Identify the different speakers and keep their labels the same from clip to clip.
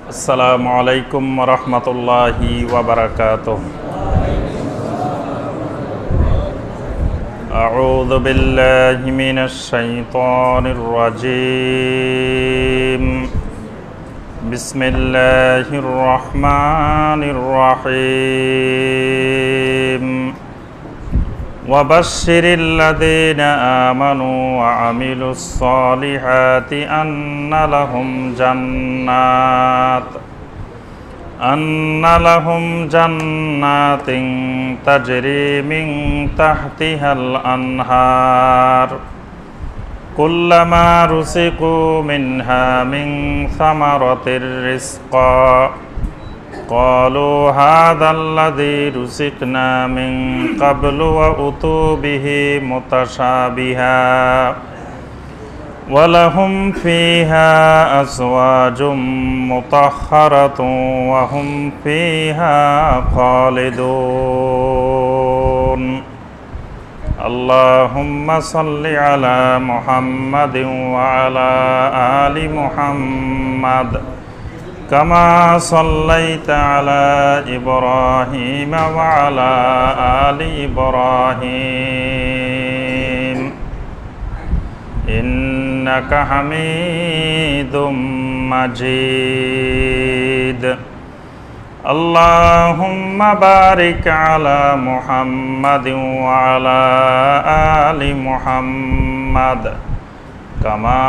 Speaker 1: আসসালামু আলাইকুম ওয়া রাহমাতুল্লাহি ওয়া বারাকাতুহু। আউযু বিল্লাহি মিনাশ শাইতানির রাজীম। বিসমিল্লাহির রহমানির রহিম। ওয়াবাশশিরিল লাযীনা আমানু ওয়া আমিলুস সলিহাতি আন্না লাহুম জান্নাতিন তাজরি মিন তাহতিহাল আনহার কুল্লামা রুসিকু মিনহা মিন সামারাতির রিজকা قالوا هذا الذي رزقنا من قبل وأتوا به متشابها ولهم فيها أزواج مطهرة وهم فيها خالدون اللهم صل على محمد وعلى آل محمد كما صليت على إبراهيم وعلى آل إبراهيم إنك حميد مجيد اللهم بارك على محمد وعلى آل محمد كما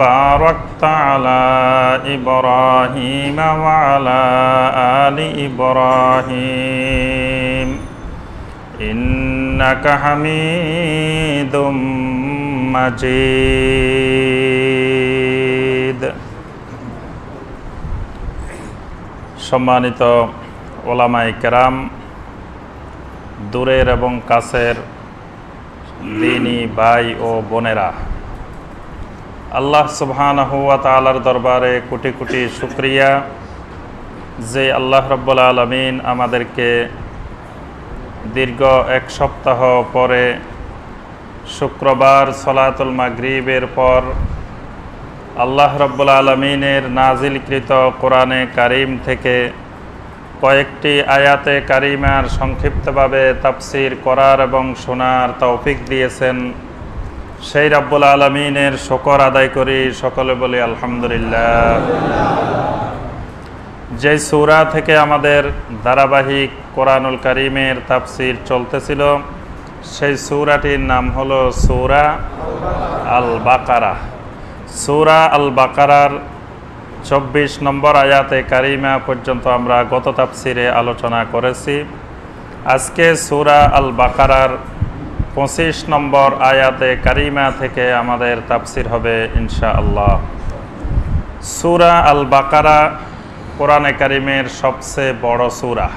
Speaker 1: باركت على إبراهيم وعلى آل إبراهيم إنك حميد مجيد। সম্মানিত ওলামায়ে কেরাম, দূরের এবং কাছের দ্বীনী ভাই ও বোনেরা, আল্লাহ সুবহানাহু ওয়া তাআলার দরবারে কোটি কোটি শুকরিয়া যে আল্লাহ রাব্বুল আলামিন আমাদেরকে দীর্ঘ এক সপ্তাহ পরে শুক্রবার সলাতুল মাগরিবের পর আল্লাহ রাব্বুল আলামিনের নাজিলকৃত কোরআনে কারীম থেকে কয়েকটি আয়াতে কারিমার সংক্ষিপ্তভাবে তাফসীর করার এবং শোনার তৌফিক দিয়েছেন। সেই রাব্বুল আলামিনের শুকর আদায় করি, সকলে বলি আলহামদুলিল্লাহ। যে সূরা থেকে আমাদের ধারাবাহিক কোরআনুল কারীমের তাফসীর চলতেছিল সেই সূরাটির নাম হলো সূরা আল বাকারা। সূরা আল বাকারার ২৪ নম্বর আয়াতে কারিমা পর্যন্ত আমরা গত তাফসীরে আলোচনা করেছি। আজকে সূরা আল বাকারার ২৫ নম্বর আয়াতে কারিমা থেকে আমাদের তাফসীর হবে ইনশাআল্লাহ। সূরা আল বাকারা কোরআনে কারিমের সবচেয়ে বড় সূরা।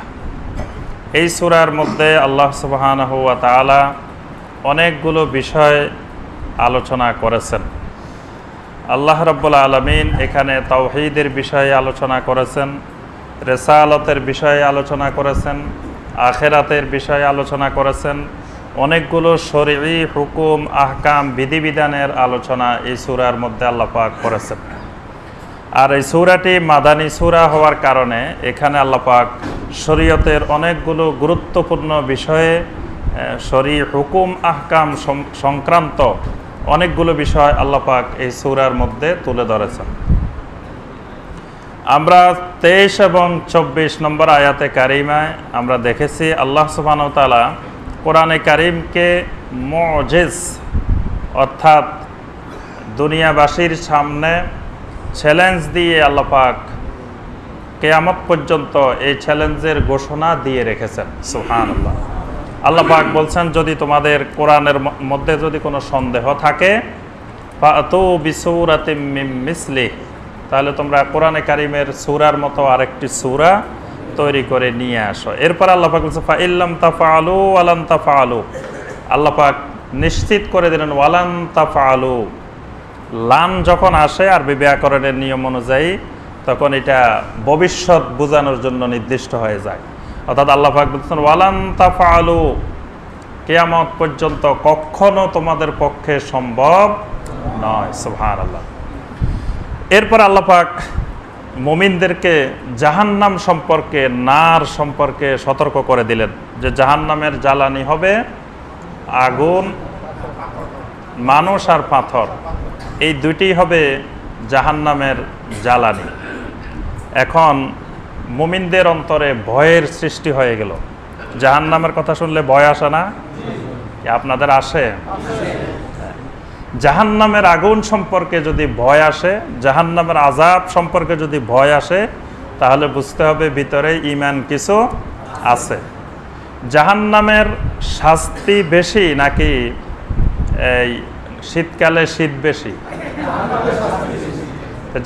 Speaker 1: এই সূরার মধ্যে আল্লাহ সুবহানাহু ওয়া তাআলা অনেকগুলো বিষয় আলোচনা করেছেন। আল্লাহ রাব্বুল আলামিন এখানে তাওহীদের বিষয়ে আলোচনা করেছেন, রিসালাতের বিষয়ে আলোচনা করেছেন, আখিরাতের বিষয়ে আলোচনা করেছেন, অনেকগুলো শরঈ হুকুম আহকাম বিধিবিধানের আলোচনা এই সূরার মধ্যে আল্লাহ পাক করেছেন। আর এই সূরাটি মাদানী সূরা হওয়ার কারণে এখানে আল্লাহ পাক শরীয়তের অনেকগুলো গুরুত্বপূর্ণ বিষয়ে শরঈ হুকুম আহকাম সংক্রান্ত অনেকগুলো বিষয় আল্লাহ পাক এই সূরার মধ্যে তুলে ধরেছেন। আমরা ২৩ এবং ২৪ নম্বর আয়াতে কারিমায় আমরা দেখেছি আল্লাহ সুবহানাহু ওয়া তাআলা কোরআনে কারীমকে মুজিজ অর্থাৎ দুনিয়াবাসীর সামনে চ্যালেঞ্জ দিয়ে আল্লাহ পাক কিয়ামত পর্যন্ত এই চ্যালেঞ্জের ঘোষণা দিয়ে রেখেছেন। সুবহানাল্লাহ। আল্লাহ পাক বলছেন, যদি তোমাদের কোরআনের মধ্যে যদি কোনো সন্দেহ থাকে ফাতু বিসূরাতিম মিন মিসলিহি, তাহলে তোমরা কোরআনে কারীমের সূরার মতো আরেকটি সূরা তৈরি করে নিয়ে আসো। এরপর আল্লাহ পাক বলছেন ফা ইল্লাম তাফআলু ওয়ালান তাফআলু। আল্লাহ পাক নিশ্চিত করে দিলেন ওয়ালান তাফআলু। লাম যখন আসে আরবি ব্যাকরণের নিয়ম অনুযায়ী তখন এটা ভবিষ্যৎ বোঝানোর জন্য নির্দিষ্ট হয়ে যায়। অর্থাৎ আল্লাহ পাক বলছেন ওয়ালান তাফআলু, কিয়ামত পর্যন্ত কখনো তোমাদের পক্ষে সম্ভব নয়। সুবহানাল্লাহ। এরপর আল্লাহ পাক মুমিনদেরকে জাহান্নাম সম্পর্কে, নার সম্পর্কে সতর্ক করে দিলেন যে জাহান্নামের জ্বালানি হবে আগুন, মানুষ আর পাথর, এই দুইটি হবে জাহান্নামের জ্বালানি। এখন মুমিনদের অন্তরে ভয়ের সৃষ্টি হয়ে গেল। জাহান্নামের কথা শুনলে ভয় আসে না? আপনাদের আসে? জাহান্নামের আগুন সম্পর্কে যদি ভয় আসে, জাহান্নামের আযাব সম্পর্কে যদি ভয় আসে, তাহলে বুঝতে হবে ভিতরে ঈমান কিছু আছে। জাহান্নামের শাস্তি বেশি নাকি এই শীতকালে শীত বেশি?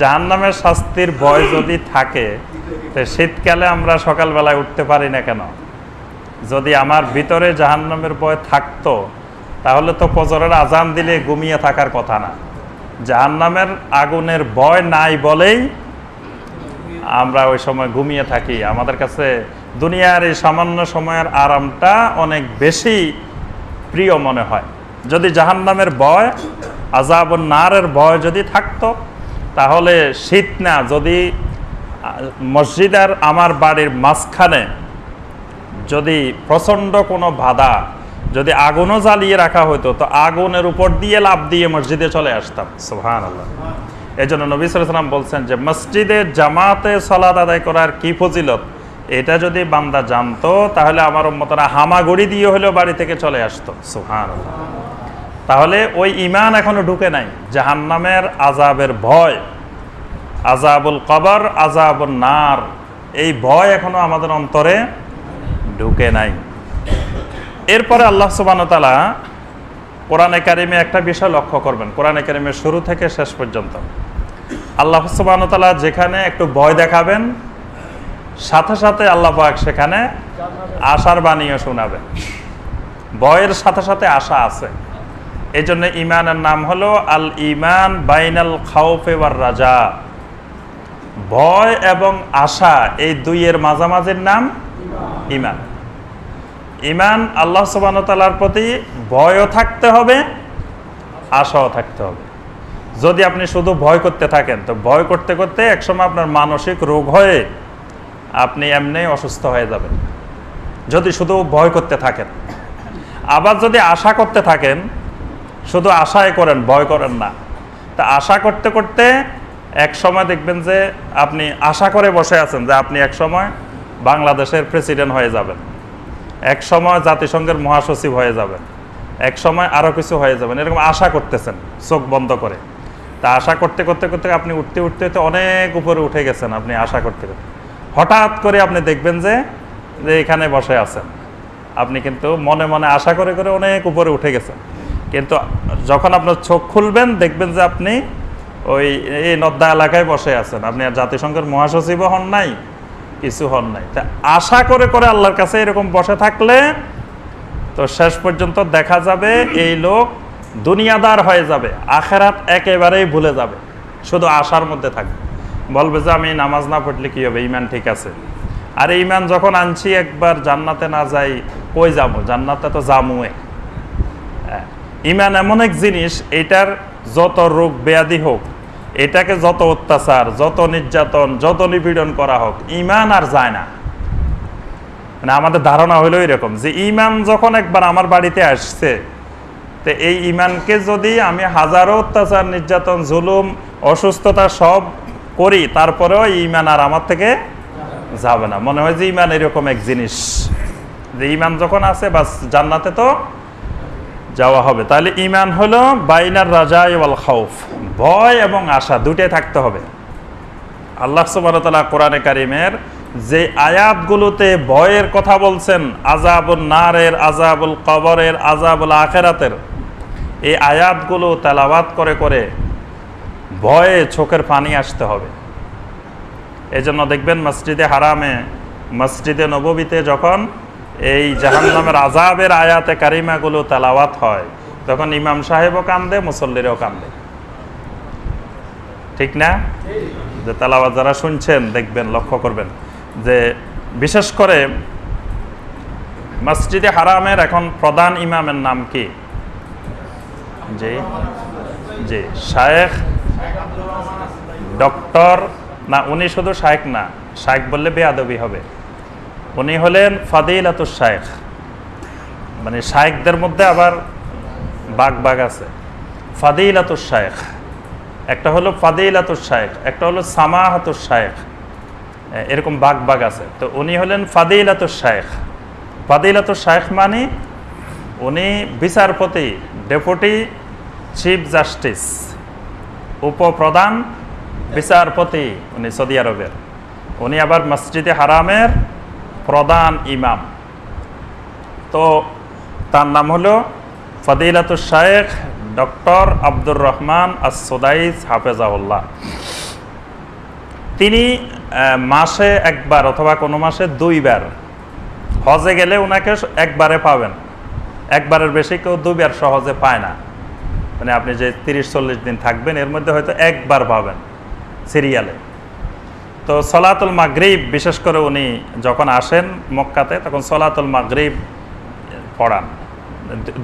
Speaker 1: জাহান্নামের শাস্তির ভয় যদি থাকে, তো শীতকালে আমরা সকালবেলায় উঠতে পারি না কেন? যদি আমার ভিতরে জাহান্নামের ভয় থাকতো, তাহলে তো ফজরের আজান দিলে ঘুমিয়ে থাকার কথা না। জাহান্নামের আগুনের ভয় নাই বলেই আমরা ওই সময় ঘুমিয়ে থাকি। আমাদের কাছে দুনিয়ার এই সামান্য সময়ের আরামটা অনেক বেশি প্রিয় মনে হয়। যদি জাহান্নামের ভয়, আযাবুন নারের ভয় যদি থাকতো, তাহলে শীত না, যদি মসজিদ আর আমার বাড়ির মাঝখানে যদি প্রচণ্ড কোনো বাধা, যদি আগুনও জ্বালিয়ে রাখা হতো, তো আগুনের উপর দিয়ে লাফ দিয়ে মসজিদে চলে আসতাম। সুবহানাল্লাহ। এই জন্য নবী সাল্লাল্লাহু আলাইহি ওয়াসাল্লাম বলছেন যে মসজিদে জামাতে সালাত আদায় করার কি ফজিলত, এটা যদি বান্দা জানতো, তাহলে আমার উম্মতরা হামাগুড়ি দিয়ে হলেও বাড়ি থেকে চলে আসতো। সুবহানাল্লাহ। তাহলে ওই ঈমান এখনো ঢুকে নাই। জাহান্নামের আযাবের ভয়, আযাবুল কবর, আযাবুন নার, এই ভয় এখনো আমাদের অন্তরে ঢুকে নাই। এরপরে আল্লাহ সুবহানাহু ওয়া তাআলা কোরআনে কারিমে একটা বিষয় লক্ষ্য করবেন। কোরআনে কারিমের শুরু থেকে শেষ পর্যন্ত আল্লাহ সুবহানাহু ওয়া তাআলা যেখানে একটু ভয় দেখাবেন, সাথে সাথে আল্লাহ পাক সেখানে আশার বাণীও শোনাবেন। ভয়ের সাথে সাথে আশা আছে। এই জন্য ঈমানের নাম হলো আল ঈমান বাইনাল খাউফি ওয়ার রাজা। ভয় এবং আশা, এই দুইয়ের মাঝামাঝির নাম ঈমান। ঈমান, আল্লাহ সুবহানাহু ওয়া তাআলার প্রতি ভয়ও থাকতে হবে, আশাও থাকতে হবে। যদি আপনি শুধু ভয় করতে থাকেন, তো ভয় করতে করতে একসময় আপনার মানসিক রোগ হয়ে আপনি এমনি অসুস্থ হয়ে যাবেন, যদি শুধু ভয় করতে থাকেন। আবার যদি আশা করতে থাকেন, শুধু আশাই করেন, ভয় করেন না, তা আশা করতে করতে এক সময় দেখবেন যে আপনি আশা করে বসে আছেন যে আপনি এক সময় বাংলাদেশের প্রেসিডেন্ট হয়ে যাবেন, এক সময় জাতিসংঘের মহাসচিব হয়ে যাবেন, এক সময় আরও কিছু হয়ে যাবেন, এরকম আশা করতেছেন চোখ বন্ধ করে। তা আশা করতে করতে করতে আপনি উঠতে উঠতে উঠতে অনেক উপরে উঠে গেছেন। আপনি আশা করতে করতে হঠাৎ করে আপনি দেখবেন যে এখানে বসে আছেন। আপনি কিন্তু মনে মনে আশা করে করে অনেক উপরে উঠে গেছেন, কিন্তু যখন আপনার চোখ খুলবেন দেখবেন যে আপনি ওই এই নদ্দা এলাকায় বসে আছেন। আপনি আর জাতিসংঘের মহাসচিবও হন নাই, কিছু হন নাই। তা আশা করে করে আল্লাহর কাছে এরকম বসে থাকলে তো শেষ পর্যন্ত দেখা যাবে এই লোক দুনিয়াদার হয়ে যাবে, আখেরাত একেবারেই ভুলে যাবে, শুধু আশার মধ্যে থাকবে। বলবে যে আমি নামাজ না পড়লে কি হবে, ঈমান ঠিক আছে। আর ঈমান যখন আনছি একবার, জান্নাতে না যাই কই যাব, জান্নাতে তো জামুয়ে। ঈমান এমন এক জিনিস, এটার যত রোগ ব্যাধি হোক, এটাকে যত অত্যাচার, যত নির্যাতন, যত নিপীড়ন করা হোক, ঈমান আর যায় না। মানে আমাদের ধারণা হইল এরকম যে ঈমান যখন একবার আমার বাড়িতে আসছে, তো এই ঈমানকে যদি আমি হাজারো অত্যাচার, নির্যাতন, জুলুম, অসুস্থতা সব করি, তারপরেও ঈমান আর আমার থেকে যাবে না। মনে হয় যে ঈমান এরকম এক জিনিস যে ঈমান যখন আছে, বাস জান্নাতে তো যাওয়া হবে। তাহলে ঈমান হলো বাইনার রাজা ওয়াল খাউফ, ভয় এবং আশা দুটাই থাকতে হবে। আল্লাহ সুবহানাহু ওয়া তাআলা কোরআনে কারিমের যে আয়াতগুলোতে ভয়ের কথা বলছেন, আযাবুন নারের, আযাবুল কবরের, আযাবুল আখিরাতের, এই আয়াতগুলো তেলাওয়াত করে করে ভয়ে চোখের পানি আসতে হবে। এই জন্য দেখবেন মসজিদে হারামে, মসজিদে নববীতে যখন এই জাহান্নামের আযাবের আয়াতে কারিমাগুলো তেলাওয়াত হয়, তখন ইমাম সাহেবও কান্দে, মুসল্লিরাও কান্দে। ঠিক না? যে তেলাওয়াত যারা শুনছেন দেখবেন, লক্ষ্য করবেন যে বিশেষ করে মসজিদে হারামের এখন প্রধান ইমামের নাম কি? জি জি, শায়েখ ডক্টর না, উনি শুধু শায়েখ না, শায়েখ বললে বেয়াদবি হবে। উনি হলেন ফাদিলাতুশ শায়েখ, মানে শায়েখদের মধ্যে আবার বাগ আছে। ফাদিলাতুশ শায়েখ একটা হলো ফাদিলাতুশ শায়েখ, একটা হলো সামাহাতুশ শায়েখ, এরকম বাগ আছে। তো উনি হলেন ফাদিলাতুশ শায়েখ। ফাদিলাতুশ শায়েখ মানে উনি বিচারপতি, ডেপুটি চিফ জাস্টিস, উপপ্রধান বিচারপতি উনি সৌদি আরবের। উনি আবার মসজিদে হারামের প্রধান ইমাম। তো তার নাম হলো ফাদিলাতুশ শায়েখ ডক্টর আব্দুর রহমান আস-সুদাইস হাফেজাহুল্লাহ। তিনি মাসে একবার অথবা কোনো মাসে 2 বার, হজে গেলে ওনাকে একবারে পাবেন, একবারের বেশি কেউ 2 বার সহজে পায় না। মানে আপনি যে 30-40 দিন থাকবেন এর মধ্যে হয়তো একবার পাবেন সিরিয়ালে। তো সলাতুল মাগরিব বিশেষ করে উনি যখন আসেন মক্কাতে তখন সলাতুল মাগরিব পড়ান,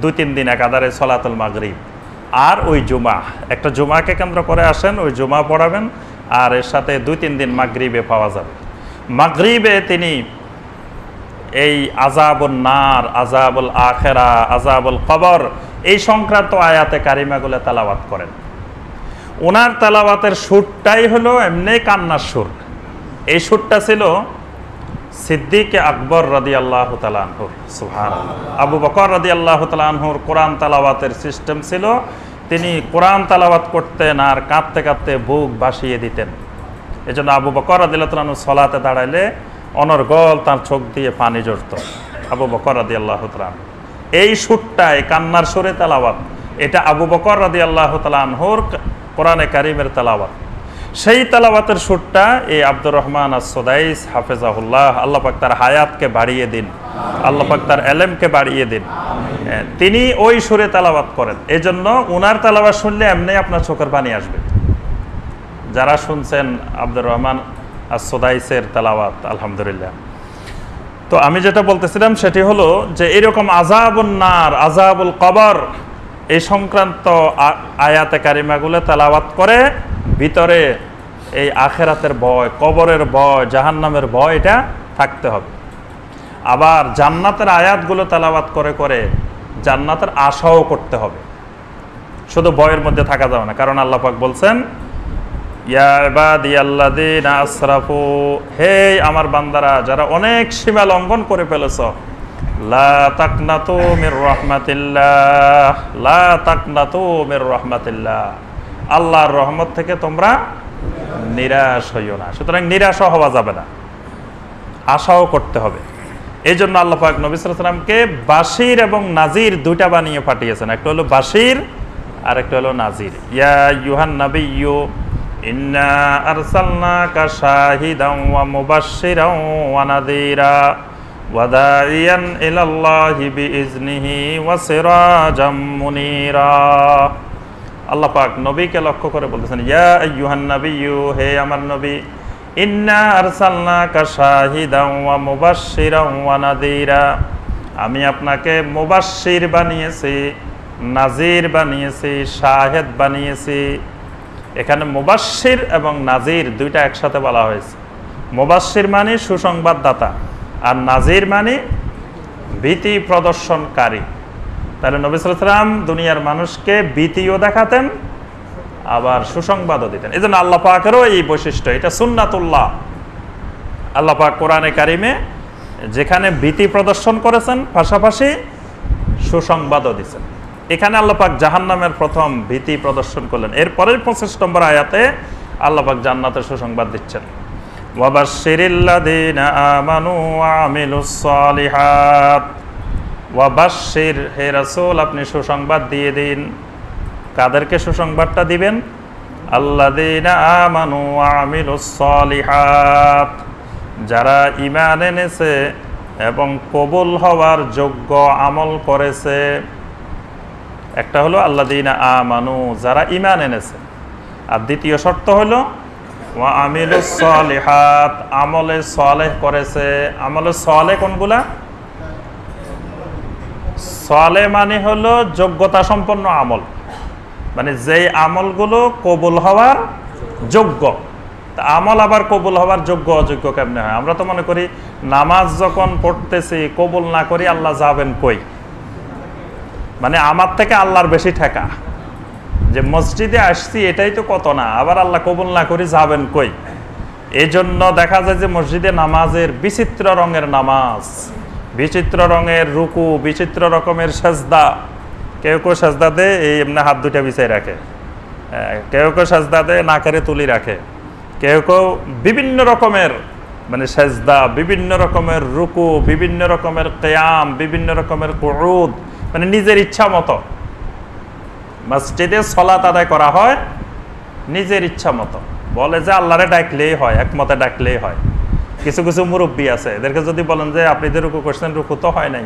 Speaker 1: 2-3 দিন একাধারে সলাতুল মাগরিব। আর ওই জুমা, একটা জুমাকে কেন্দ্র করে আসেন, ওই জুমা পড়াবেন, আর এর সাথে 2-3 দিন মাগরিবে পাওয়া যাবে। মাগরিবে তিনি এই আযাবুন নার, আযাবুল আখিরা, আযাবুল কবর এই সংক্রান্ত আয়াতে কারিমাগুলো তেলাওয়াত করেন। ওনার তেলাওয়াতের সুরটাই হলো এমনি কান্নার সুর। এই সুরটা ছিল সিদ্দিক আকবর রাদিয়াল্লাহু তাআলা আনহু, সুবহানাল্লাহ। আবু বকর রাদিয়াল্লাহু তাআলা আনহুর কোরআন তেলাওয়াতের সিস্টেম ছিল, তিনি কোরআন তেলাওয়াত করতেন আর কাঁদতে কাঁদতে বুক ভাসিয়ে দিতেন। এজন্য আবু বকর রাদিয়াল্লাহু তাআলা আনহু সালাতে দাঁড়াইলে অনর্গল তার চোখ দিয়ে পানি ঝরত। আবু বকর রাদিয়াল্লাহু তাআলা এই সুরটাই কান্নার সুরে তেলাওয়াত, এটা আবু বকর রাদিয়াল্লাহু তাআলা আনহুর কোরআনে কারীমের তেলাওয়াত। সেই তেলাওয়াতের সুরটা এই আব্দুর রহমান আস-সুদাইস হাফেজাহুল্লাহ, আল্লাহ পাক তার হায়াতকে বাড়িয়ে দিন, আল্লাহ পাক তার এলেমকে বাড়িয়ে দিন, তিনি ওই সুরে তেলাওয়াত করেন। এজন্য ওনার তেলাওয়াত শুনলে এমনি আপনার চোখের পানি আসবে। যারা শুনছেন আব্দুর রহমান আস-সুদাইসের তেলাওয়াত, আলহামদুলিল্লাহ। তো আমি যেটা বলতেছিলাম সেটি হলো যে এরকম আযাবুন নার, আযাবুল কবর এই সংক্রান্ত আয়াতে কারিমাগুলো তেলাওয়াত করে ভিতরে এই আখেরাতের ভয়, কবরের ভয়, জাহান্নামের ভয় এটা থাকতে হবে। আবার জান্নাতের আয়াতগুলো তেলাওয়াত করে করে জান্নাতের আশাও করতে হবে, শুধু ভয়ের মধ্যে থাকা যাবে না। কারণ আল্লাহ পাক বলছেন, ইয়া ইবাদিয়াল্লাযীনা আসরাফু, হে আমার বান্দারা যারা অনেক সীমা লঙ্ঘন করে ফেলেছো, লা তাকনাতু মির রাহমাতিল্লাহ, লা তাকনাতু মির রাহমাতিল্লাহ, আল্লাহর রহমত থেকে তোমরা নিরাশ হইও না। সুতরাং নিরাশ হওয়া যাবে না, আশাও করতে হবে। এই জন্য আল্লাহ পাক নবী সাল্লাল্লাহু আলাইহি ওয়াসাল্লামকে বাশির এবং নাজির দুইটা বানিয়ে পাঠিয়েছেন, একটা হলো বাশির আর একটা হলো নাজির। ইয়া আইয়ুহান নাবিয়্যু ইন্না আরসালনাকা শাহিদান ওয়া মুবাশশিরান ওয়া নাযীরা ওয়া দাঈয়ান ইলাল্লাহি বিইজনিহি ওয়া সিরাজাম মুনীরা। আল্লাহ পাক নবীকে লক্ষ্য করে বলতেছেন, ইয়া আইয়ুহান নাবিয়্যু, হে আমার নবী, ইন্না আরসালনাকা শাহিদান ওয়া মুবাশশিরান ওয়া নাযীরা, আমি আপনাকে মুবাশশির বানিয়েছি, নাজির বানিয়েছি, শাহেদ বানিয়েছি। এখানে মুবাশশির এবং নাজির দুইটা একসাথে বলা হয়েছে। মুবাশশির মানে সুসংবাদদাতা, আর নাজির মানে ভীতি প্রদর্শনকারী। তাহলে নবী সাল্লাল্লাহু আলাইহি ওয়াসাল্লাম দুনিয়ার মানুষকে ভীতিও দেখাতেন আবার সুসংবাদও দিতেন। এই জন্য আল্লাহ পাকেরও এই বৈশিষ্ট্য, এটা সুন্নাতুল্লাহ। আল্লাহ পাক কোরআনে কারিমে যেখানে ভীতি প্রদর্শন করেছেন পাশাপাশি সুসংবাদও দিয়েছেন। এখানে আল্লাহ পাক জাহান্নামের প্রথম ভীতি প্রদর্শন করলেন, এরপরের 25 নম্বর আয়াতে আল্লাহ পাক জান্নাতের সুসংবাদ দিচ্ছেন। ওয়াবাশশিরিল্লাযীনা আমানু ওয়া আমিলুস সালিহাত, ওয়াবাশশির, হে রাসূল আপনি সুসংবাদ দিয়ে দিন। কাদেরকে সুসংবাদটা দিবেন? আল্লাযীনা আমানু ওয়া আমিলুস সালিহাত, যারা ঈমান এনেছে এবং কবুল হওয়ার যোগ্য আমল করেছে। একটা হলো আল্লাযীনা আমানু, যারা ঈমান এনেছে, আর দ্বিতীয় শর্ত হলো ওয়া আমিলুস সালিহাত, আমলে সালেহ করেছে। আমলে সালেহ কোনগুলা? সালেহ মানে হলো যোগ্যতা সম্পন্ন আমল, মানে যেই আমলগুলো কবুল হওয়ার যোগ্য, তা আমল আবার কবুল হওয়ার যোগ্য অযোগ্য কেমনে হয়? আমরা তো মনে করি নামাজ যখন পড়তেছি কবুল না করি আল্লাহ যাবেন কই, মানে আমার থেকে আল্লাহর বেশি ঠেকা, যে মসজিদে আসছি এটাই তো কত না, আবার আল্লাহ কবুল না করি যাবেন কই। এই জন্য দেখা যায় যে মসজিদে নামাজের বিচিত্র রঙের নামাজ, বিচিত্র রঙের রুকু, বিচিত্র রকমের সাজদা। কেউ কেউ সাজদা দে এই এমনি হাত দুটা বিছাই রাখে, কেউ কেউ সাজদা দে নাকেরে তুলি রাখে, কেউ কেউ বিভিন্ন রকমের মানে সাজদা, বিভিন্ন রকমের রুকু, বিভিন্ন রকমের কিয়াম, বিভিন্ন রকমের কুউদ, মানে নিজের ইচ্ছা মতো মসজিদে সালাত আদায় করা হয় নিজের ইচ্ছা মতো। বলে যে আল্লাহরে ডাকলেই হয়, একমতে ডাকলেই হয়। কিছু কিছু মুরব্বী আছে, এদেরকে যদি বলেন যে আপনি যে রুকু করছেন রুকু তো হয় নাই,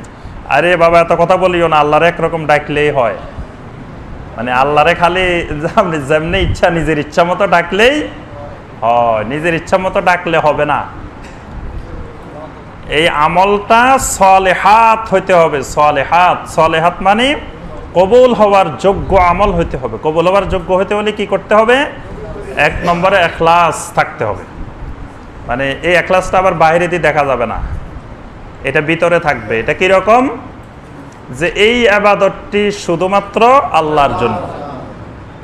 Speaker 1: আরে বাবা এত কথা বলিও না, আল্লাহরে একরকম ডাকলেই হয়, মানে আল্লাহরে খালি আপনি যেমনি ইচ্ছা নিজের ইচ্ছা মতো ডাকলেই হয়, নিজের ইচ্ছা মতো ডাকলে হবে না। এই আমলটা সলেহাত হইতে হবে, সলেহাত। সলেহাত মানে কবুল হওয়ার যোগ্য আমল হইতে হবে। কবুল হওয়ার যোগ্য হইতে হলে কি করতে হবে? 1 নম্বরে ইখলাস থাকতে হবে, মানে এই ইখলাসটা আবার বাইরে দিয়ে দেখা যাবে না, এটা ভিতরে থাকবে। এটা কিরকম? যে এই ইবাদতটি শুধুমাত্র আল্লাহর জন্য,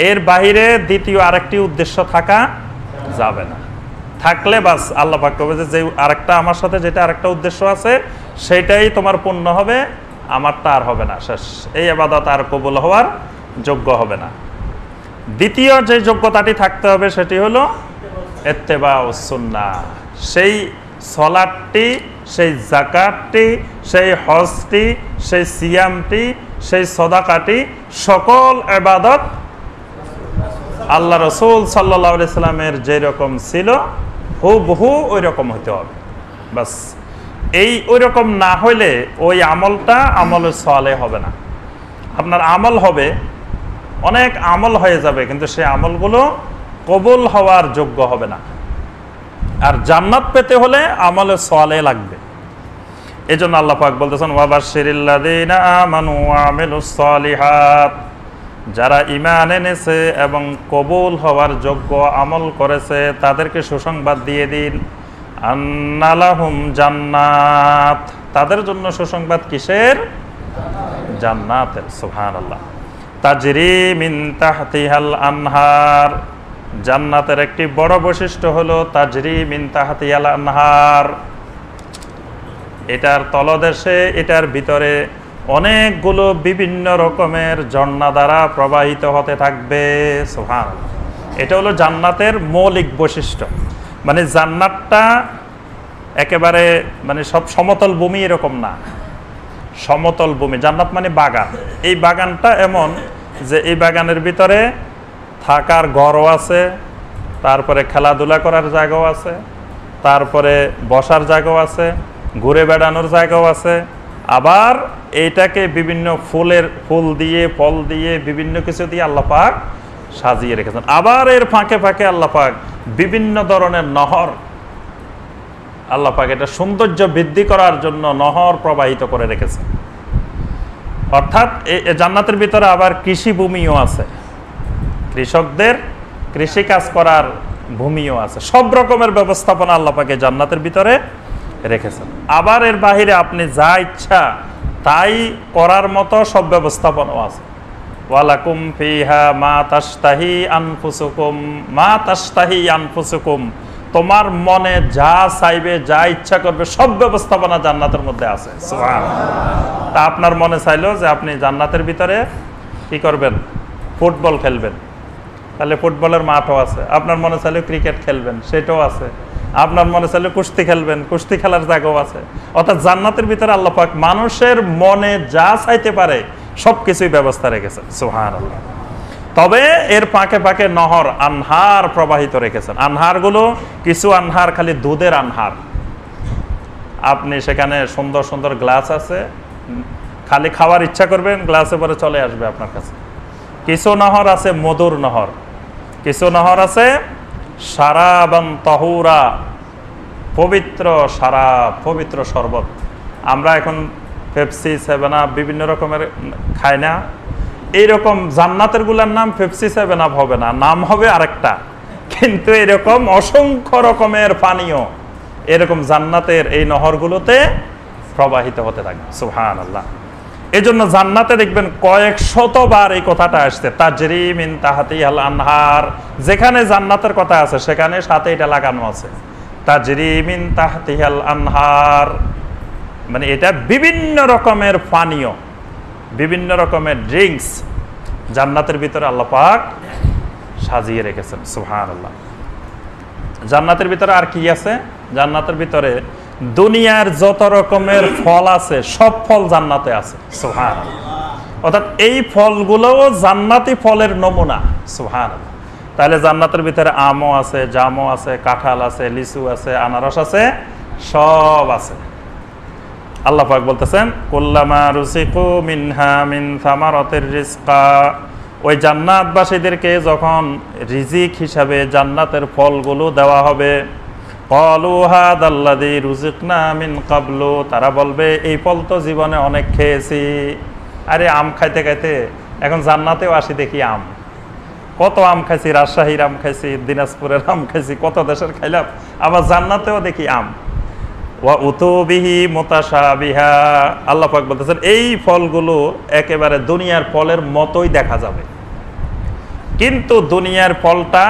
Speaker 1: এর বাইরে দ্বিতীয় আরেকটি উদ্দেশ্য থাকা যাবে না। থাকলে বাস আল্লাহ পাক কবে যে আরেকটা আমার সাথে যেটা আরেকটা উদ্দেশ্য আছে সেটাই তোমার পূর্ণ হবে, আমারটা আর হবে না, শেষ। এই ইবাদত আর কবুল হওয়ার যোগ্য হবে না। দ্বিতীয় যে যোগ্যতাটি থাকতে হবে সেটি হলো ইত্তেবাউস সুন্নাহ। সেই সালাতটি, সেই যাকাতটি, সেই হজটি, সেই সিয়ামটি, সেই সাদাকাটি, সকল ইবাদত আল্লাহ রাসূল সাল্লাল্লাহু আলাইহি সাল্লামের যেরকম ছিল হুবহু ওই রকম হইতে হবে, বাস। এই ওই রকম না হইলে ওই আমলটা আমল সালেহ হবে না। আপনার আমল হবে, অনেক আমল হয়ে যাবে, কিন্তু সেই আমলগুলো কবুল হওয়ার যোগ্য হবে না। আর জান্নাত পেতে হলে আমল সালেহ লাগবে। এই জন্য আল্লাহ পাক বলতেছেন ওয়াবাশশিরিল্লাযীনা আমানু ওয়া আমিলুস সালিহাত, যারা ঈমান এনেছে এবং কবুল হওয়ার যোগ্য আমল করেছে তাদেরকে সুসংবাদ দিয়ে দিন, আন্না লাহুম জান্নাত, তাদের জন্য সুসংবাদ কিসের? জান্নাতের। সুবহানাল্লাহ। তাজরি মিন তাহতিহাল আনহার, জান্নাতের একটি বড় বৈশিষ্ট্য হলো তাজরি মিন তাহতিহাল আনহার, এটার তলদেশে এটার ভিতরে অনেকগুলো বিভিন্ন রকমের ঝর্ণা দ্বারা প্রবাহিত হতে থাকবে। সুবহানাল্লাহ। এটা হলো জান্নাতের মৌলিক বৈশিষ্ট্য। মানে জান্নাতটা একেবারে মানে সব সমতল ভূমি এরকম না, সমতল ভূমি। জান্নাত মানে বাগান। এই বাগানটা এমন যে এই বাগানের ভিতরে থাকার ঘরও আছে, তারপরে খেলাধুলা করার জায়গাও আছে, তারপরে বসার জায়গাও আছে, ঘুরে বেড়ানোর জায়গাও আছে। আবার এইটাকে বিভিন্ন ফুল দিয়ে, ফল দিয়ে, বিভিন্ন কিছু দিয়ে আল্লাহ পাক সাজিয়ে রেখেছেন। আবার এর ফাঁকে ফাঁকে আল্লাহ পাক বিভিন্ন ধরনের নহর, আল্লাহ পাক এটা সৌন্দর্য বৃদ্ধি করার জন্য নহর প্রবাহিত করে রেখেছেন। অর্থাৎ জান্নাতের ভিতরে আবার কৃষি ভূমিও আছে, কৃষকদের কৃষি কাজ করার ভূমিও আছে। সব রকমের ব্যবস্থাপনা আল্লাহ পাক জান্নাতের ভিতরে রেখেছেন। আবার এর বাহিরে আপনি যা ইচ্ছা তাই করার মতো সব ব্যবস্থাপনাও আছে। ওয়ালাকুম ফিহা মা তাশতাহি আনফুসুকুম, মা তাশতাহি আনফুসুকুম, তোমার মনে যা চাইবে, যা ইচ্ছা করবে, সব ব্যবস্থাপনা জান্নাতের মধ্যে আছে। সুবহানাল্লাহ। তা আপনার মনে চাইলো যে আপনি জান্নাতের ভিতরে কি করবেন? ফুটবল খেলবেন, তাহলে ফুটবলের মাঠও আছে। আপনার মনে চাইলে ক্রিকেট খেলবেন, সেটাও আছে। আপনার মনে চাইলে কুস্তি খেলবেন, কুস্তি খেলার জায়গাও আছে। অর্থাৎ জান্নাতের ভিতরে আল্লাহ পাক মানুষের মনে যা চাইতে পারে সবকিছুই ব্যবস্থা রেখেছেন। সুবহানাল্লাহ। তবে এর ফাঁকে ফাঁকে নহর, আনহার প্রবাহিত রেখেছেন। আনহারগুলো কিছু আনহার খালি দুধের আনহার, আপনি সেখানে সুন্দর সুন্দর গ্লাস আছে, খালি খাওয়ার ইচ্ছা করবেন গ্লাসে পরে চলে আসবে আপনার কাছে। কিছু নহর আছে মধুর নহর, কিছু নহর আছে শারাবান তাহুরা, পবিত্র শারাব, পবিত্র শরবত। আমরা এখন পেপসি, সেভেন আপ বিভিন্ন রকমের খাই না, এইরকম জান্নাতের গুলার নাম পেপসি, সেভেন আপ হবে না, নাম হবে আরেকটা। কিন্তু এরকম অসংখ্য রকমের পানীয় এরকম জান্নাতের এই নহরগুলোতে প্রবাহিত হতে থাকে। সুবহানাল্লাহ। এই জন্য জান্নাতে দেখবেন কয়েক শতবার এই কথাটা আসছে, তাজরি মিন তাহতিহাল আনহার। যেখানে জান্নাতের কথা আছে সেখানে সাথে এটা লাগানো আছে, তাজরি মিন তাহতিহাল আনহার। মানে এটা বিভিন্ন রকমের পানীয়, বিভিন্ন রকমের ড্রিঙ্কস জান্নাতের ভিতরে আল্লাহ পাক সাজিয়ে রেখেছেন। সুবহানাল্লাহ। জান্নাতের ভিতরে আর কি আছে? জান্নাতের ভিতরে দুনিয়ার যত রকমের ফল আছে সব ফল জান্নাতে আছে। সুবহানাল্লাহ। অর্থাৎ এই ফলগুলোও জান্নাতি ফলের নমুনা। সুবহানাল্লাহ। তাহলে জান্নাতের ভিতরে আমও আছে, জামও আছে, কাঁঠাল আছে, লিচু আছে, আনারস আছে, সব আছে। আল্লাহ পাক বলতেছেন কুল্লামা রুসিকু মিনহা মিন সামারাতির রিজকা। ওই জান্নাতবাসীদেরকে যখন রিজিক হিসাবে জান্নাতের ফলগুলো দেওয়া হবে, ক্বালু হাদাল্লাযী রুজিকনা মিন ক্বাবলু। তারা বলবে এই ফল তো জীবনে অনেক খেয়েছি। আরে আম খাইতে খাইতে এখন জান্নাতেও আসি দেখি আম। কত আম খাইছি, রাজশাহীর আম খাইছি, দিনাজপুরের আম খাইছি, কত দেশের খাইলাম, আবার জান্নাতেও দেখি আম। ওয়া উতুবিহি মুতাশাবিহা। আল্লাহ পাক বলতেছেন এই ফলগুলো একেবারে দুনিয়ার ফলের মতোই দেখা যাবে, কিন্তু দুনিয়ার ফলটা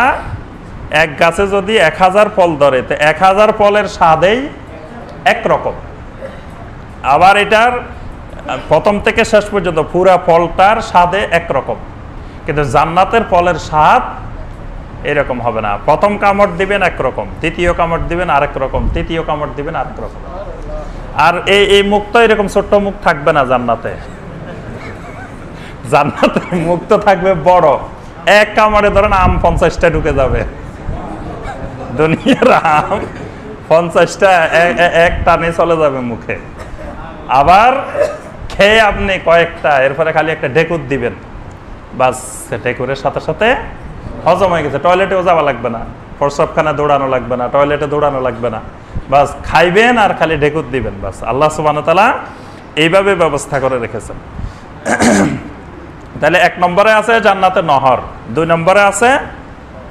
Speaker 1: এক গাছে যদি 1000 ফল ধরে তো 1000 ফলের স্বাদেই একরকম। আবার এটার প্রথম থেকে শেষ পর্যন্ত পুরা ফলটার স্বাদে একরকম, কিন্তু জান্নাতের ফলের স্বাদ এরকম হবে না। প্রথম কামড় দিবেন একরকম, দ্বিতীয় কামড় দিবেন আরেক রকম, তৃতীয় কামড় দিবেন আরেক রকম। আর এই মুখটা এরকম ছোট্ট মুখ থাকবে না জান্নাতে। জান্নাতের মুখ তো থাকবে বড়। এক কামড়ে ধরেন আম 50টা ঢুকে যাবে। দুনিয়ার আম 50টা এক টানে চলে যাবে মুখে। আবার খেয়ে আপনি কয়েকটা, এরপরে খালি একটা ঢেকুর দিবেন, বাস ঢেকুরের সাথে সাথে হজম হয়ে গেছে। টয়লেটেও যাওয়া লাগবে না, প্রস্রাবখানা দৌড়ানো লাগবে না, টয়লেটে দৌড়ানো লাগবে না, বাস খাইবেন আর খালি ঢেকুর দিবেন, বাস। আল্লাহ সুবহানাহু ওয়া তাআলা এইভাবে ব্যবস্থা করে রেখেছেন। তাহলে 1 নম্বরে আছে জান্নাতের নহর, 2 নম্বরে আছে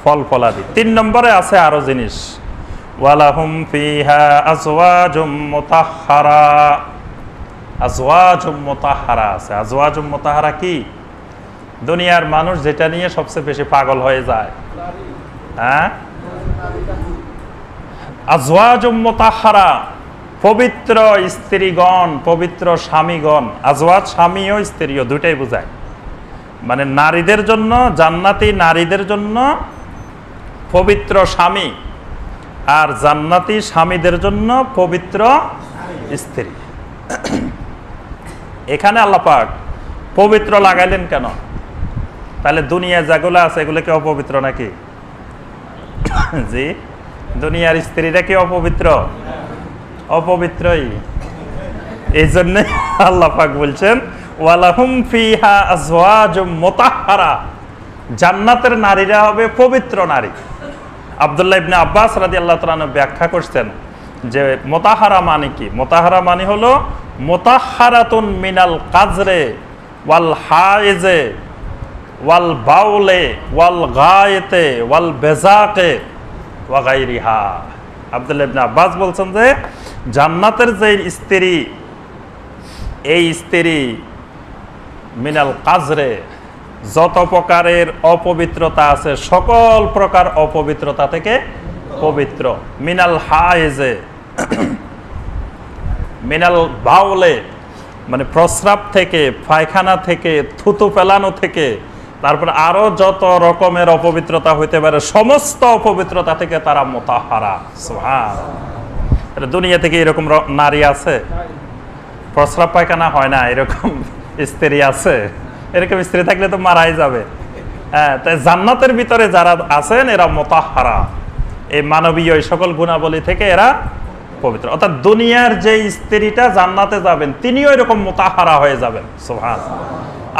Speaker 1: ফল ফলাদি, 3 নম্বরে আছে আরো জিনিস, ওয়ালাহুম ফিহা আজওয়াজুম মুতাহহারা। আজওয়াজুম মুতাহহারা আছে। আজওয়াজুম মুতাহহারা কি? দুনিয়ার মানুষ যেটা নিয়ে সবচেয়ে বেশি পাগল হয়ে যায়, হ্যাঁ, আজওয়াজুম মুতাহহারা, পবিত্র স্ত্রীগণ, পবিত্র স্বামীগণ। আজওয়াজ স্বামীও স্ত্রীও দুটাই বোঝায়। মানে নারীদের জন্য, জান্নাতি নারীদের জন্য পবিত্র স্বামী, আর জান্নাতি স্বামীদের জন্য পবিত্র স্ত্রী। এখানে আল্লাহ পাক পবিত্র লাগাইলেন কেন? তাহলে দুনিয়া যেগুলো আছে এগুলো কি অপবিত্র নাকি? জি, দুনিয়ার স্ত্রীরা কি অপবিত্র? অপবিত্রই। এই জন্য আল্লাহ পাক বলছেন ওয়ালাহুম ফিহা আজওয়াজুম মুতাহহারা। জান্নাতের নারীরা হবে পবিত্র নারী। আব্দুল্লাহ ইবনে আব্বাস রাদিয়াল্লাহু তাআলা আনহু ব্যাখ্যা করছেন যে মুতাহহারা মানে কি? মুতাহহারা মানে হলো মুতাহহারাতুন মিনাল কাজরে ওয়াল হাইজে ওয়াল বাউলে ওয়াল গায়েতে ওয়াল বেজাকে ওয়া গায়রিহা। আব্দুল্লাহ ইবনে আব্বাস বলছেন যে জান্নাতের যে স্ত্রী, এই স্ত্রী মিনাল কাজরে, যত প্রকারের অপবিত্রতা আছে সকল প্রকার অপবিত্রতা থেকে পবিত্র। মিনাল হাইজে, মিনাল বাউলে মানে প্রস্রাব থেকে, পায়খানা থেকে, থুতু ফেলানো থেকে, তারপর আরো যত রকমের অপবিত্রতা হইতে পারে সমস্ত অপবিত্রতা থেকে তারা মুতাহহারা। সুবহানাল্লাহ। দুনিয়া থেকে এরকম নারী আছে? প্রস্রাব পায়খানা হয় না এরকম স্ত্রী আছে? এরকম স্ত্রী থাকলে তো মারাই যাবে। হ্যাঁ, তাই জান্নাতের ভিতরে যারা আছেন এরা মুতাহহারা, এই মানবীয় সকল গুণাবলী থেকে এরা পবিত্র। অর্থাৎ দুনিয়ার যে স্ত্রীটা জান্নাতে যাবেন তিনিও এরকম মুতাহহারা হয়ে যাবেন। সুবহানাল্লাহ।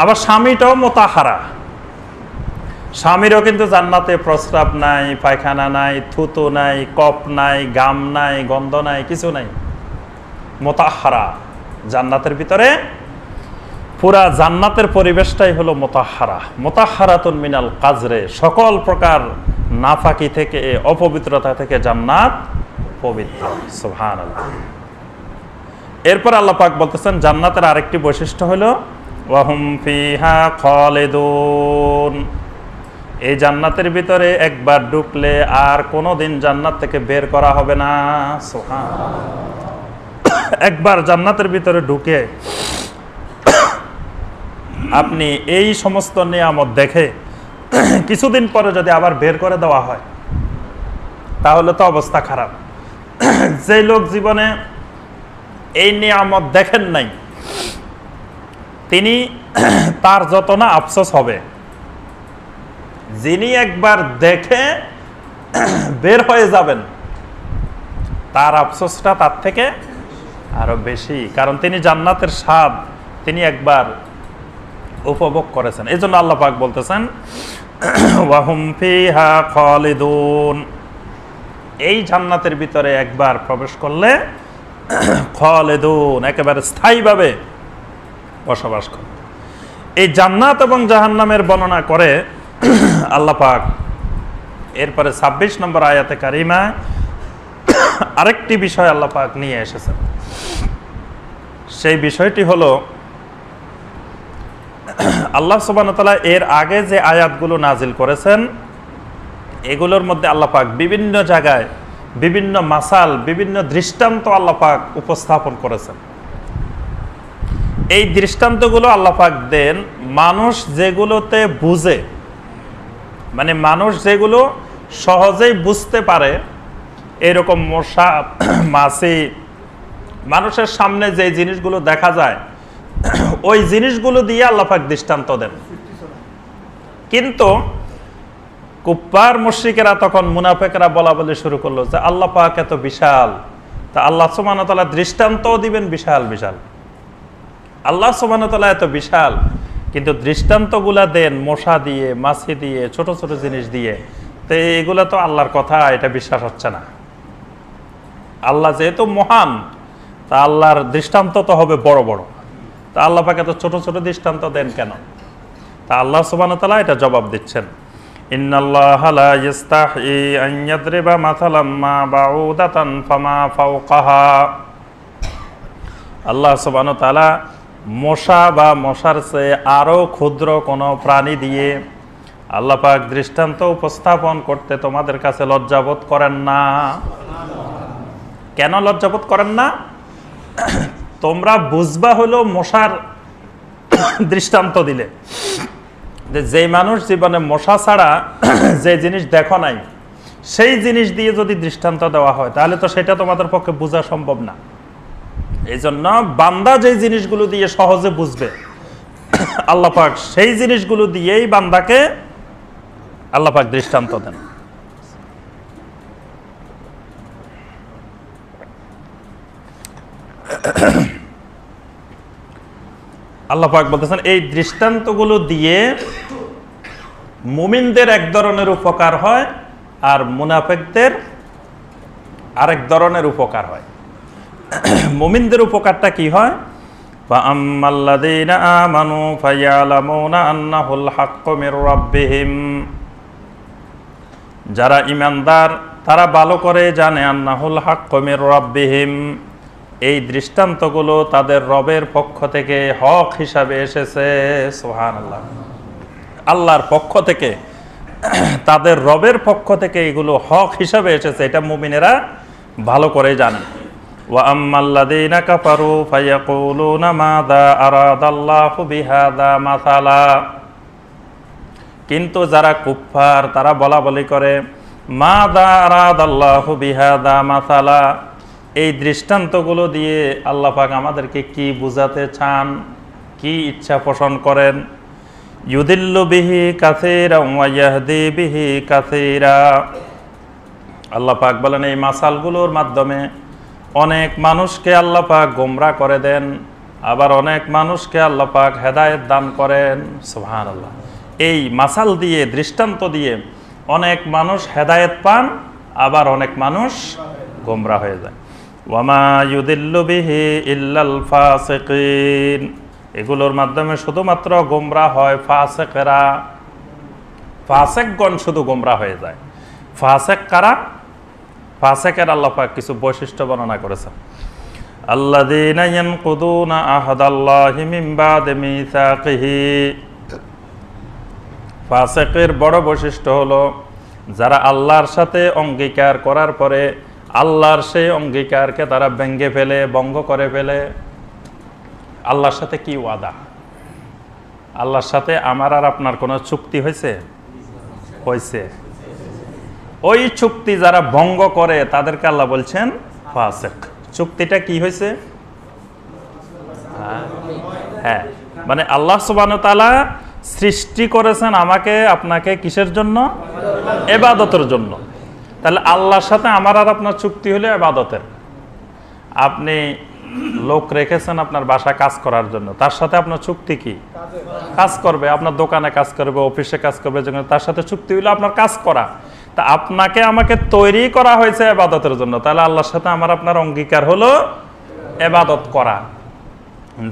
Speaker 1: আবার স্বামীটাও মুতাহহারা। স্বামীরও কিন্তু জান্নাতে প্রস্রাব নাই, পায়খানা নাই, থুতু নাই, কপ নাই, গাম নাই, গন্ধ নাই, কিছু নাই। মুতাহহারা। জান্নাতের ভিতরে পুরা জান্নাতের পরিবেশটাই হলো মুতাহহারা। মুতাহহারাতুন মিনাল কাজরে, সকল প্রকার নাফাকি থেকে, অপবিত্রতা থেকে জান্নাত পবিত্র। সুবহানাল্লাহ। এরপর আল্লাহ পাক বলতেছেন জান্নাতের আরেকটি বৈশিষ্ট্য হলো ওয়াহুম ফিহা খালিদুন, এই জান্নাতের ভিতরে একবার ঢুকলে আর কোনোদিন জান্নাত থেকে বের করা হবে না। সুবহানাল্লাহ। একবার জান্নাতের ভিতরে ঢুকে আপনি এই সমস্ত নিয়ামত দেখে কিছুদিন পরে যদি আবার বের করে দেওয়া হয় তাহলে তো অবস্থা খারাপ। যে লোক জীবনে এই নিয়ামত দেখেন নাই তিনি তার যত না আফসোস হবে, যিনি একবার দেখে বের হয়ে যাবেন তার আফসোসটা তার থেকে আরো বেশি, কারণ তিনি জান্নাতের স্বাদ তিনি একবার উপভোগ করেছেন। এই জন্য আল্লাহ পাক বলতেছেন ওয়াহুম ফিহা খালিদুন, এই জান্নাতের ভিতরে একবার প্রবেশ করলে খালিদুন একেবারে স্থায়ীভাবে বসবাস করে। এই জান্নাত এবং জাহান্নামের বর্ণনা করে আল্লাহ পাক এরপরে 26 নম্বর আয়াতে কারিমা আরেকটি বিষয় আল্লাহ পাক নিয়ে এসেছেন। সেই বিষয়টি হলো আল্লাহ সুবহানাহু ওয়া তাআলা এর আগে যে আয়াতগুলো নাজিল করেছেন এগুলোর মধ্যে আল্লাহ পাক বিভিন্ন জায়গায় বিভিন্ন মাসাল, বিভিন্ন দৃষ্টান্ত আল্লাহ পাক উপস্থাপন করেছেন। এই দৃষ্টান্তগুলো আল্লাহ পাক দেন মানুষ যেগুলোতে বুঝে, মানে মানুষ যেগুলো সহজেই বুঝতে পারে, এরকম মশা মাছি, মানুষের সামনে যে জিনিসগুলো দেখা যায় ওই জিনিসগুলো দিয়ে আল্লাহ পাক দৃষ্টান্ত দেন। কিন্তু কুফার মুশরিকেরা তখন মুনাফিকরা বলা বলি শুরু করলো যে আল্লাহ পাক এত বিশাল, তা আল্লাহ সুবহানাহু ওয়া তাআলা দৃষ্টান্তও দিবেন বিশাল বিশাল। আল্লাহ সুবহানাহু ওয়া তাআলা এত বিশাল কিন্তু দৃষ্টান্তগুলা দেন মশা দিয়ে, মাছি দিয়ে, ছোট ছোট জিনিস দিয়ে, তো এগুলা তো আল্লাহর কথা, এটা বিশ্বাস হচ্ছে না। আল্লাহ যেহেতু মহান তা আল্লাহর দৃষ্টান্ত তো হবে বড় বড়, তা আল্লাহ পাক এত ছোট ছোট দৃষ্টান্ত দেন কেন? তা আল্লাহ সুবহানাহু ওয়া তাআলা এটা জবাব দিচ্ছেন, ইন্নাল্লাহা লা ইস্তাহি আন ইয়াদরিবা মাসালাম মা বাউদাতান ফামা ফাওকাহা। আল্লাহ সুবহানাহু ওয়া তাআলা মশা বা মশার চেয়ে আরো ক্ষুদ্র কোনো প্রাণী দিয়ে আল্লাহ পাক দৃষ্টান্ত উপস্থাপন করতে তোমাদের কাছে লজ্জাবোধ করেন না। কেন লজ্জাবোধ করেন না? তোমরা বুঝবা হলো মশার দৃষ্টান্ত দিলে, যে মানুষ জীবনে মশা ছাড়া যে জিনিস দেখো নাই সেই জিনিস দিয়ে যদি দৃষ্টান্ত দেওয়া হয় তাহলে তো সেটা তোমাদের পক্ষে বোঝা সম্ভব না। এই জন্য বান্দা যে জিনিসগুলো দিয়ে সহজে বুঝবে আল্লাহ পাক সেই জিনিসগুলো দিয়েই বান্দাকে আল্লাহ পাক দৃষ্টান্ত দেন। আল্লাহ পাক বলতেছেন এই দৃষ্টান্তগুলো দিয়ে মুমিনদের এক ধরনের উপকার হয় আর মুনাফিকদের আরেক ধরনের উপকার হয়। মুমিনদের উপকারটা কি হয়? ফাআম্মাল্লাযীনা আমানু ফায়ালামুনা আন্নাহুল হাক্কু মির রাব্বিহিম, যারা ঈমানদার তারা ভালো করে জানে আন্নাহুল হাক্কু মির রাব্বিহিম, এই দৃষ্টান্তগুলো তাদের রবের পক্ষ থেকে হক হিসাবে এসেছে। সুবহানাল্লাহ। আল্লাহর পক্ষ থেকে, তাদের রবের পক্ষ থেকে এগুলো হক হিসাবে এসেছে, এটা মুমিনেরা ভালো করে জানে। ওয়া আম্মাল্লাযীনা কাফারু ফায়াকুলুনা মাযা আরাদাল্লাহু বিহাযা মাসালা, কিন্তু যারা কুফফার তারা বলা বলি করে মাযা আরাদাল্লাহু বিহাযা মাসালা, এই দৃষ্টান্তগুলো দিয়ে আল্লাহ পাক আমাদেরকে কি বুঝাতে চান, কি ইচ্ছা পোষণ করেন। ইউদিল্লু বিহি কাসীরা ওয়া ইয়াহদি বিহি কাসীরা, আল্লাহ পাক বলেন এই মাসালগুলোর মাধ্যমে অনেক মানুষকে আল্লাহ পাক গোমরাহ করে দেন, আবার অনেক মানুষকে আল্লাহ পাক হেদায়েত দান করেন। সুবহানাল্লাহ। এই মাসাল দিয়ে, দৃষ্টান্ত দিয়ে অনেক মানুষ হেদায়েত পান, আবার অনেক মানুষ গোমরাহ হয়ে যায়। ওয়ামা ইউদিল্লু বিহি ইল্লাল ফাসিকিন, এগুলোর মাধ্যমে শুধুমাত্র গোমরাহ হয় ফাসিকরা, ফাসিকগণ শুধু গোমরাহ হয়ে যায়। ফাসেক কারা? ফাসেকের আল্লাহ পাক কিছু বৈশিষ্ট্য বর্ণনা করেছেন। আল্লাযীনা ইয়ানকুদুনা আহদাল্লাহি মিন বাদি মিসাকিহি। ফাসেকের বড় বৈশিষ্ট্য হলো যারা আল্লাহর সাথে অঙ্গীকার করার পরে আল্লাহর সেই অঙ্গীকারকে তারা ভেঙে ফেলে, ভঙ্গ করে ফেলে। আল্লাহর সাথে কি ওয়াদা? আল্লাহর সাথে আমার আর আপনার কোনো চুক্তি হয়েছে? ওই চুক্তি যারা ভঙ্গ করে তাদেরকে আল্লাহ বলছেন ফাসেক। চুক্তিটা কি হয়েছে? হ্যাঁ, মানে আল্লাহ সুবহানাহু ওয়া তাআলা সৃষ্টি করেছেন আমাকে আপনাকে কিসের জন্য? ইবাদতের জন্য। তাহলে আল্লাহর সাথে আমার আর আপনার চুক্তি হলো ইবাদতের। আপনি লোক রেখেছেন আপনার বাসায় কাজ করার জন্য, তার সাথে আপনার চুক্তি কি? কাজ করবে, আপনার দোকানে কাজ করবে, অফিসে কাজ করবে, তার সাথে চুক্তি হলো আপনার কাজ করা। তা আপনাকে আমাকে তৈরি করা হয়েছে ইবাদতের জন্য, তাহলে আল্লাহর সাথে আমার আপনার অঙ্গীকার হলো ইবাদত করা।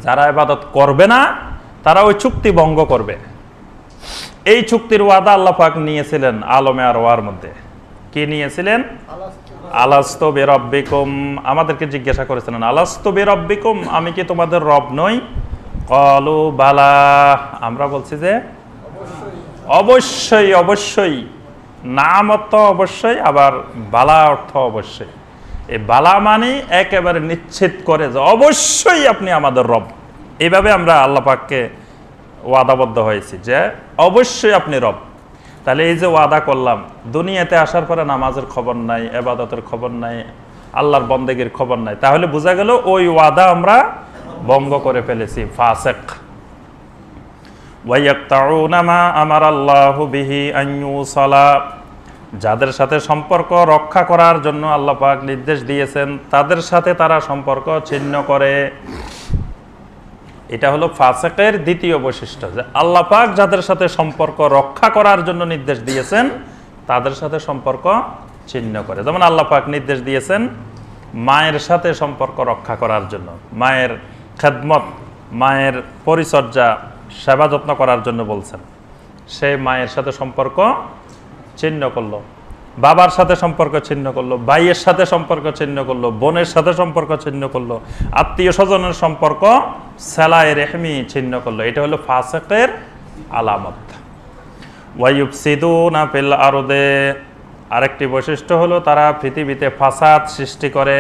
Speaker 1: যারা ইবাদত করবে না তারা ওই চুক্তি ভঙ্গ করবে। এই চুক্তির ওয়াদা আল্লাহ পাক নিয়েছিলেন আলমে আরওয়ার মধ্যে। কি নিয়েছিলেন? আলাস্তু বিরাব্বিকুম, আমাদেরকে জিজ্ঞাসা করেছিলেন আলাস্তু বিরাব্বিকুম, আমি কি তোমাদের রব নই? ক্বালু বালা, আমরা বলছি যে অবশ্যই অবশ্যই। নাম অর্থ অবশ্যই, আবার বালা অর্থ অবশ্যই। এই বালা মানে একেবারে নিশ্চিত করে যে অবশ্যই আপনি আমাদের রব। এইভাবে আমরা আল্লাহ পাককে ওয়াদাবদ্ধ হয়েছি যে অবশ্যই আপনি রব। তাহলে এই যে ওয়াদা করলাম, দুনিয়াতে আসার পরে নামাজের খবর নাই, ইবাদতের খবর নাই, আল্লাহর বন্দেগীর খবর নাই, তাহলে বোঝা গেল ওই ওয়াদা আমরা ভঙ্গ করে ফেলেছি, ফাসেক। ওয়ায়াকতাউনা মা আমারাল্লাহু বিহি আন ইউসালা, যাদের সাথে সম্পর্ক রক্ষা করার জন্য আল্লাহ পাক নির্দেশ দিয়েছেন তাদের সাথে তারা সম্পর্ক ছিন্ন করে। এটা হলো ফাসেকের দ্বিতীয় বৈশিষ্ট্য, যে আল্লাহ পাক যাদের সাথে সম্পর্ক রক্ষা করার জন্য নির্দেশ দিয়েছেন তাদের সাথে সম্পর্ক ছিন্ন করে। যেমন আল্লাহ পাক নির্দেশ দিয়েছেন মায়ের সাথে সম্পর্ক রক্ষা করার জন্য, মায়ের খেদমত, মায়ের পরিচর্যা, সেবা যত্ন করার জন্য বলছেন। সে মায়ের সাথে সম্পর্ক ছিন্ন করলো, বাবার সাথে সম্পর্ক ছিন্ন করলো, ভাইয়ের সাথে সম্পর্ক ছিন্ন করলো, বোনের সাথে সম্পর্ক ছিন্ন করলো, আত্মীয় স্বজনের সম্পর্ক সালায়ে রেহমি ছিন্ন করলো। এটা হলো ফাসেকের আলামত। ওয়ায়ুফসিদুনা ফিল আরদে, আরেকটি বৈশিষ্ট্য হলো তারা পৃথিবীতে ফাসাদ সৃষ্টি করে।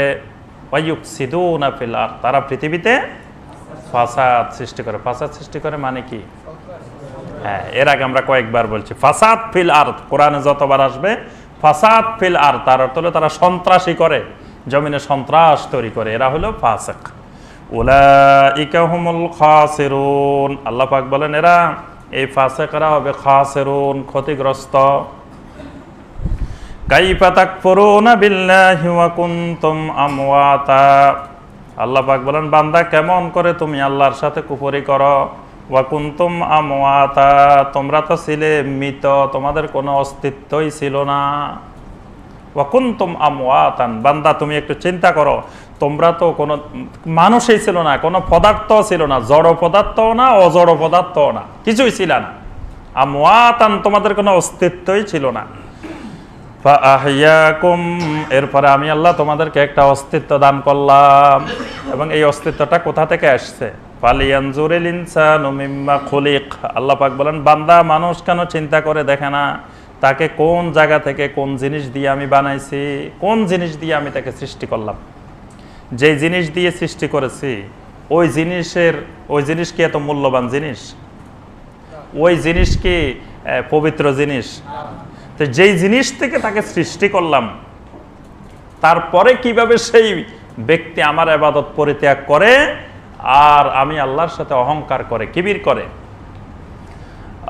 Speaker 1: ওয়ায়ুফসিদুনা ফিল আরদ, তারা পৃথিবীতে ফাসাদ সৃষ্টি করে। ফাসাদ সৃষ্টি করে মানে কি? হ্যাঁ, এর আগে আমরা কয়েকবার বলছি ফাসাদ ফিল আরদ, কোরআনে যতবার আসবে ফাসাদ ফিল আরদ তার অর্থ হলো তারা সন্ত্রাসী করে, জমিনে সন্ত্রাস তৈরি করে, এরা হলো ফাসেক। উলাইকা হুমুল খাসিরুন, আল্লাহ পাক বলেন এরা, এই ফাসেকরা হবে খাসিরুন, ক্ষতিগ্রস্ত। কাইফা তাকফুরুনা বিল্লাহি ওয়া কুনতুম আমওয়াতা, আল্লাহ পাক বলেন বান্দা কেমন করে তুমি আল্লাহর সাথে কুফরি করো। ওয়া কুনতুম আমওয়াতা, তোমরা তো ছিলে মৃত, তোমাদের কোনো অস্তিত্বই ছিল না। ওয়া কুনতুম আমওয়াতান, বান্দা তুমি একটু চিন্তা করো, তোমরা তো কোনো মানুষই ছিল না, কোনো পদার্থ ছিল না, জড় পদার্থও না, অজড় পদার্থও না, কিছুই ছিল না। আমওয়াতান, তোমাদের কোনো অস্তিত্বই ছিল না। ফাআহইয়াকুম, এরপরে আমি আল্লাহ তোমাদেরকে একটা অস্তিত্ব দান করলাম। এবং এই অস্তিত্বটা কোথা থেকে আসছে? ফালিয়ানজুরিল ইনসানু মিম্মা খুলিক, আল্লাহ পাক বলেন বান্দা মানুষ কেন চিন্তা করে দেখে না তাকে কোন জায়গা থেকে কোন জিনিস দিয়ে আমি বানাইছি, কোন জিনিস দিয়ে আমি তাকে সৃষ্টি করলাম। যে জিনিস দিয়ে সৃষ্টি করেছি ওই জিনিস কি এত মূল্যবান জিনিস? ওই জিনিস কি পবিত্র জিনিস? তো যেই জিনিস থেকে তাকে সৃষ্টি করলাম, তারপরে কিভাবে সেই ব্যক্তি আমার ইবাদত পরিত্যাগ করে আর আমি আল্লাহর সাথে অহংকার করে, কিবির করে।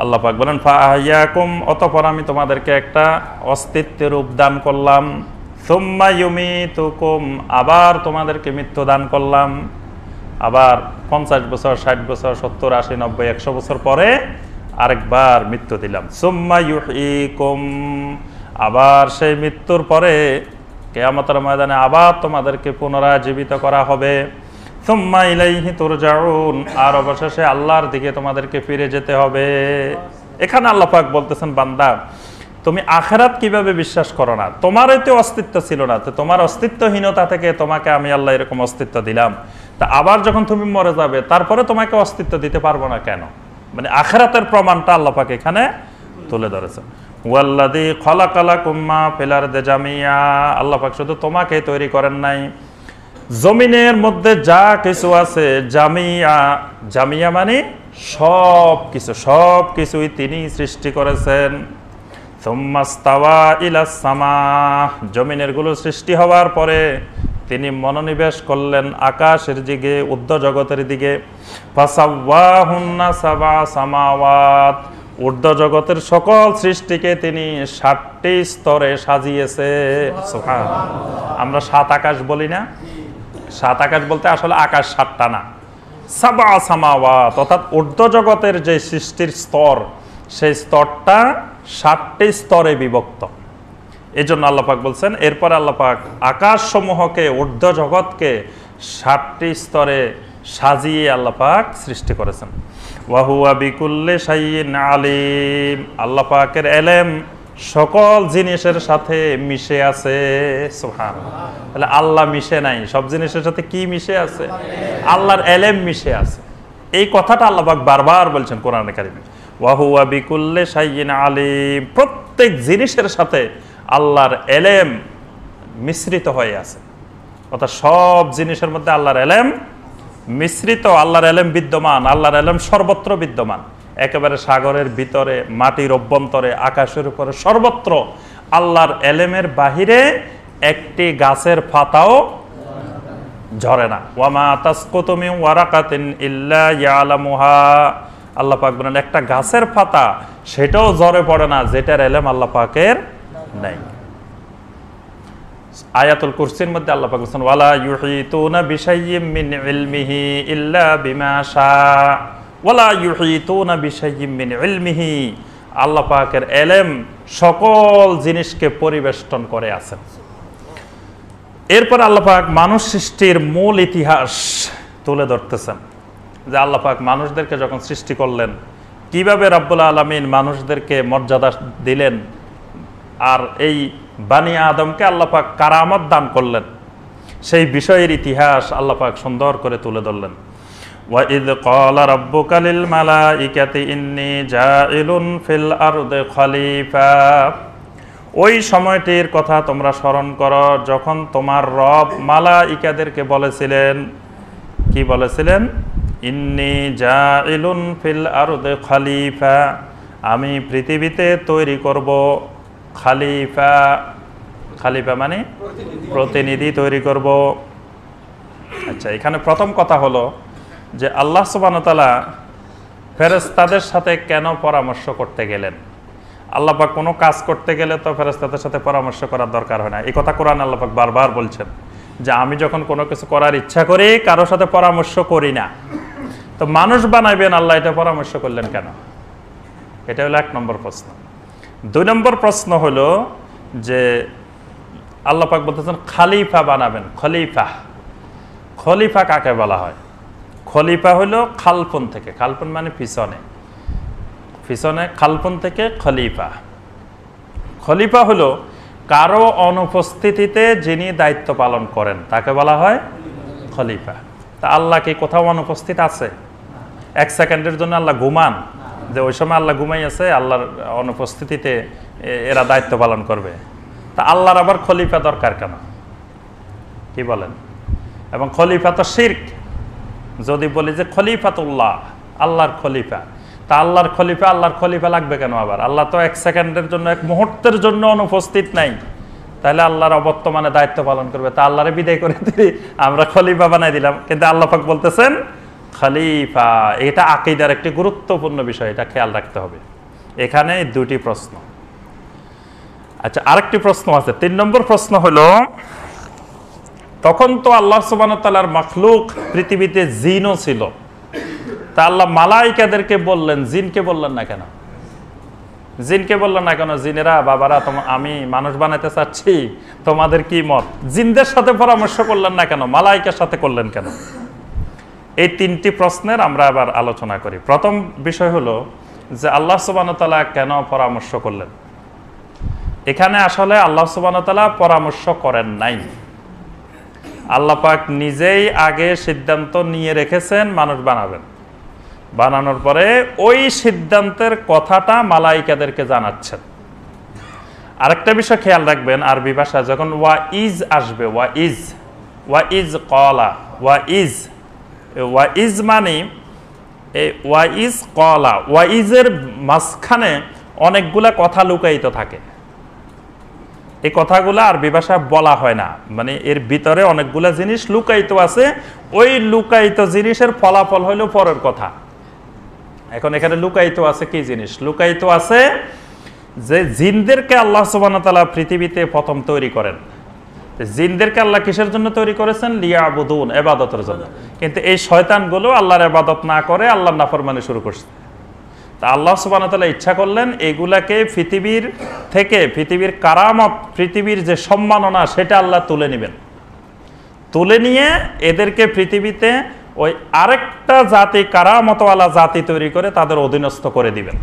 Speaker 1: আল্লাহ পাক বলেন ফাআহইয়াকুম, অতঃপর আমি তোমাদেরকে একটা অস্তিত্বের রূপ দান করলাম। সুম্মা ইউমিতুকুম, আবার তোমাদেরকে মৃত্যু দান করলাম। আবার 50 বছর, 60 বছর, 70, 80, 90, 100 বছর পরে আরেকবার মৃত্যু দিলাম। সুম্মা ইউহয়িকুম, আবার সেই মৃত্যুর পরে কিয়ামতের ময়দানে আবার তোমাদেরকে পুনরায় জীবিত করা হবে। সুম্মা ইলাইহি তুরজাউন, আর অবশেষে আল্লাহর দিকে তোমাদেরকে ফিরে যেতে হবে। এখানে আল্লাহ পাক বলতেছেন বান্দা তুমি আখিরাত কিভাবে বিশ্বাস করো না? তোমারই তো অস্তিত্ব ছিল না, তো তোমার অস্তিত্বহীনতা থেকে তোমাকে আমি আল্লাহ এরকম অস্তিত্ব দিলাম, তা আবার যখন তুমি মরে যাবে তারপরে তোমাকে অস্তিত্ব দিতে পারবো না কেন? মানে আখিরাতের প্রমাণটা আল্লাহ পাক এখানে তুলে ধরেছেন। ওয়াল্লাযী খালাকালাকুম মা ফিল আরদি জামিয়া, আল্লাহ পাক শুধু তোমাকে তৈরি করেন নাই, জমিনের মধ্যে যা কিছু আছে, জামিয়া, জামিয়া মানে সব কিছু, সব কিছুই তিনি সৃষ্টি করেছেন। সুম্মাস্তাওয়া ইলাস সামা, জমিনের গুলো সৃষ্টি হওয়ার পরে তিনি মনোনিবেশ করলেন আকাশের দিকে, ঊর্ধ্ব জগতের দিকে। ফাসাওয়াহুন্না সাবা সামাওয়াত, ঊর্ধ্ব জগতের সকল সৃষ্টিকে তিনি 7টি স্তরে সাজিয়েছে। সুবহানাল্লাহ। আমরা 7 আকাশ বলি না? 7 আকাশ বলতে আসলে আকাশ 7টা না, সাবা সামাওয়াত, অর্থাৎ ঊর্ধ্ব জগতের যে সৃষ্টির স্তর, সেই স্তরটা 7টি স্তরে বিভক্ত। এই জন্য আল্লাহ পাক বলছেন, এরপর আল্লাহ পাক আকাশ সমূহকে, ঊর্ধ্ব জগৎকে 7টি স্তরে সাজিয়ে আল্লাহ পাক সৃষ্টি করেছেন। ওয়া হুয়া বিকুল্লি শাইইন আলিম, আল্লাহ পাকের ইলম সকল জিনিসের সাথে মিশে আছে। সুবহানাল্লাহ। তাহলে আল্লাহ মিশে নাই, সব জিনিসের সাথে কি মিশে আছে? আল্লাহর ইলম মিশে আছে। এই কথাটা আল্লাহ পাক বারবার বলছেন কোরআনে কারিমে, ওয়া হুয়া বিকুল্লি শাইইন আলিম, প্রত্যেক জিনিসের সাথে আল্লাহর ইলম মিশ্রিত হয়ে আছে। অর্থাৎ সব জিনিসের মধ্যে আল্লাহর ইলম মিশ্রিত, আল্লাহর ইলম বিদ্যমান, আল্লাহর ইলম সর্বত্র বিদ্যমান। একেবারে সাগরের ভিতরে, মাটির অভ্যন্তরে, আকাশের উপরে, সর্বত্র আল্লাহর ইলমের বাহিরে একটি গাছের পাতাও ঝরে না। ওয়ামা তাসকুতু মিন ওয়ারাকাতিন ইল্লা ইয়ালামুহা, আল্লাহ পাক বলেন একটা গাছের পাতা সেটাও ঝরে পড়ে না যেটার ইলম আল্লাহ পাকের নাই। আয়াতুল কুরসির মধ্যে আল্লাহ পাক বলেন, ওয়ালা ইউহিতুনা বিশাইয়্যিম মিন ইলমিহি ইল্লা বিমা শাআ, ওয়ালা ইউহিতুনা বিশাইয়্যিম মিন ইলমিহি, আল্লাহ পাকের ইলম সকল জিনিসকে পরিবেষ্টন করে আছেন। এরপর আল্লাহ পাক মানুষ সৃষ্টির মূল ইতিহাস তুলে ধরতেছেন, যে আল্লাহ পাক মানুষদেরকে যখন সৃষ্টি করলেন, কিভাবে রব্বুল আলামিন মানুষদেরকে মর্যাদা দিলেন, আর এই বানি আদমকে আল্লাহ পাক কারামত দান করলেন, সেই বিষয়ের ইতিহাস আল্লাহ পাক সুন্দর করে তুলে ধরলেন। ওয়া ইয ক্বালা রাব্বুকা লিল মালাইকাতি ইন্নী জাইলুন ফিল আরদি খলিফা, ওই সময়টির কথা তোমরা স্মরণ করো যখন তোমার রব মালাইকাদেরকে বলেছিলেন, কি বলেছিলেন? ইন্নী জাইলুন ফিল আরদি খলিফা, আমি পৃথিবীতে তৈরি করব খলিফা, খলিফা মানে প্রতিনিধি তৈরি করব। আচ্ছা, এখানে প্রথম কথা হলো যে আল্লাহ সুবহানাহু ওয়া তাআলা ফেরেশতাদের সাথে কেন পরামর্শ করতে গেলেন? আল্লাহ পাক কোনো কাজ করতে গেলে তো ফেরেশতাদের সাথে পরামর্শ করার দরকার হয় না। এই কথা কোরআন আল্লাহ পাক বারবার বলছেন, যে আমি যখন কোনো কিছু করার ইচ্ছা করি কারোর সাথে পরামর্শ করি না। তো মানুষ বানাইবেন আল্লাহ, এটা পরামর্শ করলেন কেন? এটা হলো 1 নম্বর প্রশ্ন। 2 নম্বর প্রশ্ন হলো যে আল্লাহ পাক বলতেছেন খলিফা বানাবেন। খলিফা, খলিফা কাকে বলা হয়? খলিফা হলো খালপন থেকে, খালপন মানে পিছনে, পিছনে খালপন থেকে খলিফা। খলিফা হলো কারো অনুপস্থিতিতে যিনি দায়িত্ব পালন করেন তাকে বলা হয় খলিফা। তা আল্লাহ কি কোথাও অনুপস্থিত আছে? 1 সেকেন্ডের জন্য আল্লাহ ঘুমান যে ওই সময় আল্লাহ ঘুমাই আছে, আল্লাহর অনুপস্থিতিতে এরা দায়িত্ব পালন করবে? তা আল্লাহর আবার খলিফা দরকার কেন? কি বলেন? এবং খলিফা তো শিরক। যদি বলি যে খলিফাতুল্লাহ, আল্লাহর খলিফা, তা আল্লাহর খলিফা, আল্লাহর খলিফা লাগবে কেন আবার? আল্লাহ তো 1 সেকেন্ডের জন্য, 1 মুহূর্তের জন্য অনুপস্থিত নাই, তাহলে আল্লাহর অবর্তমানে দায়িত্ব পালন করবে। তা আল্লাহরে বিদায় করে দিই, আমরা খলিফা বানাই দিলাম। কিন্তু আল্লাহ পাক বলতেছেন খলিফা। এটা আকীদার একটি গুরুত্বপূর্ণ বিষয়, এটা খেয়াল রাখতে হবে। এখানে 2টি প্রশ্ন। আচ্ছা, আরেকটি প্রশ্ন আছে। 3 নম্বর প্রশ্ন হলো, তখন তো আল্লাহ সুবহানাহু ওয়া তাআলার মাখলুক পৃথিবীতে জিনও ছিল, তা আল্লাহ মালাইকাদেরকে বললেন, জিনকে বললেন না কেন? জিনকে বললেন না কেন? জিনেরা বাবারা আমি মানুষ বানাইতে চাচ্ছি, তোমাদের কি মত? জিনদের সাথে পরামর্শ করলেন না কেন? মালাইকার সাথে করলেন কেন? এই 3টি প্রশ্নের আমরা আবার আলোচনা করি। প্রথম বিষয় হলো যে আল্লাহ সুবহানাহু ওয়া তাআলা কেন পরামর্শ করলেন? এখানে আসলে আল্লাহ সুবহানাহু ওয়া তাআলা পরামর্শ করেন নাই। আল্লাহ পাক নিজেই আগে সিদ্ধান্ত নিয়ে রেখেছেন মানুষ বানাবেন, বানানোর পরে ওই সিদ্ধান্তের কথাটা মালাইকাদেরকে জানাচ্ছেন। আরেকটা বিষয় খেয়াল রাখবেন, আরবি ভাষায় যখন ওয়া ইজ আসবে, ওয়া ইজ কলা, ওয়া ইজ মানে ওয়া ইজ কলা, ওয়া ইজের মাঝখানে অনেকগুলা কথা লুকায়িত থাকে। এই কথাগুলো আরবি ভাষায় বলা হয় না, মানে এর ভিতরে অনেকগুলা জিনিস লুকায়িত আছে। ওই লুকায়িত জিনিসের ফলাফল হইল পরের কথা। এখন এখানে লুকায়িত আছে কি জিনিস? লুকায়িত আছে যে জিনদেরকে আল্লাহ সুবহানাহু ওয়া তাআলা পৃথিবীতে প্রথম তৈরি করেন। জিনদেরকে আল্লাহ কিসের জন্য তৈরি করেছেন? লিয়াবুদুন, ইবাদতের জন্য। কিন্তু এই শয়তানগুলো আল্লাহর ইবাদত না করে আল্লাহর নাফরমানি শুরু করছে। তা আল্লাহ সুবহানাহু ওয়া তাআলা ইচ্ছা করলেন এগুলাকে পৃথিবীর থেকে, পৃথিবীর কারামত, পৃথিবীর যে সম্মাননা সেটা আল্লাহ তুলে নেবেন। তুলে নিয়ে এদেরকে পৃথিবীতে ওই আরেকটা জাতি, কারামতওয়ালা জাতি তৈরি করে তাদের অধীনস্থ করে দিবেন।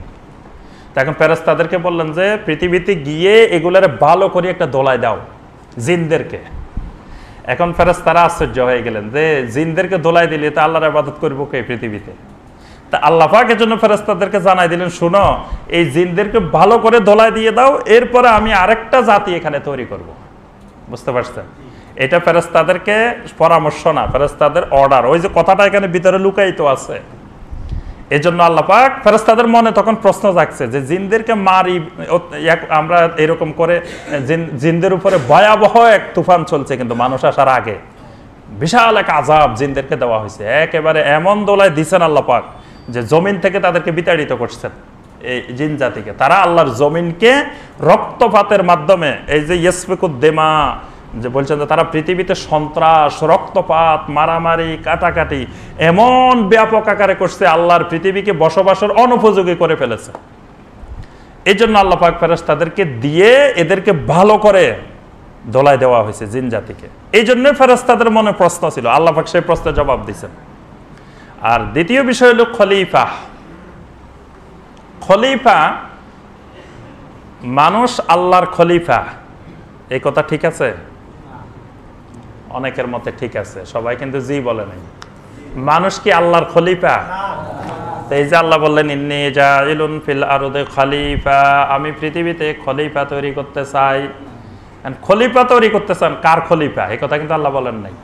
Speaker 1: এখন ফেরেশতাদেরকে বললেন যে পৃথিবীতে গিয়ে এগুলারে ভালো করে একটা দোলায় দাও জিনদেরকে। এখন ফেরেশতারা আশ্চর্য হয়ে গেলেন যে জিনদেরকে দোলায় দিলে তা আল্লাহর ইবাদত করবো কে পৃথিবীতে? তা আল্লাহ পাক এর জন্য ফেরেশতাদেরকে জানাই দিলেন, শুনো, এই জিনদেরকে ভালো করে দোলায় দিয়ে দাও, এরপরে আমি আরেকটা জাতি এখানে তৈরি করব। বুঝতে পারছেন? এটা ফেরেশতাদেরকে পরামর্শ না, ফেরেশতাদের অর্ডার। ওই যে কথাটা এখানে ভিতরে লুকায়িত আছে। এই জন্য আল্লাহ পাক ফেরেশতাদের মনে তখন প্রশ্ন জাগছে যে জিনদেরকে মারি, আমরা এরকম করে জিনদের উপরে ভয়াবহ এক তুফান চলছে, কিন্তু মানুষ আসার আগে বিশাল এক আযাব জিনদেরকে দেওয়া হয়েছে। একেবারে এমন দোলায় দিচ্ছেন আল্লাহ পাক যে জমিন থেকে তাদেরকে বিতাড়িত করছেন। এই জিন জাতিকে তারা আল্লাহর জমিনকে রক্তপাতের মাধ্যমে, এই যে ইয়াসফিকুদ দিমা যে বলছেন যে তারা পৃথিবীতে সন্ত্রাস, রক্তপাত, মারামারি, কাটাকাটি এমন ব্যাপক আকারে করছে, আল্লাহর পৃথিবীকে বসবাসের অনুপযোগী করে ফেলেছে। এই জন্য আল্লাহ পাক ফেরেশতাদেরকে দিয়ে এদেরকে ভালো করে দোলায় দেওয়া হয়েছে জিন জাতিকে। এই জন্য ফেরেশতাদের মনে প্রশ্ন ছিল, আল্লাহ পাক সেই প্রশ্নের জবাব দিয়েছেন। আর দ্বিতীয় বিষয় হলো খলিফা। খলিফা, মানুষ আল্লাহর খলিফা, এই কথা ঠিক আছে? অনেকের মতে ঠিক আছে, সবাই কিন্তু জি বলে নাই। মানুষ কি আল্লাহর খলিফা? এই যে আল্লাহ বললেন ইন্নী জাইলুন ফিল আরদি খলিফা, আমি পৃথিবীতে খলিফা তৈরি করতে চাই। খলিফা তৈরি করতে চান, কার খলিফা? এই কথা কিন্তু আল্লাহ বলেন নাই।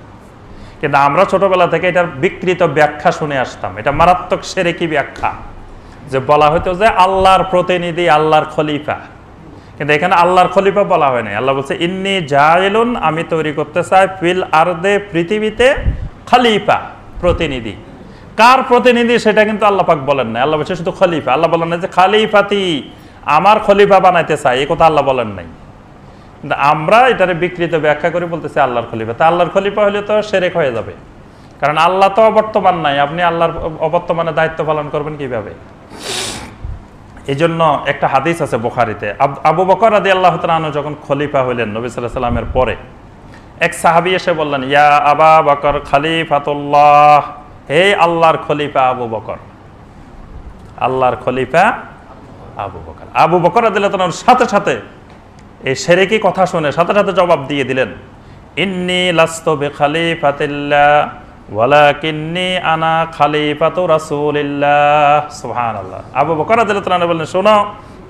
Speaker 1: কিন্তু আমরা ছোটবেলা থেকে এটার বিকৃত ব্যাখ্যা শুনে আসতাম। এটা মারাত্মক শিরকি ব্যাখ্যা, যে বলা হয়তো যে আল্লাহর প্রতিনিধি, আল্লাহর খলিফা। কিন্তু এখানে আল্লাহর খলিফা বলা হয় নাই। আল্লাহ বলছে ইন্নী জাইলুন, আমি তৈরি করতে চাই, ফিল আরদে, পৃথিবীতে, খলিফা, প্রতিনিধি। কার প্রতিনিধি সেটা কিন্তু আল্লাহ পাক বলেন নাই। আল্লাহ বলছে শুধু খলিফা। আল্লাহ বলেন না যে খলিফাতি, আমার খলিফা বানাইতে চাই, এই কথা আল্লাহ বলেন নাই। কিন্তু আমরা এটারে বিকৃত ব্যাখ্যা করে বলতেছি আল্লাহর খলিফা। তা আল্লাহর খলিফা হলে তো শিরক হয়ে যাবে, কারণ আল্লাহ তো অবর্তমান নাই। আপনি আল্লাহর অবর্তমানে দায়িত্ব পালন করবেন কিভাবে? এই জন্য একটা হাদিস আছে বুখারীতে, আবু বকর রাদিয়াল্লাহু তাআলা আনহু যখন খলিফা হইলেন নবী সাল্লাল্লাহু আলাইহি ওয়াসাল্লামের পরে, এক সাহাবী এসে বললেন, ইয়া আবা বকর খলিফাতুল্লাহ, হে আল্লাহর খলিফা আবু বকর। আল্লাহর খলিফা আবু বকর। আবু বকর রাদিয়াল্লাহু তাআলার সাথে সাথে এই শিরকি কথা শুনে সাথে সাথে জবাব দিয়ে দিলেন, ইন্নী লাস্তু বিখলিফাতিল্লাহ ওয়ালাকিন্নী আনা খলিফাতু রাসূলিল্লাহ। সুবহানাল্লাহ। আবু বকর রাদিয়াল্লাহু তাআলা বললেন, শোনো,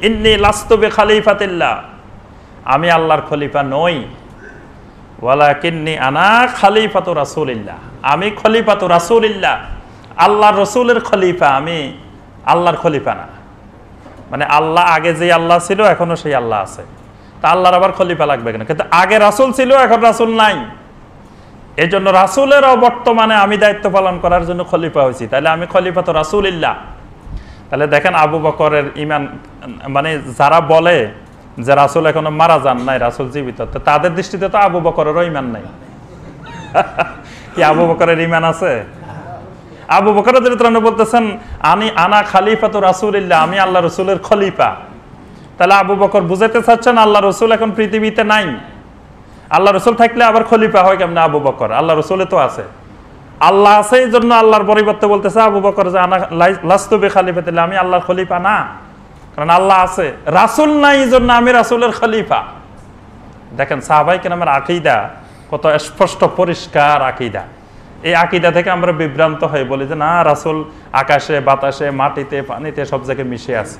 Speaker 1: ইন্নী লাস্তু বিখলিফাতিল্লাহ, আমি আল্লাহর খলিফা নই, ওয়ালাকিন্নী আনা খলিফাতু রাসূলিল্লাহ, আমি খলিফাতু রাসূলিল্লাহ, আল্লাহর রাসূলের খলিফা, আমি আল্লাহর খলিফা না। মানে আল্লাহ আগে যে আল্লাহ ছিল এখনো সেই আল্লাহ আছে, তা আল্লাহর আবার খলিফা লাগবে কেন? কিন্তু আগে রাসূল ছিল, এখন রাসূল নাই। এই জন্য রাসূলের বর্তমানে আমি দায়িত্ব পালন করার জন্য খলিফা হয়েছি, তাহলে আমি খলিফাতু রাসূলিল্লাহ। তাহলে দেখেন আবু বকরের ঈমান, মানে যারা বলে যে রাসূল এখনো মারা যান নাই, রাসূল জীবিত, তাদের দৃষ্টিতে তো আবু বকরেরও ঈমান নাই। কি আবু বকরের ঈমান আছে? আবু বকর রাদিয়াল্লাহু তাআলা বলতেছেন, আনা খলিফাতু রাসূলিল্লাহ, আমি আল্লাহ রাসূলের খলিফা। তাহলে আবু বকর বুঝাতে চাচ্ছেন আল্লাহ রাসূল এখন পৃথিবীতে নাই। আল্লাহ রাসূল থাকলে আবার খলিফা হয় কেমনে আবু বকর? আল্লাহ রাসূলে তো আছে, আল্লাহ আছে, এই জন্য আল্লাহর পরিবর্তে বলতেছে আবু বকর যে আনা লাস্তু বিখলিফাতিল্লাহ, আমি আল্লাহর খলিফা না। কারণ আল্লাহ আছে, রাসূল নাই, এই জন্য আমি রাসূলের খলিফা। দেখেন সাহাবায়ে কেরামের আকীদা কত স্পষ্ট পরিষ্কার আকীদা। এই আকীদা থেকে আমরা বিভ্রান্ত হয়ে বলি যে না, রাসূল আকাশে বাতাসে মাটিতে পানিতে সব জায়গায় মিশে আছে।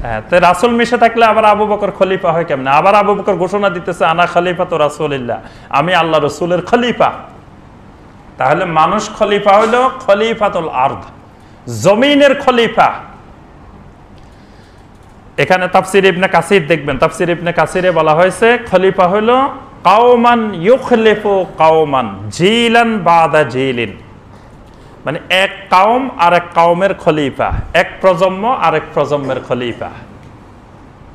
Speaker 1: হ্যাঁ, তো রাসূল মিশে থাকলে আবার আবু বকর খলিফা হয় কেমনে? আবার আবু বকর ঘোষণা দিতেছে আনা খলিফাতু রাসূলিল্লাহ, আমি আল্লাহ রাসূলের খলিফা। তাহলে মানুষ খলিফা হইল খলিফাতুল আরদ, জমিনের খলিফা। এখানে তাফসির ইবনে কাসির দেখবেন, তাফসির ইবনে কাসিরে বলা হয়েছে খলিফা হইল কাওমান ইউখলিফু কাওমান জিলান বাদা জিলিন, মানে এক কাওম আর এক কাওমের খলিফা, এক প্রজন্ম আর এক প্রজন্মের খলিফা।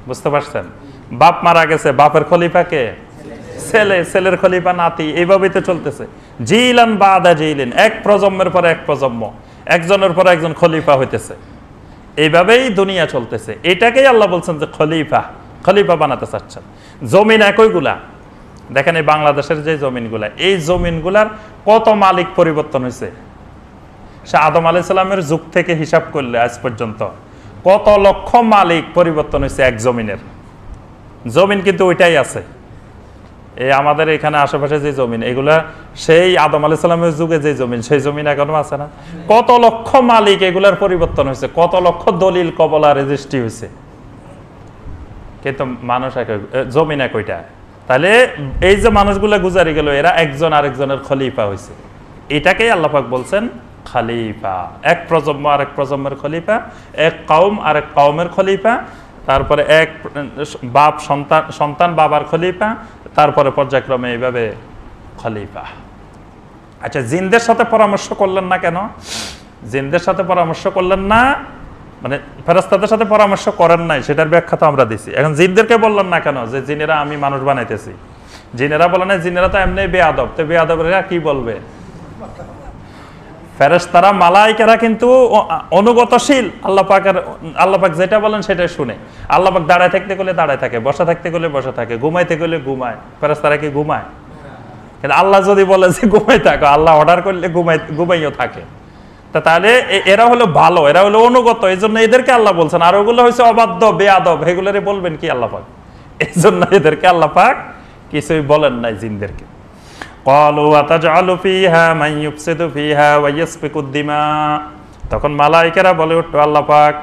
Speaker 1: বুঝতে পারছেন? বাপ মারা গেছে, বাপের খলিফা কে? ছেলে, ছেলের খলিফা নাতি, এইভাবেই তো চলতেছে। জিলান বাদা জিলিন, এক প্রজন্মের পর এক প্রজন্ম, একজনের পর একজন খলিফা হইতেছে, এইভাবেই দুনিয়া চলতেছে। এটাকেই আল্লাহ বলছেন যে খলিফা, খলিফা বানাতে চাচ্ছেন। জমিন একইগুলা, দেখেন এই বাংলাদেশের যে জমিনগুলা, এই জমিনগুলার কত মালিক পরিবর্তন হয়েছে। সে আদম আলাইহিস সালামের যুগ থেকে হিসাব করলে আজ পর্যন্ত কত লক্ষ মালিক পরিবর্তন হয়েছে এক জমিনের। জমিন কিন্তু ওইটাই আছে। এই আমাদের এখানে আশেপাশে যে জমিন, এগুলা সেই আদম আলাইহিস সালামের যুগে যে জমিন, সেই জমিন এখনো আছে না? কত লক্ষ মালিক, এগুলার পরিবর্তন হয়েছে, কত লক্ষ দলিল কবলা রেজিস্ট্রি হয়েছে, কিন্তু মানুষ জমিন একইটা। তাহলে এই যে মানুষগুলা গুজারি গেল, এরা একজন আরেকজনের খলিফা হয়েছে। এটাকেই আল্লাহ পাক বলছেন খলিফা, এক প্রজন্ম আর এক প্রজন্মের খলিফা, এক কওম আর এক কওমের খলিফা, তারপরে এক বাপ সন্তান, সন্তান বাবার খলিফা, তারপরে পর্যায়ক্রমে এইভাবে খলিফা। আচ্ছা, জিনদের সাথে পরামর্শ করলেন না কেন? জিনদের সাথে পরামর্শ করলেন না মানে ফেরেশতাদের সাথে পরামর্শ করেন নাই, সেটার ব্যাখ্যা তো আমরা দিছি। এখন জিনদেরকে বললেন না কেন যে জিনেরা আমি মানুষ বানাইতেছি? জিনেরা বলে না, জিনেরা তো এমনি বেয়াদব, তো বেয়াদবরা কি বলবে? ফেরেশতারা মালাইকারা কিন্তু অনুগতশীল, আল্লাহ পাক যেটা বলেন সেটাই শুনে। আল্লাহ পাক দাঁড়ায় থাকতে গেলে দাঁড়ায় থাকে, বসা থাকতে গেলে বসা থাকে, ঘুমাইতে গেলে ঘুমায়। ফেরেশতারা কি ঘুমায়? কিন্তু আল্লাহ যদি বলে যে ঘুমাই থাকো, আল্লাহ অর্ডার করলে ঘুমাইও থাকে। তাহলে এরা হলো ভালো, এরা হলো অনুগত, এই জন্য এদেরকে আল্লাহ বলছেন। আর ওগুলো হচ্ছে অবাধ্য বেয়াদব, এগুলোরে বলবেন কি আল্লাহ পাক? এই জন্য এদেরকে আল্লাহ পাক কিছুই বলেন নাই জিনদেরকে। তখন মালাইকারা বলে উঠলো, আল্লাহ পাক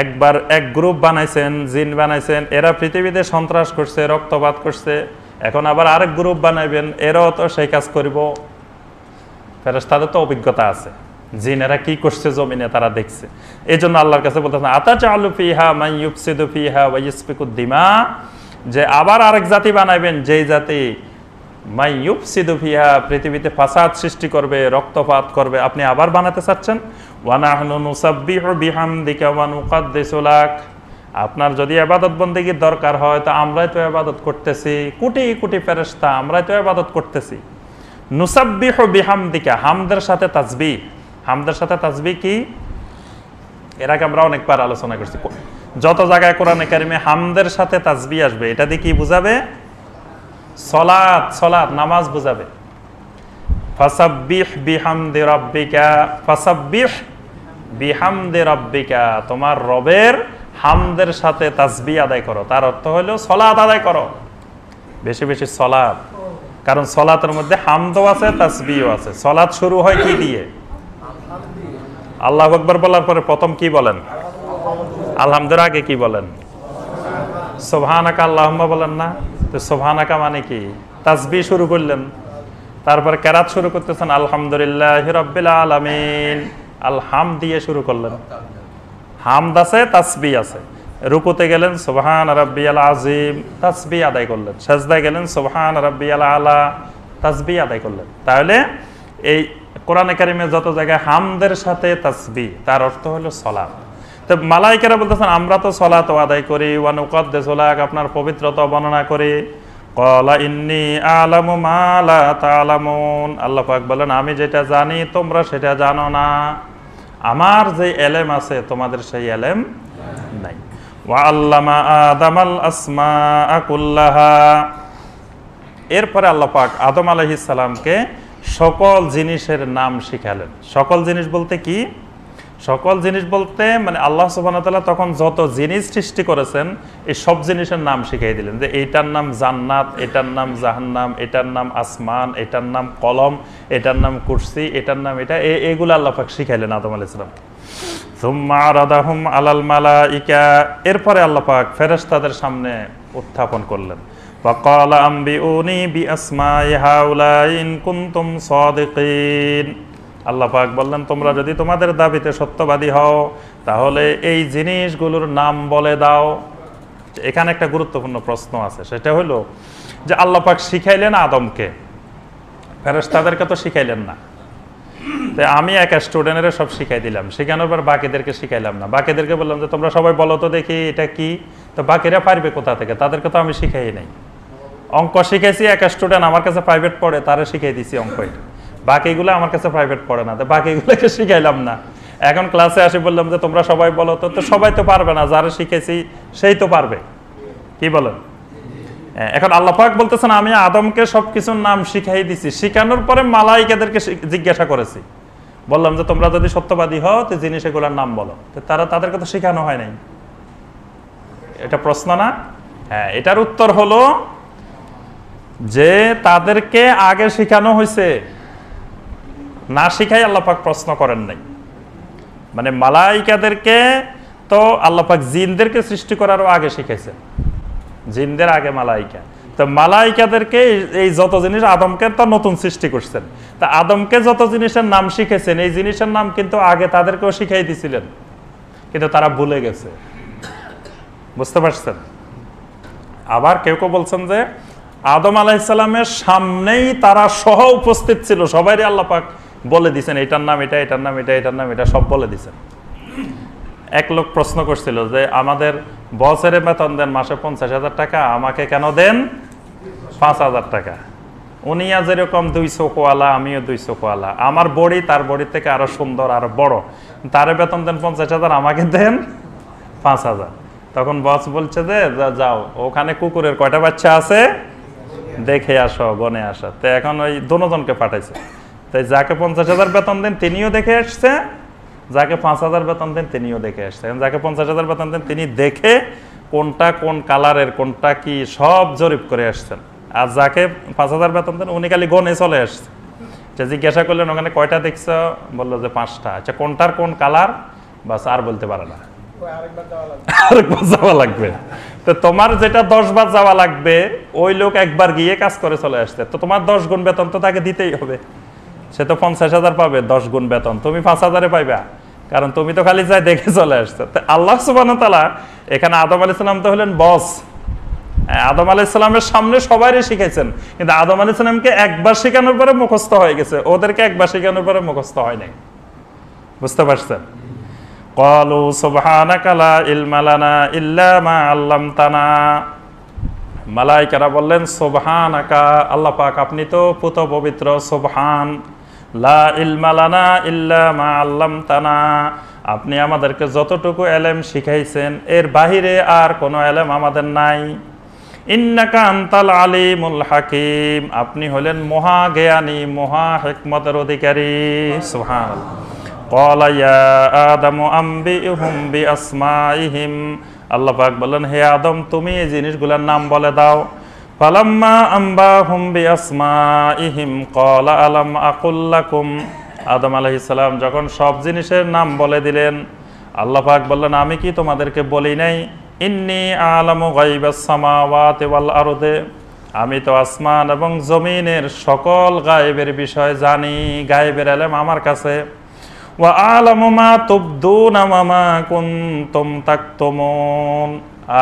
Speaker 1: একবার এক গ্রুপ বানাইছেন, জিন বানাইছেন, এরা পৃথিবীতে সন্ত্রাস করছে, রক্তপাত করছে, এখন আবার আরেক গ্রুপ বানাইবেন, এরাও তো সেই কাজ করব। ফেরেশতাদের তো অভিজ্ঞতা আছে, জিনেরা কি করছে জমিনে তারা দেখছে। এই জন্য আল্লাহর কাছে বলতেছেন আতাজালু ফিহা মান ইউফসিদু ফিহা ওয়া ইয়াসফিকুদ দিমা, যে আবার আরেক জাতি বানাইবেন, যেই জাতি মাই ইউফসিদু ফিহা, পৃথিবীতে ফাসাদ সৃষ্টি করবে, রক্তপাত করবে, আপনি আবার বানাতে চাচ্ছেন। ওয়া নাহনু নুসাব্বিহু বিহামদিকা ওয়া নুকাদ্দিসু লাক, আপনার যদি ইবাদত বন্দেগীর দরকার হয় তো আমরাই তো ইবাদত করতেছি, কোটি কোটি ফেরেশতা, আমরাই তো ইবাদত করতেছি। নুসাব্বিহু বিহামদিকা, হামদের সাথে তাসবিহ। হামদের সাথে তাসবিহ কি? এর আগে আমরা অনেকবার আলোচনা করছি। যত জায়গায় কোরআনে কারিমে হামদের সাথে তাসবিহ আসবে, এটা দিয়ে কি বুঝাবে? সালাত, সালাত নামাজ বুঝাবে। ফাসাব্বিহ বিহামদি রাব্বিকা, ফাসাব্বিহ বিহামদি রাব্বিকা, তোমার রবের হামদের সাথে তাসবিহ আদায় করো। তার অর্থ হলো সালাত আদায় করো, বেশি বেশি সালাত। কারণ সালাতের মধ্যে হামদও আছে, তাসবিহও আছে। সালাত শুরু হয় কি দিয়ে? আল্লাহু আকবার বলার পরে প্রথম কি বলেন? আলহামদুলিল্লাহ। আগে কি বলেন? সুবহানাকা আল্লাহুম্মা বলেন না? তো সুবহানাকা মানে কি? তাসবিহ শুরু করলেন, তারপরে কেরাত শুরু করতেছেন আলহামদুলিল্লাহি রাব্বিল আলামিন, আলহাম দিয়ে শুরু করলেন। হামদ আছে, তাসবিহ আছে। রুকুতে গেলেন সুবহান রাব্বিয়াল আযীম, তাসবিহ আদায় করলেন। সাজদায় গেলেন সুবহান রাব্বিয়াল আলা, তাসবিহ আদায় করলেন। তাহলে এই কোরআনে কারিমে যত জায়গায় হামদের সাথে তাসবিহ, তার অর্থ হলো সালাত। তো মালাইকারা বলতেছেন আমরা তো সালাত আদায় করি, ওয়া নুকাদ্দিসু লাক, আপনার পবিত্রতা বর্ণনা করি। ক্বালা ইন্নী আ'লামু মা লা তা'লামুন, আল্লাহ পাক বলেন আমি যেটা জানি তোমরা সেটা জানো না, আমার যে ইলম আছে তোমাদের সেই ইলম নাই। ওয়া আল্লামা আদামাল আসমাআ কুল্লাহা, এরপরে আল্লাহ পাক আদম আলাইহিস সালামকে সকল জিনিসের নাম শিখালেন। সকল জিনিস বলতে কি? সকল জিনিস বলতে মানে আল্লাহ সুবহানাহু ওয়া তাআলা তখন যত জিনিস সৃষ্টি করেছেন এই সব জিনিসের নাম শিখিয়ে দিলেন, যে এইটার নাম জান্নাত, এটার নাম জাহান্নাম, এটার নাম আসমান, এটার নাম কলম, এটার নাম কুরসি, এটার নাম এটা, এগুলো আল্লাহ পাক শিখাইলেন আদম আলাইহিস সালাম। সুম্মা আরাদাহুম আলাল মালাইকা, এরপরে আল্লাহ পাক ফেরেশতাদের সামনে উত্থাপন করলেন। ফাকালা আম্বিউনি বিআসমাই হাউলাই ইন কুনতুম সাদিকিন, আল্লাহ পাক বললেন তোমরা যদি তোমাদের দাবিতে সত্যবাদী হও তাহলে এই জিনিসগুলোর নাম বলে দাও। এখানে একটা গুরুত্বপূর্ণ প্রশ্ন আছে, সেটা হলো যে আল্লাহ পাক শিখাইলেন আদমকে, ফেরেশতাদেরকে তো শিখাইলেন না। তাই আমি এক স্টুডেন্টের সব শিখাই দিলাম, শেখানোর পর বাকিদেরকে শিখাইলাম না। বাকিদেরকে বললাম যে তোমরা সবাই বলো তো দেখি এটা কি, তো বাকিরা পারবে কোথা থেকে, তাদেরকে তো আমি শিখাই নাই। অঙ্ক শিখাইছি, এক স্টুডেন্ট আমার কাছে প্রাইভেট পড়ে, তারা শিখাই দিছি অঙ্ক, বাকিগুলো আমার কাছে প্রাইভেট পড়ে না, তো বাকিগুলোকে শিখাইলাম না। এখন ক্লাসে আসি বললাম যে তোমরা সবাই বলো তো, তো সবাই তো পারবে না, যারা শিখেছি সেই তো পারবে, কি বলেন? এখন আল্লাহ পাক বলতেছেন আমি আদমকে সবকিছুর নাম শিখাই দিছি, শিখানোর পরে মালাইকাদেরকে জিজ্ঞাসা করেছি, বললাম যে তোমরা যদি সত্যবাদী হও তো জিনিস এগুলোর নাম বলো, তো তাদেরকে তো শিখানো হয় নাই। এটা প্রশ্ন না? হ্যাঁ, এটার উত্তর হলো যে তাদেরকে আগে শিখানো হয়েছে, না শিখাই আল্লাহ পাক প্রশ্ন করেন নাই। মানে মালাইকাদেরকে তো আল্লাহ পাক জিনদেরকে সৃষ্টি করারও আগে শিখাইছেন, জিনদের আগে মালাইকা। তো মালাইকাদেরকে এই যত জিনিস আদমকে তো নতুন সৃষ্টি করছেন, তা আদমকে যত জিনিসের নাম শিখেছেন এই জিনিসের নাম কিন্তু আগে তাদেরকেও শিখাই দিছিলেন, কিন্তু তারা ভুলে গেছে। বুঝতে পারছেন? আবার কেউ কেউ বলছেন যে আদম আলাইহিস সালামের সামনেই তারা সহ উপস্থিত ছিল, সবাইরে আল্লাহ পাক বলে দিয়েছেন এটার নাম এটা, এটার নাম এটা, এটার নাম এটা, সব বলে দিয়েছেন। এক লোক প্রশ্ন করছিল যে আমাদের বসের বেতন দেন মাসে 50,000 টাকা, আমাকে কেন দেন 5,000 টাকা? উনি যেরকম 2 চোখওয়ালা, আমিও 2 চোখওয়ালা, আমার বডি তার বডির থেকে আরো সুন্দর আরো বড়, তারে বেতন দেন 50,000, আমাকে দেন 5,000। তখন বস বলছে যে যাও ওখানে কুকুরের কয়টা বাচ্চা আছে দেখে আসো, গনে আসো। তো এখন ওই দুজনকে পাঠাইছে, তাই যাকে 50,000 বেতন দেন তিনিও দেখে আসছে, যাকে 5,000 বেতন দেন তিনিও দেখে আসছে। যাকে 50,000 বেতন দেন তিনি দেখে কোনটা কোন কালারের, কোনটা কি সব জরিপ করে আসছেন। আর যাকে 5,000 বেতন দেন উনি খালি গনে চলে আসছে। জিজ্ঞাসা করলেন ওখানে কয়টা দেখছো, বললো যে 5টা। আচ্ছা কোনটার কোন কালার, বাস আর বলতে পারে না, আরেকবার যাওয়া লাগবে। তো তোমার যেটা 10 বার যাওয়া লাগবে ওই লোক একবার গিয়ে কাজ করে চলে আসছে, তো তোমার 10 গুণ বেতন তো তাকে দিতেই হবে। সে তো 50,000 পাবে, 10 গুণ বেতন তুমি 5,000 পাইবা, কারণ তুমি তো খালি যাই দেখে চলে আসছো। তো আল্লাহ সুবহানাহু ওয়া তাআলা এখানে আদম আলাইহিস সালাম তো হলেন বস, আদম আলাইহিস সালামের সামনে সবাইরে শিখাইছেন, কিন্তু আদম আলাইহিস সালামকে একবার শেখানোর পরে মুখস্থ হয়ে গেছে, ওদেরকে একবার শেখানোর পরে মুখস্থ হয় নাই। বুঝতে পারছেন? ক্বালু সুবহানাকা লা ইলমা লানা ইল্লা মা আল্লামতানা, মালাইকারা বললেন সুবহানাকা, আল্লাহ পাক আপনি তো পুত পবিত্র, সুবহান, লা ইলমা লানা ইল্লা মা আল্লামতানা, আপনি আমাদেরকে যতটুকু ইলম শিখাইছেন এর বাহিরে আর কোনো ইলম আমাদের নাই। ইন্নাকা আনতাল আলিমুল হাকিম, আপনি হলেন মহা জ্ঞানী, মহা হিকমতের অধিকারী। সুবহানাল্লাহ। ক্বালা ইয়া আদামু আম্বিহুম বিআসমাইহিম, আল্লাহ পাক বললেন হে আদম তুমি এই জিনিসগুলোর নাম বলে দাও। ফালাম্মা আম্বাহুম বিআসমাইহিম ক্বালা আলাম আকুল লাকুম, আদম আলাইহিস সালাম যখন সব জিনিসের নাম বলে দিলেন আল্লাহ পাক বললেন আমি কি তোমাদেরকে বলি নাই, ইন্নী আলামু গায়বাস সামাওয়াতি ওয়াল আরদে, আমি তো আসমান এবং জমিনের সকল গায়েবের বিষয় জানি, গায়েবের ইলম আমার কাছে। ওয়া আলামু মা তুবদুনা ওয়া মা কুনতুম তাকতুমুন,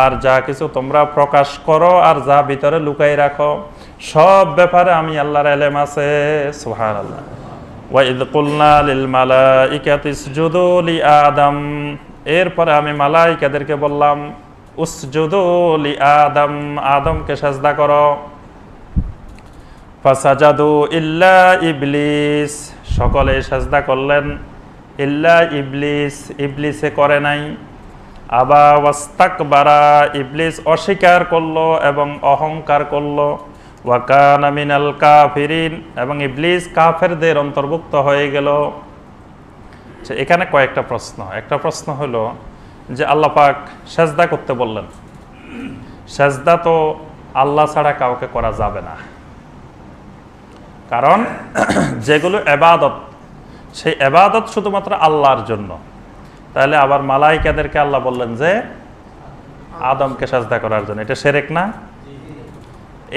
Speaker 1: আর যা কিছু তোমরা প্রকাশ করো আর যা ভিতরে লুকাই রাখো সব ব্যাপারে আমি আল্লাহর ইলম আছে। সুবহানাল্লাহ। ওয়া ইয কুলনা লিল মালাইকাতি ইসজুদু লি আদম, এরপরে আমি মালাইকাদেরকে বললাম উসজুদু লি আদম, আদমকে সাজদা করো। ফাসাজাদু ইল্লা ইবলিস, সকলে সাজদা করলেন, ইল্লা ইবলিস, ইবলিসে করে নাই। আবা ওয়াস্তাকবারা, ইবলিস অস্বীকার করলো এবং অহংকার করলো। ওয়া কানা মিনাল কাফিরিন, এবং ইবলিস কাফেরদের অন্তর্ভুক্ত হয়ে গেল। এখানে কয়েকটা প্রশ্ন। একটা প্রশ্ন হলো যে আল্লাহ পাক সেজদা করতে বললেন, সেজদা তো আল্লাহ ছাড়া কাউকে করা যাবে না, কারণ যেগুলো ইবাদত সেই ইবাদত শুধুমাত্র আল্লাহর জন্য। তাহলে আবার মালাইকাদেরকে আল্লাহ বললেন যে আদমকে সেজদা করার জন্য, এটা শিরক না?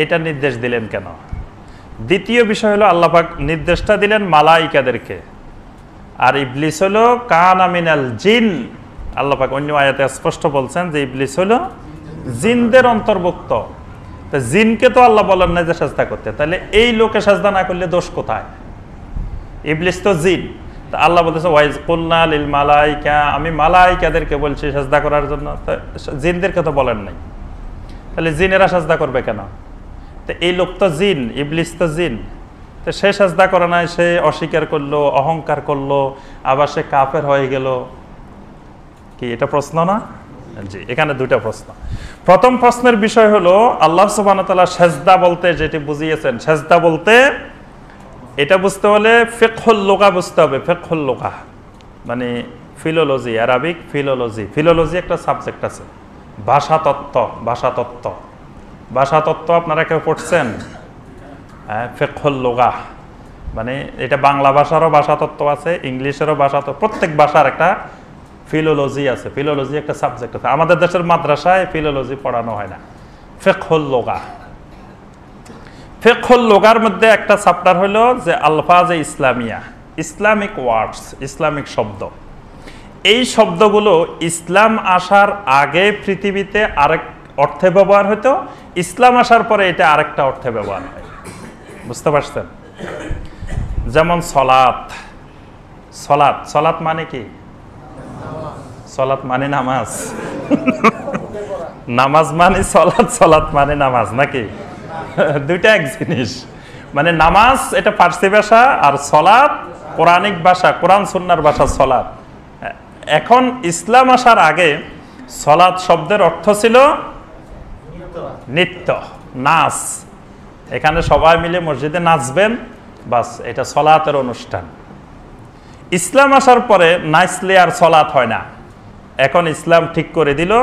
Speaker 1: এটা নির্দেশ দিলেন কেন? দ্বিতীয় বিষয় হলো আল্লাহ পাক নির্দেশটা দিলেন মালাইকাদেরকে, আর ইবলিস হলো কানা মিনাল জিন। আল্লাহ পাক অন্য আয়াতে স্পষ্ট বলছেন যে ইবলিস হলো জিনদের অন্তর্ভুক্ত। তো জিনকে তো আল্লাহ বলেন না যে সেজদা করতে, তাহলে এই লোকে সেজদা না করলে দোষ কোথায়? ইবলিস তো জিন। তা আল্লাহ বলতেছে ওয়াইজ কুলনা লিল মালাইকা, আমি মালাইকাদেরকে বলছি সেজদা করার জন্য, জিনদেরকে তো বলেন নাই। তাহলে জিনেরা সেজদা করবে কেন? তো এই লোক তো জিন, ইবলিস তো জিন, তো সে সেজদা করে নাই, সে অস্বীকার করলো, অহংকার করলো, আবার সে কাফের হয়ে গেল। কি এটা প্রশ্ন না? জি, এখানে দুইটা প্রশ্ন। প্রথম প্রশ্নের বিষয় হলো আল্লাহ সুবহানাহু ওয়া তাআলা সেজদা বলতে যেটি বুঝিয়েছেন, সেজদা বলতে এটা বুঝতে হলে ফিকহুল লুগা বুঝতে হবে। ফিকহুল লুগা মানে ফিলোলজি, আরবিক ফিলোলজি। ফিলোলজি একটা সাবজেক্ট আছে, ভাষাতত্ত্ব। ভাষাতত্ত্ব, ভাষাতত্ত্ব আপনারা কেউ পড়ছেন? হ্যাঁ, ফিকহুল লুগা মানে এটা বাংলা ভাষারও ভাষাতত্ত্ব আছে, ইংলিশেরও ভাষাতত্ত্ব, প্রত্যেক ভাষার একটা ফিলোলজি আছে। ফিলোলজি একটা সাবজেক্ট আছে। আমাদের দেশের মাদ্রাসায় ফিলোলজি পড়ানো হয় না, ফিকহুল লুগা। ফিকহুল লুগার মধ্যে একটা চ্যাপ্টার হলো যে আলফাজে ইসলামিয়া, ইসলামিক ওয়ার্ডস, ইসলামিক শব্দ। এই শব্দগুলো ইসলাম আসার আগে পৃথিবীতে আরেক অর্থে ব্যবহার হতো, ইসলাম আসার পরে এটা আরেকটা অর্থে ব্যবহার হয়। বুঝতে পারছেন? যেমন সলাত। সলাত, সলাত মানে কি? সলাত মানে নামাজ। নামাজ মানে সলাত, সলাত মানে নামাজ, নাকি? দুইটা এক জিনিস। মানে নামাজ এটা ফার্সি ভাষা, আর সলাত কোরআনিক ভাষা, কোরআন সুন্নাহর ভাষা সলাত। এখন ইসলাম আসার আগে সলাত শব্দের অর্থ ছিল নৃত্য, নাচ। এখানে সবাই মিলে মসজিদে নাচবেন, বাস, এটা সলাতের অনুষ্ঠান। ইসলাম আসার পরে নাচলে আর সলাত হয় না। এখন ইসলাম ঠিক করে দিল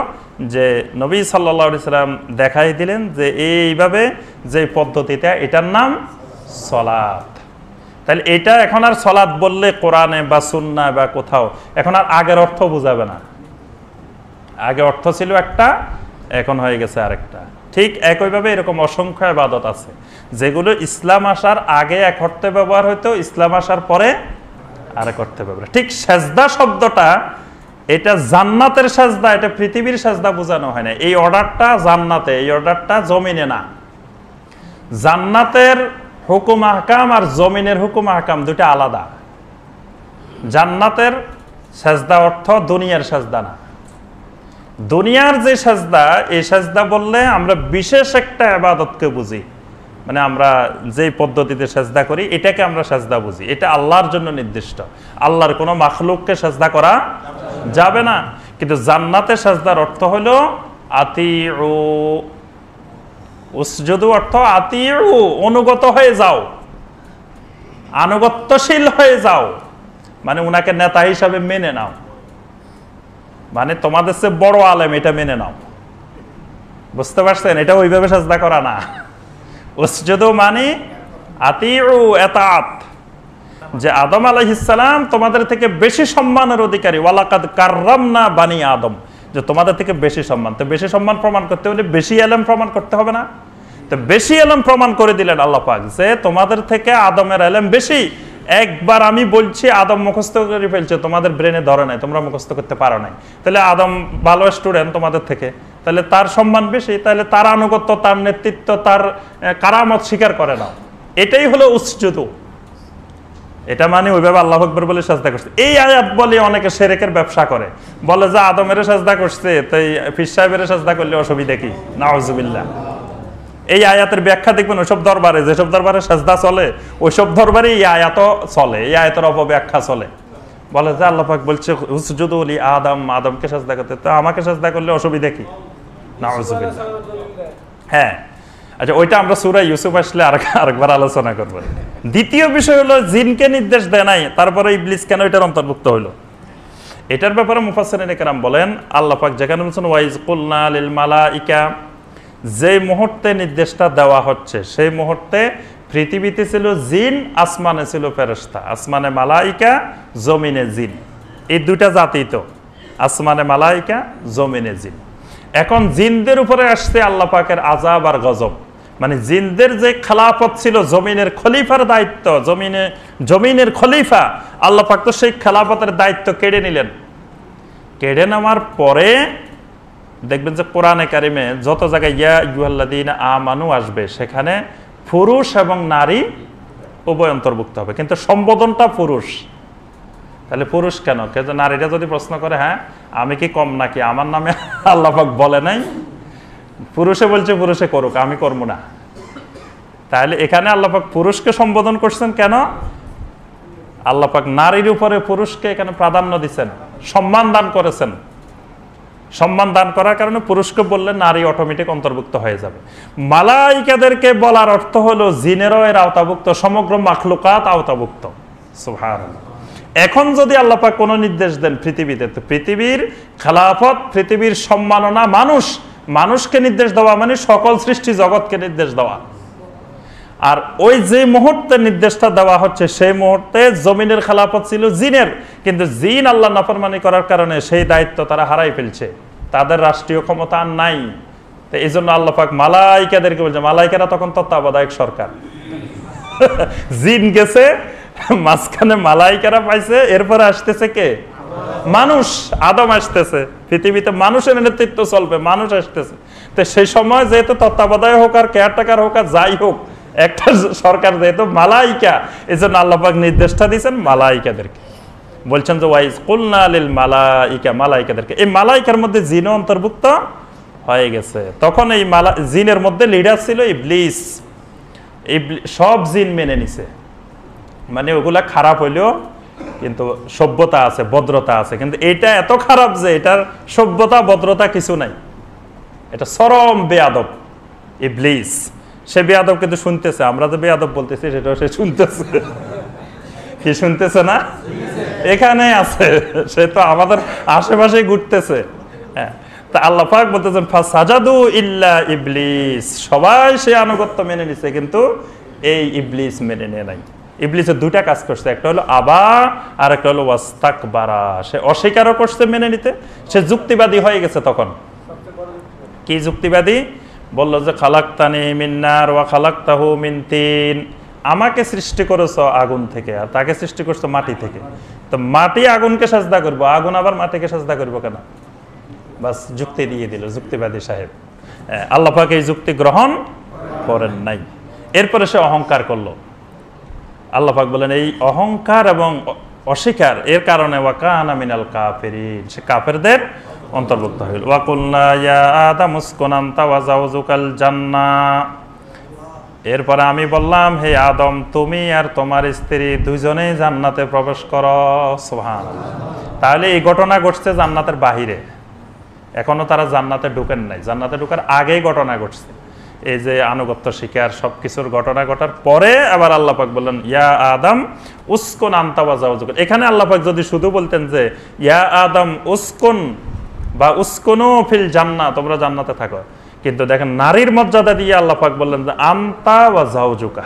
Speaker 1: যে নবী সাল্লাল্লাহু আলাইহি সাল্লাম দেখাই দিলেন যে এইভাবে যে পদ্ধতিতে, এটার নাম সলাত। তাহলে এটা এখন আর সলাত বললে কোরআনে বা সুন্নাহ বা কোথাও এখন আর আগের অর্থ বোঝাবে না। আগে অর্থ ছিল একটা, এখন হয়ে গেছে আরেকটা। ঠিক একইভাবে এরকম অসংখ্য ইবাদত আছে যেগুলো ইসলাম আসার আগে এক অর্থে ব্যবহার হতো, ইসলাম আসার পরে আরেক অর্থে ব্যবহার। ঠিক সেজদা শব্দটা এটা জান্নাতের সেজদা, এটা পৃথিবীর সেজদা বোঝানো হয় না। এই অর্ডারটা জান্নাতে, এই অর্ডারটা জমিনে না। জান্নাতের হুকুম আহকাম আর জমিনের হুকুম আহকাম দুটো আলাদা। জান্নাতের সেজদা অর্থ দুনিয়ার সেজদা না। দুনিয়ার যে সেজদা, এই সেজদা বললে আমরা বিশেষ একটা ইবাদতকে বুঝি, মানে আমরা যে পদ্ধতিতে সেজদা করি এটাকে আমরা সেজদা বুঝি। এটা আল্লাহর জন্য নির্দিষ্ট, আল্লাহর কোনো মাখলুককে সেজদা করা যাবে না। কিন্তু জান্নাতে সেজদার অর্থ হলো আতিউ, উসজুদু অর্থ আতিউ, অনুগত হয়ে যাও, আনুগত্যশীল হয়ে যাও, মানে উনাকে নেতা হিসাবে মেনে নাও, মানে তোমাদের চেয়ে বড় আলেম এটা মেনে নাও। বুঝতে পারছেন? এটা ওইভাবে সেজদা করা না। উসজুদু মানে আতিউ, এতাত। যে আদম আলাইহিস সালাম তোমাদের থেকে বেশি সম্মানের অধিকারী, ওয়ালাকাদ কাররামনা বানি আদম, যে তোমাদের থেকে বেশি সম্মান। তো বেশি সম্মান প্রমাণ করতে হলে বেশি ইলম প্রমাণ করতে হবে না? তো বেশি ইলম প্রমাণ করে দিলেন আল্লাহ পাক যে তোমাদের থেকে আদমের ইলম বেশি। একবার আমি বলছি আদম মুখস্থ করে ফেলছে, তোমাদের ব্রেনে ধরে নাই, তোমরা মুখস্থ করতে পারো নাই। তাহলে আদম ভালো স্টুডেন্ট তোমাদের থেকে, তাহলে তার সম্মান বেশি, তাহলে তার আনুগত্য, তার নেতৃত্ব, তার কারামত স্বীকার করে নাও। এটাই হলো উসজুদু। এটা মানে ওইভাবে আল্লাহু আকবার বলে সাজদা করছে। এই আয়াত বলে অনেকে শিরকের ব্যবসা করে, বলে যে আদমের সাজদা করছে তাই পীর সাহেবের সাজদা করলে অসুবিধা কি? নাউজুবিল্লাহ। এই আয়াতের ব্যাখ্যা দেখবেন ওইসব দরবারে, যেসব দরবারে সাজদা চলে ওইসব দরবারে এই আয়াত চলে, এই আয়াতের অপব্যাখ্যা চলে। বলে যে আল্লাহ পাক বলছে উসজুদু লি আদম, আদমকে সাজদা করতে, তো আমাকে সাজদা করলে অসুবিধা কি? নাউজুবিল্লাহ। হ্যাঁ, আচ্ছা, ওইটা আমরা সূরা ইউসুফ আসলে আরেকবার আলোচনা করব। দ্বিতীয় বিষয় হলো জিনকে নির্দেশ দেয় নাই, তারপরে ইবলিস কেন এটার অন্তর্ভুক্ত হলো? এটার ব্যাপারে মুফাসসিরিনে কেরাম বলেন, আল্লাহ পাক যেখানে বলেছেন ওয়াইজ কুলনা লিল মালাইকা, যে মুহূর্তে নির্দেশটা দেওয়া হচ্ছে সেই মুহূর্তে পৃথিবীতে ছিল জিন, আসমানে ছিল ফেরেশতা। আসমানে মালাইকা, জমিনে জিন, এই দুইটা জাতি তো, আসমানে মালাইকা, জমিনে জিন। এখন জিনদের উপরে আসছে আল্লাহ পাকের আযাব আর গজব। মানে জিনদের যে খেলাফত ছিল, জমিনের খলিফার দায়িত্ব, জমিনের খলিফা, আল্লাহ পাক তো সেই খেলাফতের দায়িত্ব কেড়ে নিলেন। কেড়ে নেওয়ার পরে দেখবেন যে কোরআনে কারিমে যত জায়গায় ইয়া আইয়ুহাল্লাযীনা আমানু আসবে, সেখানে পুরুষ এবং নারী উভয় অন্তর্ভুক্ত হবে, কিন্তু সম্বোধনটা পুরুষ। তাহলে পুরুষ কেন? কিন্তু নারীরা যদি প্রশ্ন করে, হ্যাঁ আমি কি কম নাকি, আমার নামে আল্লাহ পাক বলে নাই, পুরুষে বলছে পুরুষে করুক, আমি করবো না। তাহলে এখানে আল্লাহ পাক পুরুষকে সম্বোধন করছেন কেন? আল্লাহ পাক নারীর উপরে পুরুষকে এখানে প্রাধান্য দিচ্ছেন, সম্মান দান করেছেন। সম্মান দান করার কারণে পুরুষকে বললে নারী অটোমেটিক অন্তর্ভুক্ত হয়ে যাবে। মালাইকাদেরকে বলার অর্থ হলো জিনেরও এর আওতাভুক্ত, সমগ্র মাখলুকাত আওতাভুক্ত। সুবহানাল্লাহ। এখন যদি আল্লাহ পাক কোনো নির্দেশ দেন পৃথিবীতে, তো পৃথিবীর খেলাফত, পৃথিবীর সম্মাননা মানুষকে নির্দেশ দেওয়া মানে সকল সৃষ্টি জগৎকে নির্দেশ দেওয়া। আর ওই যে মুহূর্তে নির্দেশটা দেওয়া হচ্ছে সেই মুহূর্তে জমিনের খেলাফত ছিল জিনের, কিন্তু জিন আল্লাহ নাফরমানি করার কারণে সেই দায়িত্ব তারা হারাই ফেলছে, তাদের রাষ্ট্রীয় ক্ষমতা আর নাই। তো এই জন্য আল্লাহ পাক মালাইকাদেরকে বলছে, মালাইকারা তখন তত্ত্বাবধায়ক সরকার। জিন গেছে, মাঝখানে মালাইকারা পাইছে, এরপরে আসতেছে কে? মানুষ, আদম আসতেছে। পৃথিবীতে মানুষের নেতৃত্ব চলবে, মানুষ আসতেছে। তো সেই সময় যেহেতু তত্ত্বাবধায়ক হোক আর কেয়ারটেকার হোক আর যাই হোক, একটা সরকার যেহেতু মালাইকা, এই জন্য আল্লাহ পাক নির্দেশটা দিয়েছেন মালাইকাদেরকে। বলছেন যে ওয়াইজ কুলনা লিল মালাইকা, মালাইকাদেরকে। এই মালাইকার মধ্যে জিনও অন্তর্ভুক্ত হয়ে গেছে। তখন এই জিনের মধ্যে লিডার ছিল ইবলিস। সব জিন মেনে নিছে, মানে ওগুলা খারাপ হইলেও কিন্তু সভ্যতা আছে, ভদ্রতা আছে। কিন্তু এটা এত খারাপ যে এটার সভ্যতা ভদ্রতা কিছু নাই, এটা চরম বেয়াদব ইবলিস। সে বেয়াদব কিন্তু শুনতেছে, আমরা যে বেয়াদব বলতেছি সেটাও সে শুনতেছে। কি শুনতেছে না? এখানে আছে, সে তো আমাদের আশেপাশে ঘুরতেছে। হ্যাঁ, তা আল্লাহ পাক বলতেছেন ফাসাজাদু ইল্লা ইবলিস, সবাই সে আনুগত্য মেনে নিছে, কিন্তু এই ইবলিস মেনে নেয় নাই। ইবলিসের দুইটা কাজ করছে, একটা হলো আবা আর একটা হলো ওয়াস্তাকবারা। সে অস্বীকারও করছে মেনে নিতে, সে যুক্তিবাদী হয়ে গেছে। তখন কি যুক্তিবাদী? বললো যে খালাকতানি মিন নার ওয়া খালাকতাহু মিন তিন, আমাকে সৃষ্টি করেছো আগুন থেকে আর তাকে সৃষ্টি করছো মাটি থেকে, তো মাটি আগুনকে সাজদা করবো, আগুন আবার মাটিকে সাজদা করবো কেন? বাস যুক্তি দিয়ে দিল যুক্তিবাদী সাহেব। আল্লাহ পাক এই যুক্তি গ্রহণ করেন নাই। এরপরে সে অহংকার করলো। আল্লাহ পাক বলেন এই অহংকার এবং অস্বীকার এর কারণে ওয়াকানা মিনাল কাফিরিন, সে কাফেরদের অন্তর্ভুক্ত হইল। ওয়া কুলনা ইয়া আদাম উসকুন আনতা ওয়া যাওজুকাল জান্নাহ, এরপরে আমি বললাম হে আদম তুমি আর তোমার স্ত্রী দুইজনেই জান্নাতে প্রবেশ করো। সুবহানাল্লাহ। তাহলে এই ঘটনা ঘটছে জান্নাতের বাহিরে, এখনো তারা জান্নাতে ঢুকেন নাই, জান্নাতে ঢুকার আগেই ঘটনা ঘটছে। এই যে আনুগত্য শিকার সবকিছুর ঘটনা ঘটার পরে আবার আল্লাহ পাক বললেন ইয়া আদম উসকুন আনতা ওয়া যাওজুকা। এখানে আল্লাহ পাক যদি শুধু বলতেন যে ইয়া আদম উসকুন বা উসকুনু ফিল জান্নাহ, তোমরা জান্নাতে থাকো, কিন্তু দেখেন নারীর মর্যাদা দিয়ে আল্লাহ পাক বললেন যে আনতা ওয়া যাওজুকা,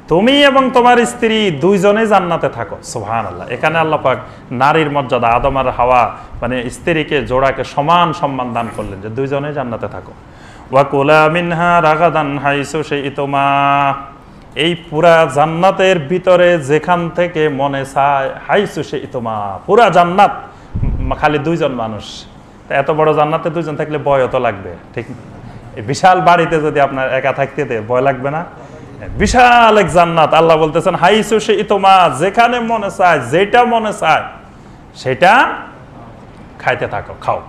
Speaker 1: তুমি এবং তোমার স্ত্রী দুইজনে জান্নাতে থাকো। সুবহানাল্লাহ। এখানে আল্লাহ পাক নারীর মর্যাদা, আদম আর হাওয়া মানে স্ত্রীকে জোড়াকে সমান সম্মান দান করলেন যে দুইজনে জান্নাতে থাকো। ওয়া কুলা মিনহা রাগাদান হাইসু শিইতুমা, এই পুরা জান্নাতের ভিতরে যেখান থেকে মনে চায়, হাইসু শিইতুমা, পুরা জান্নাত খালি দুইজন মানুষ। এত বড় জান্নাতে দুইজন থাকলে ভয় তো লাগবে, ঠিক? এই বিশাল বাড়িতে যদি আপনার একা থাকতে দেয় ভয় লাগবে না? বিশাল এক জান্নাত, আল্লাহ বলতেছেন হাইসু শিইতুমা, যেখানে মনে চায়, যেটা মনে চায় সেটা খাইতে থাকো, খাও।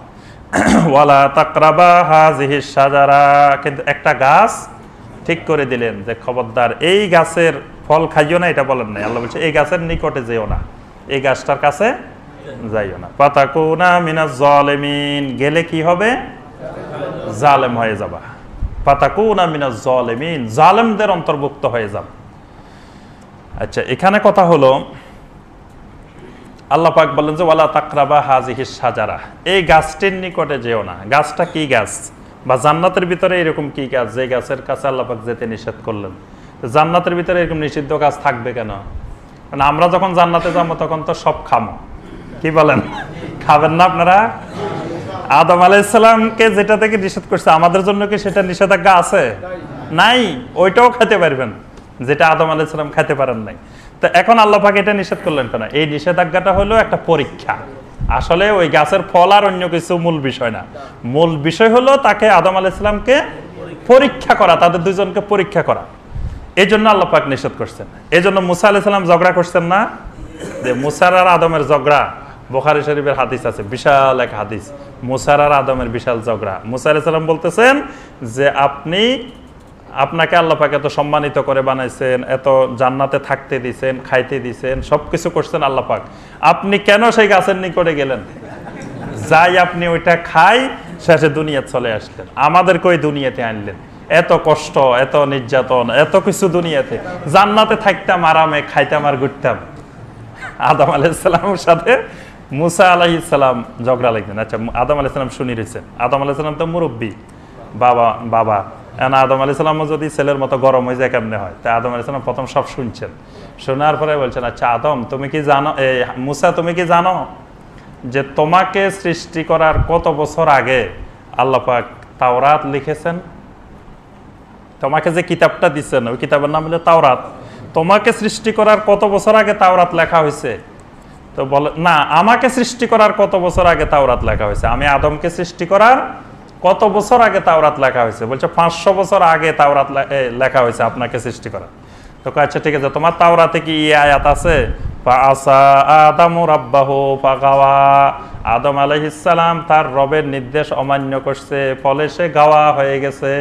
Speaker 1: ওয়ালা তাকরাবা হাযিহিশ শাজারা, কিন্তু একটা গাছ ঠিক করে দিলেন যে খবরদার এই গাছের ফল খাইও না, এটা বলেন নাই। আল্লাহ বলছে এই গাছের নিকটে যেও না, এই গাছটার কাছে যাইও না। ফাতাকুনা মিনাজ জালিমিন, গেলে কি হবে? জালেম হয়ে যাবা। ফাতাকুনা মিনাজ জালিমিন, জালেমদের অন্তর্ভুক্ত হয়ে যান। আচ্ছা, এখানে কথা হলো আল্লাহ পাক বললেন যে ওয়ালা তাকরাবা হাযিহিস শাজারা, এই গাছটির নিকটে যেও না। গাছটা কি গাছ, বা জান্নাতের ভিতরে এরকম কি গাছ যে গাছের কাছে আল্লাহ পাক যেতে নিষেধ করলেন? জান্নাতের ভিতরে এরকম নিষিদ্ধ গাছ থাকবে কেন? মানে আমরা যখন জান্নাতে যাবো তখন তো সব খামো, কি বলেন? খাবেন না আপনারা? আদম আলাইহিস সালামকে যেটা থেকে নিষেধ করছে আমাদের জন্য কি সেটা নিষেধাজ্ঞা আছে? নাই, ওইটাও খেতে পারবেন যেটা আদম আলাইহিস সালাম খেতে পারেন নাই। তো এখন আল্লাহ পাক এটা নিষেধ করলেন কেন? এই নিষেধাজ্ঞাটা হলো একটা পরীক্ষা। আসলে ওই গাছের ফল আর অন্য কিছু মূল বিষয় না। মূল বিষয় হলো তাকে আদম আলাইহিস সালামকে পরীক্ষা করা, তাদের দুইজনকে পরীক্ষা করা। এই জন্য আল্লাহ পাক নিষেধ করছেন। এই জন্য মুসা আলাইহিস সালাম ঝগড়া করছেন না, যে মুসার আর আদমের ঝগড়া, বুখারী শরীফের হাদিস আছে, বিশাল এক হাদিস, মুসার আর আদমের বিশাল ঝগড়া। মুসা আলাইহিস সালাম বলতেছেন যে আপনাকে আল্লাহ পাক এত সম্মানিত করে বানাইছেন, এত জান্নাতে থাকতে দিয়েছেন, খাইতে দিয়েছেন, সবকিছু করছেন আল্লাহ পাক, আপনি কেন সেই গাছের নিকটে গেলেন? যাই আপনি ওইটা খাই, শেষে দুনিয়াতে চলে আসলেন, আমাদেরকে ওই দুনিয়াতে আনলেন। এত কষ্ট, এত নির্যাতন, এত কিছু দুনিয়াতে, জান্নাতে থাকতাম আরামে, খাইতাম আর ঘুরতাম। আদম আলাইহিস সালামের সাথে মুসা আলাইহিস সালাম ঝগড়া লাগলেন। আচ্ছা, আদম আলাইহিস সালাম শুনি রয়েছেন, আদম আলাইহিস সালাম তো মুরব্বী, বাবা আদম আলাইহিস সালামও যদি ছেলের মতো গরম হয়ে যায় কেমনে হয়? তাই আদম আলাইহিস সালাম প্রথম সব শুনছেন, শোনার পরে বলছেন, আচ্ছা আদম তুমি কি জানো, মুসা তুমি কি জানো যে তোমাকে সৃষ্টি করার কত বছর আগে আল্লাহ পাক তাওরাত লিখেছেন? তোমাকে যে কিতাবটা দিচ্ছেন ওই কিতাবের নাম হলো তাওরাত। তোমাকে সৃষ্টি করার কত বছর আগে তাওরাত লেখা হয়েছে? তো বলে না, আমাকে সৃষ্টি করার কত বছর আগে তাওরাত লেখা হয়েছে। আমি আদমকে সৃষ্টি করার কত বছর আগে তাওরাত লেখা হয়েছে? বলছে 500 বছর আগে তাওরাত লেখা হয়েছে আপনাকে সৃষ্টি করা। তো আচ্ছা ঠিক আছে, তোমার তাওরাতে কি এই আয়াত আছে? ফাআসা আদামু রাব্বাহু ফাগাওয়া, আদম আলাইহিস সালাম তার রবের নির্দেশ অমান্য করছে, ফলে সে গাওয়া হয়ে গেছে।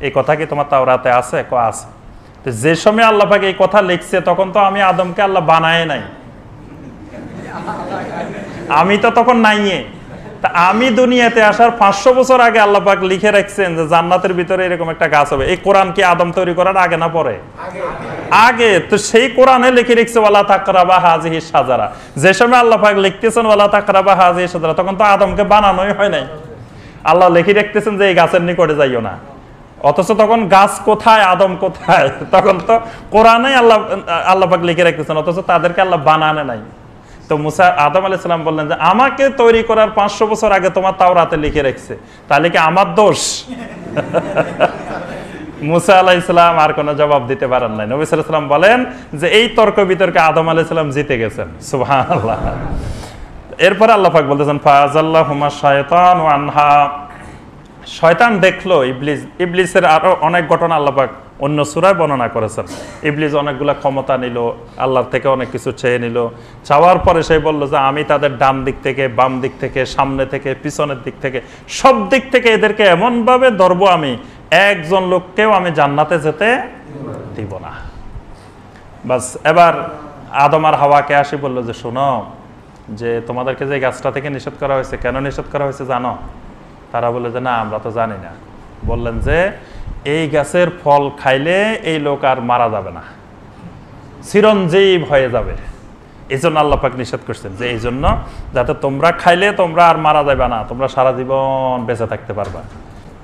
Speaker 1: এই কথা কি তোমার তাওরাতে আছে? আছে। তো যে সময় আল্লাহ পাক এই কথা লিখছে তখন তো আমি আদমকে আল্লাহ বানায় নাই, আমি তো তখন নাইয়ে। তা আমি দুনিয়াতে আসার 500 বছর আগে আল্লাহ পাক লিখে রাখছেন যে জান্নাতের ভিতরে এরকম একটা গাছ হবে। এই কোরআন কি আদম তৈরি করার আগে না পরে? আগে। তো সেই কোরআনে লিখে রেখেছে ওয়ালা তাকরাবা হাযিহিস শাজারা। যে সময় আল্লাহ পাক লিখতেছেন ওয়ালা তাকরাবা হাযিহিস শাজারা, তখন তো আদমকে বানানোই হয় নাই। আল্লাহ লিখে রাখতেছেন যে এই গাছের নিকটে যাইও না, অথচ তখন গাছ কোথায়, আদম কোথায়? তখন তো কোরআনে আল্লাহ পাক লিখে রাখতেছেন, অথচ তাদেরকে আল্লাহ বানানে নাই। তো মুসা আদম আলাইহিস সালাম বললেন যে আমাকে তৈরি করার 500 বছর আগে তোমার তাওরাতে লিখে রাখছে, তাহলে কি আমার দোষ? মুসা আলাইহিস সালাম আর কোনো জবাব দিতে পারেন নাই। নবী সাল্লাল্লাহু আলাইহি ওয়াসাল্লাম বলেন যে এই তর্ক বিতর্কে আদম আলাইহিস সালাম জিতে গেছেন। সুবহানাল্লাহ। এরপর আল্লাহ পাক বলতেছেন ফাযাল্লাহুমা শায়তানু আনহা, শয়তান দেখলো ইবলিসের আরো অনেক ঘটনা আল্লাহ পাক অন্য সূরায় বর্ণনা করেছেন। ইবলিস অনেকগুলা ক্ষমতা নিল, আল্লাহর থেকে অনেক কিছু চেয়ে নিল। চাওয়ার পরে সে বলল যে আমি তাদের ডান দিক থেকে, বাম দিক থেকে, সামনে থেকে, পিছনের দিক থেকে, সব দিক থেকে এদেরকে এমনভাবে ধরবো আমি, একজন লোককেও আমি জান্নাতে যেতে দিব না। বাস এবার আদম আর হাওয়াকে আসি বলল যে শোনো, যে তোমাদেরকে যে গাছটা থেকে নিষেধ করা হয়েছে, কেন নিষেধ করা হয়েছে জানো? তারা বলে যে না, আমরা তো জানি না। বললেন যে এই গাছের ফল খাইলে এই লোক আর মারা যাবে না, চিরঞ্জীব হয়ে যাবে। এই জন্য আল্লাহ পাক নিষেধ করছেন যে এই জন্য যাতে তোমরা খাইলে তোমরা আর মারা যাবে না, তোমরা সারা জীবন বেঁচে থাকতে পারবা।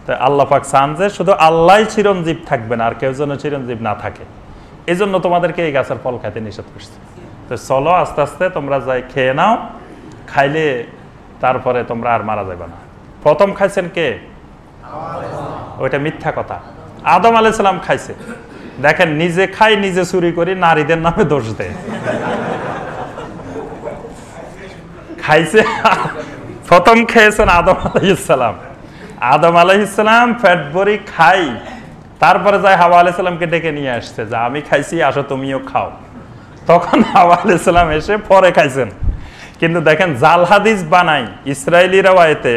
Speaker 1: তো আল্লাহ পাক চান যে শুধু আল্লাহই চিরঞ্জীব থাকবেন, আর কেউ যেন চিরঞ্জীব না থাকে। এই জন্য তোমাদেরকে এই গাছের ফল খাইতে নিষেধ করছে। তো চলো আস্তে আস্তে তোমরা যাই খেয়ে নাও, খাইলে তারপরে তোমরা আর মারা যাবে না। প্রথম খাইছেন কে? ওইটা মিথ্যা কথা। আদম আলাইহিস সালাম খাইছে। দেখেন, নিজে খাই, নিজে চুরি করি, নারীদের নামে দোষ দেয়। খাইছে, প্রথম খেয়েছেন আদম আলাইহিস সালাম। আদম আলাইহিস সালাম পেট ভরি খাই, তারপরে যায় হাওয়া আলাইহিস সালামকে ডেকে নিয়ে আসছে যে আমি খাইছি, আসো তুমিও খাও। তখন হাওয়া আলাইহিস সালাম এসে পরে খাইছেন। কিন্তু দেখেন, জাল হাদিস বানাই ইসরায়েলি রওয়ায়েতে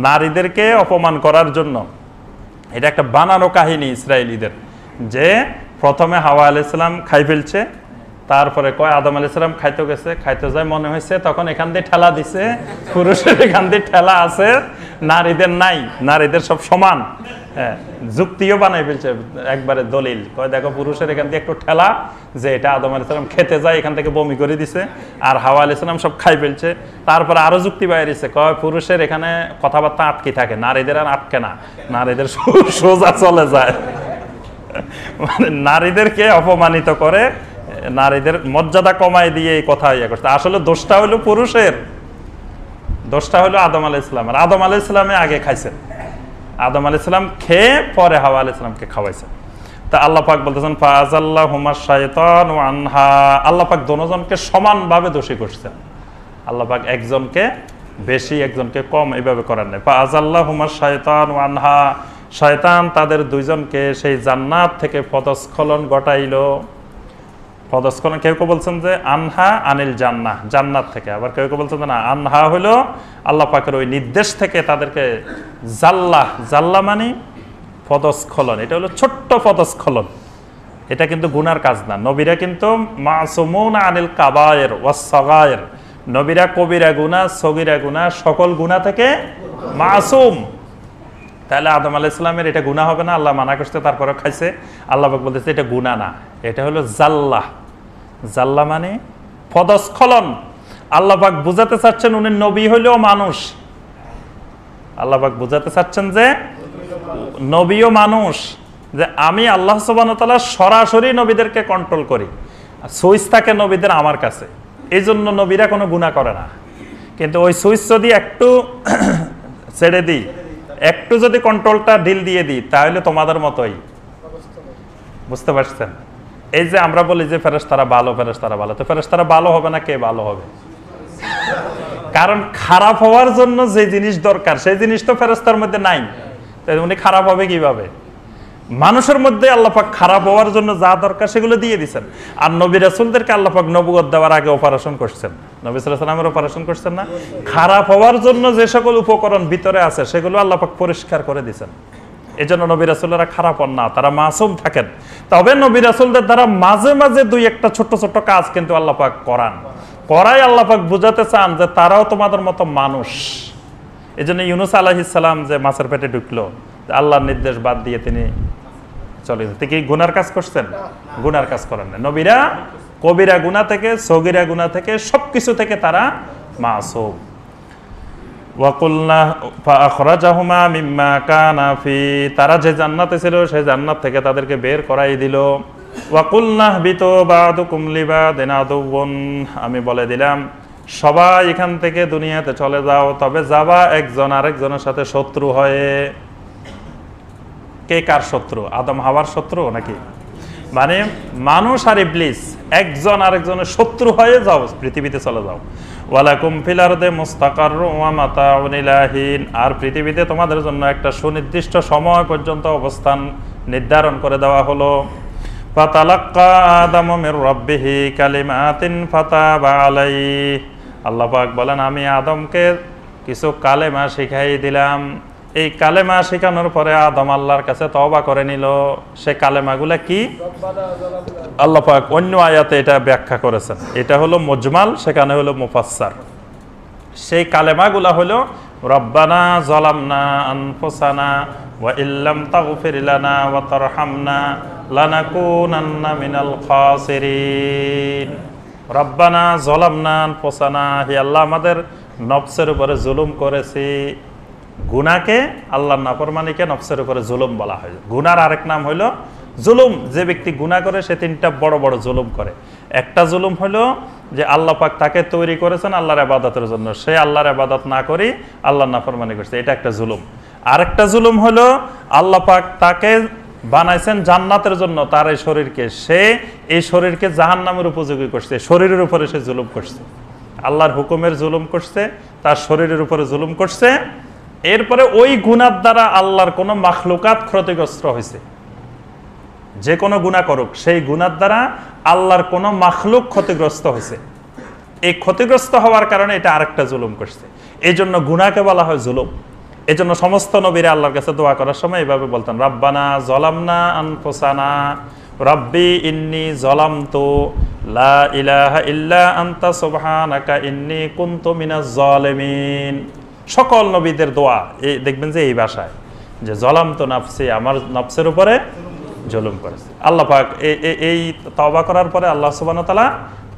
Speaker 1: নারীদেরকে অপমান করার জন্য। এটা একটা বানানো কাহিনী ইসরায়েলিদের, যে প্রথমে হাওয়া আলাইহিস সালাম খাই ফেলছে, তারপরে কয় আদম আলাইহিস সালাম খাইতে গেছে, খাইতে যায় মনে হয়েছে তখন এখান দিয়ে ঠেলা দিছে, পুরুষের এখান দিয়ে ঠেলা আছে, নারীদের নাই, নারীদের সব সমান। হ্যাঁ, যুক্তিও বানাই ফেলছে একবারে দলিল, কয় দেখো পুরুষের এখান দিয়ে একটু ঠেলা, যে এটা আদম আলাইহিস সালাম খেতে যায় এখান থেকে বমি করে দিছে, আর হাওয়া আলাইহিস সালাম সব খাই ফেলছে। তারপরে আরো যুক্তি বাইরেছে, কয় পুরুষের এখানে কথাবার্তা আটকে থাকে, নারীদের আর আটকে না, নারীদের সোজা চলে যায়। মানে নারীদেরকে অপমানিত করে, নারীদের মর্যাদা কমাই দিয়ে এই কথা ইয়ে করছে। আসলে দোষটা হলো পুরুষের, দোষটা হলো আদম আলাইহিস সালামের। আদম আলাইহিস সালামে আগে খাইছেন, আদম আলাইহিস সালাম খেয়ে পরে হাওয়া আলাইহিস সালামকে খাওয়াইছেন। তা আল্লাহ পাক বলতেছেন ফাআযাল্লাহুমা শাইতানু আনহা, আল্লাহ পাক দুজনকে সমানভাবে দোষী করছেন। আল্লাহ পাক একজনকে বেশি একজনকে কম এইভাবে করেন নাই। ফাআযাল্লাহুমা শাইতানু আনহা, শয়তান তাদের দুইজনকে সেই জান্নাত থেকে পদস্খলন ঘটাইলো। পদস্খলন কেউ কেউ বলছেন যে আনহা আনিল জান্নাহ, জান্নাত থেকে, আবার কেউ কেউ বলছেন না, আনহা হলো আল্লাহ পাকের ওই নির্দেশ থেকে তাদেরকে জাল্লাহ, জাল্লা মানে পদস্খলন, এটা হলো ছোট্ট পদস্খলন, এটা কিন্তু গুনার কাজ না। নবীরা কিন্তু মাসুমুন আনিল কাবায়ের ওয়াস সাগায়ের, নবীরা কবিরা গুনাহ, সগীরা গুনাহ, সকল গুনাহ থেকে মাসুম। তাহলে আদম আলাইহিস সালামের এটা গুনাহ হবে না? আল্লাহ মানা করতে তারপরে খাইছে। আল্লাহ পাক বলতেছে এটা গুনাহ না, এটা হলো জাল্লাহ। জাল্লা মানে পদস্খলন। আল্লাহ পাক বুঝাতে চাচ্ছেন উনি নবী হইলেও মানুষ। আল্লাহ পাক বুঝাতে চাচ্ছেন যে নবীও মানুষ, যে আমি আল্লাহ সুবহানাহু ওয়া তাআলা সরাসরি নবীদেরকে কন্ট্রোল করি, সুইচ থাকে নবীদের আমার কাছে, এই জন্য নবীরা কোনো গুনাহ করে না। কিন্তু ওই সুইচ যদি একটু ছেড়ে দিই, একটু যদি কন্ট্রোলটা ঢিল দিয়ে দিই, তাহলে তোমাদের মতোই। বুঝতে পারছেন? এই যে আমরা বলি যে ফেরেশতারা ভালো, ফেরেশতারা ভালো, তো ফেরেশতারা ভালো হবে না, কে ভালো হবে? কারণ খারাপ হওয়ার জন্য যে জিনিস দরকার সেই জিনিস তো ফেরেশতার মধ্যে নাই, তাই উনি খারাপ হবে কিভাবে? মানুষের মধ্যে আল্লাহ পাক খারাপ হওয়ার জন্য যা দরকার সেগুলো দিয়ে দিচ্ছেন। আর নবী রাসূলদেরকে আল্লাহ পাক নবুয়ত দেওয়ার আগে অপারেশন করছেন, নবী সাল্লাল্লাহু আলাইহি ওয়াসাল্লামের অপারেশন করছেন না? খারাপ হওয়ার জন্য যে সকল উপকরণ ভিতরে আছে সেগুলো আল্লাহ পাক পরিষ্কার করে দিয়েছেন। এজন্য নবী রাসূলরা খারাপ হন না, তারা মাসুম থাকেন। তবে নবী রাসূলদের দ্বারা মাঝে মাঝে দুই একটা ছোট ছোট কাজ কিন্তু আল্লাহ পাক করাই আল্লাহ পাক বুঝাতে চান যে তারাও তোমাদের মতো মানুষ। এজন্য ইউনূস আলাইহিস সালাম যে মাছের পেটে ঢুকলো, আল্লাহর নির্দেশ বাদ দিয়ে তিনি চলে গেছেন। কি গুনার কাজ করছেন? গুনার কাজ করেন না। নবীরা কবিরা গুনাহ থেকে, সগীরা গুনাহ থেকে, সবকিছু থেকে তারা মাসুম। ওয়াকুলনা ফাআখরাজাহুমা মিম্মা কানা ফি, তারা যে জান্নাতে ছিল সেই জান্নাত থেকে তাদেরকে বের করাই দিল। ওয়াকুলনা বিতু বাদুকুম লিবাদিন আদুউন, আমি বলে দিলাম সবাই এখান থেকে দুনিয়াতে চলে যাও, তবে যাবা একজন আরেকজনের সাথে শত্রু হয়ে। কে কার শত্রু? আদম হাওয়ার শত্রু নাকি? মানে মানুষ আর ইবলিস একজন আরেকজনের শত্রু হয়ে যাও, পৃথিবীতে চলে যাও। ওয়ালাকুম ফিল আরদি মুস্তাকাররুন ওয়া মাতাউন ইলা হিন, আর পৃথিবীতে তোমাদের জন্য একটা সুনির্দিষ্ট সময় পর্যন্ত অবস্থান নির্ধারণ করে দেওয়া হলো। ফাতালাক্কা আদামু মির রাব্বিহি কালিমাতিন ফাতাবা আলাইহি, আল্লাহ পাক বলেন আমি আদমকে কিছু কালেমা শিখাই দিলাম। এই কালেমা শেখানোর পরে আদম আল্লাহর কাছে তওবা করে নিল। সে কালেমাগুলা কি? আল্লাহ পাক অন্য আয়াতে এটা ব্যাখ্যা করেছেন, এটা হলো মুজমাল, সেখানে হলো মুফাসসার। সেই কালেমাগুলা হলো রব্বানা যালামনা আনফুসানা ওয়া ইল্লাম তাগফির লানা ওয়া তারহামনা লানাকুনান্না মিনাল খাসিরিন। রব্বানা যালামনা আনফুসানা, হে আল্লাহ আমাদের নফসের উপরে জুলুম করেছি। গুনাহকে, আল্লাহর নাফরমানিকে নফসের উপরে জুলুম বলা হয়। গুনার আরেক নাম হলো জুলুম। যে ব্যক্তি গুনাহ করে সে তিনটা বড় বড় জুলুম করে। একটা জুলুম হলো যে আল্লাহ পাক তাকে তৈরি করেছেন আল্লাহর ইবাদতের জন্য, সে আল্লাহর ইবাদত না করে আল্লাহর নাফরমানি করছে, এটা একটা জুলুম। আরেকটা জুলুম হলো আল্লাহ পাক তাকে বানাইছেন জান্নাতের জন্য, তার এই শরীরকে, সে এই শরীরকে জাহান্নামের উপযোগী করছে, শরীরের উপরে সে জুলুম করছে, আল্লাহর হুকুমের জুলুম করছে, তার শরীরের উপরে জুলুম করছে। এরপরে ওই গুনার দ্বারা আল্লাহর কোনো মাখলুকাত ক্ষতিগ্রস্ত হয়েছে। যে কোনো গুনাহ করুক, সেই গুনার দ্বারা আল্লাহর কোনো মাখলুক ক্ষতিগ্রস্ত হয়েছে। এই ক্ষতিগ্রস্ত হওয়ার কারণে এটা আরেকটা জুলুম করছে। এই জন্য গুনাহকে বলা হয় জুলুম। এই জন্য সমস্ত নবীরা আল্লাহর কাছে দোয়া করার সময় এইভাবে বলতেন, রব্বানা যালামনা আনফুসানা রব্বি ইন্নী যালামতু, লা ইলাহা ইল্লা আনতা সুবহানাকা ইন্নী কুনতু মিনাজ জালিমিন। সকল নবীদের দোয়া এই দেখবেন যে এই ভাষায়, যে যালামতু নাফসি, আমার নফসের উপরে জুলুম করেছে। আল্লাহ পাক এই তওবা করার পরে আল্লাহ সুবহানাহু ওয়া তাআলা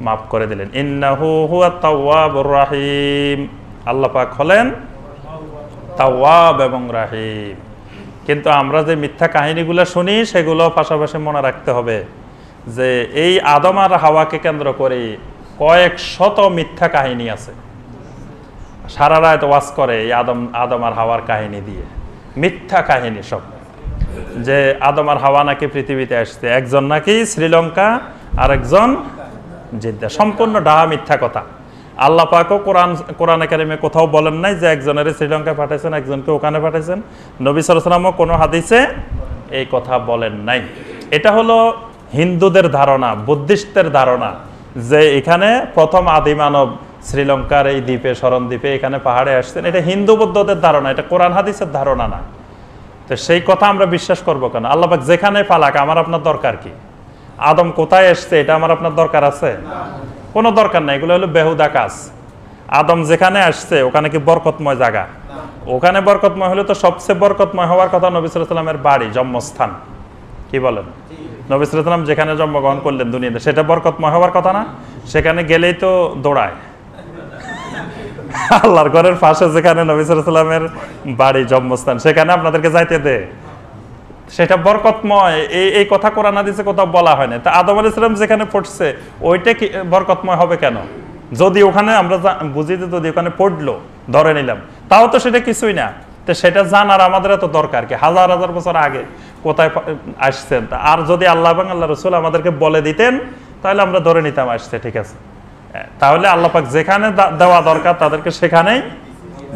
Speaker 1: মাফ করে দিলেন। ইন্নাহু হুয়াত তাওয়াবুর রাহিম, আল্লাহ পাক হলেন তাওয়াব এবং রাহিম। কিন্তু আমরা যে মিথ্যা কাহিনীগুলো শুনি সেগুলো পাশাপাশি মনে রাখতে হবে যে এই আদম আর হাওয়াকে কেন্দ্র করে কয়েক শত মিথ্যা কাহিনী আছে। সারা রাত ওয়াজ করে এই আদম আর হাওয়ার কাহিনী দিয়ে, মিথ্যা কাহিনী সব। যে আদম আর হাওয়া নাকি পৃথিবীতে আসছে, একজন নাকি শ্রীলঙ্কা আর একজন জিদ্দা, সম্পূর্ণ ডাহা মিথ্যা কথা। আল্লাহ পাকও কোরআনে কারিমে কোথাও বলেন নাই যে একজনের শ্রীলঙ্কায় পাঠাইছেন, একজনকে ওখানে পাঠাইছেন। নবী সাল্লাল্লাহু আলাইহি ওয়াসাল্লামও কোনো হাদিসে এই কথা বলেন নাই। এটা হলো হিন্দুদের ধারণা, বুদ্ধিস্টদের ধারণা যে এখানে প্রথম আদি মানব শ্রীলঙ্কার এই দ্বীপে, শরণ দ্বীপে, এখানে পাহাড়ে আসছেন। এটা হিন্দু বৌদ্ধদের ধারণা, এটা কোরআন হাদিসের ধারণা না। তো সেই কথা আমরা বিশ্বাস করবো কেন? আল্লাহ পাক যেখানে পালাক, আমার আপনার দরকার কি? আদম কোথায় এসছে এটা আমার আপনার দরকার আছে? কোনো দরকার নাই, এগুলো হলো বেহুদা কাজ। আদম যেখানে আসছে ওখানে কি বরকতময় জায়গা? ওখানে বরকতময় হলে তো সবচেয়ে বরকতময় হওয়ার কথা নবী সাল্লাল্লাহু আলাইহি ওয়াসাল্লামের বাড়ি, জন্মস্থান। কি বলেন? নবী সাল্লাল্লাহু আলাইহি ওয়াসাল্লাম যেখানে জন্মগ্রহণ করলেন দুনিয়াতে, সেটা বরকতময় হওয়ার কথা না? সেখানে গেলেই তো দৌড়ায়। আল্লাহর ঘরের পাশে যেখানে নবী সাল্লাল্লাহু আলাইহি ওয়াসাল্লামের বাড়ি, জন্মস্থান, সেখানে আপনাদেরকে যাইতে দে, সেটা বরকতময়। এই কথা কোরআন হাদিসে কোথাও বলা হয় না। তা আদম আলাইহিস সালাম যেখানে পড়ছে ওইটা কি বরকতময় হবে কেন? যদি ওখানে আমরা বুঝি যে যদি ওখানে পড়লো, ধরে নিলাম, তাও তো সেটা কিছুই না। তো সেটা জানার আমাদের এত দরকার কি? হাজার হাজার বছর আগে কোথায় আসছেন। আর যদি আল্লাহ এবং আল্লাহ রাসূল আমাদেরকে বলে দিতেন তাহলে আমরা ধরে নিতাম আসছে, ঠিক আছে। তাহলে আল্লাহ পাক যেখানে দেওয়া দরকার তাদেরকে সেখানেই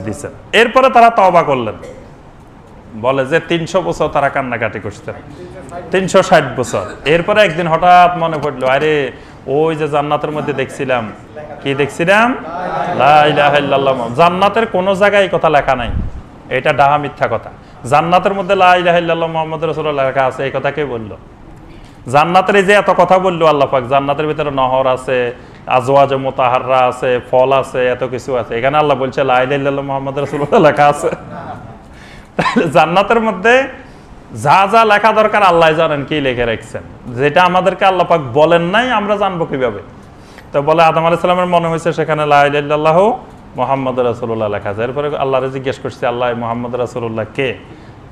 Speaker 1: দিচ্ছেন। এরপরে তারা তওবা করলেন। বলে যে 300 বছর তারা কান্নাকাটি করছেন, 360 বছর। এরপরে একদিন হঠাৎ মনে পড়লো, আরে ওই যে জান্নাতের মধ্যে দেখছিলাম, কি দেখছিলাম? লা ইলাহা ইল্লাল্লাহ। জান্নাতের কোনো জায়গায় এই কথা লেখা নাই, এটা ডাহা মিথ্যা কথা। জান্নাতের মধ্যে লা ইলাহা ইল্লাল্লাহ মুহাম্মাদুর রাসূলুল্লাহ লেখা আছে, এই কথা কে বললো? জান্নাতের এই যে এত কথা বললো আল্লাহ পাক, জান্নাতের ভিতরে নহর আছে, আজওয়াজ মুতাহাররা আছে, ফল আছে, এত কিছু আছে। এখানে আল্লাহ বলছে লা ইলাহা ইল্লাল্লাহ মুহাম্মাদুর রাসূলুল্লাহ লেখা আছে। জান্নাতের মধ্যে যা যা লেখা দরকার আল্লাহ জানেন কি লিখে রাখছেন, যেটা আমাদেরকে আল্লাহ পাক বলেন নাই, আমরা জানবো কিভাবে? তো বলে আদম আলাইহিস সালামের মনে হয়েছে সেখানে লা ইলাহা ইল্লাল্লাহু মুহাম্মাদুর রাসূলুল্লাহ লেখা আছে। এরপরে আল্লাহরে জিজ্ঞেস করছে, আল্লাহ মুহাম্মাদুর রাসূলুল্লাহ কে?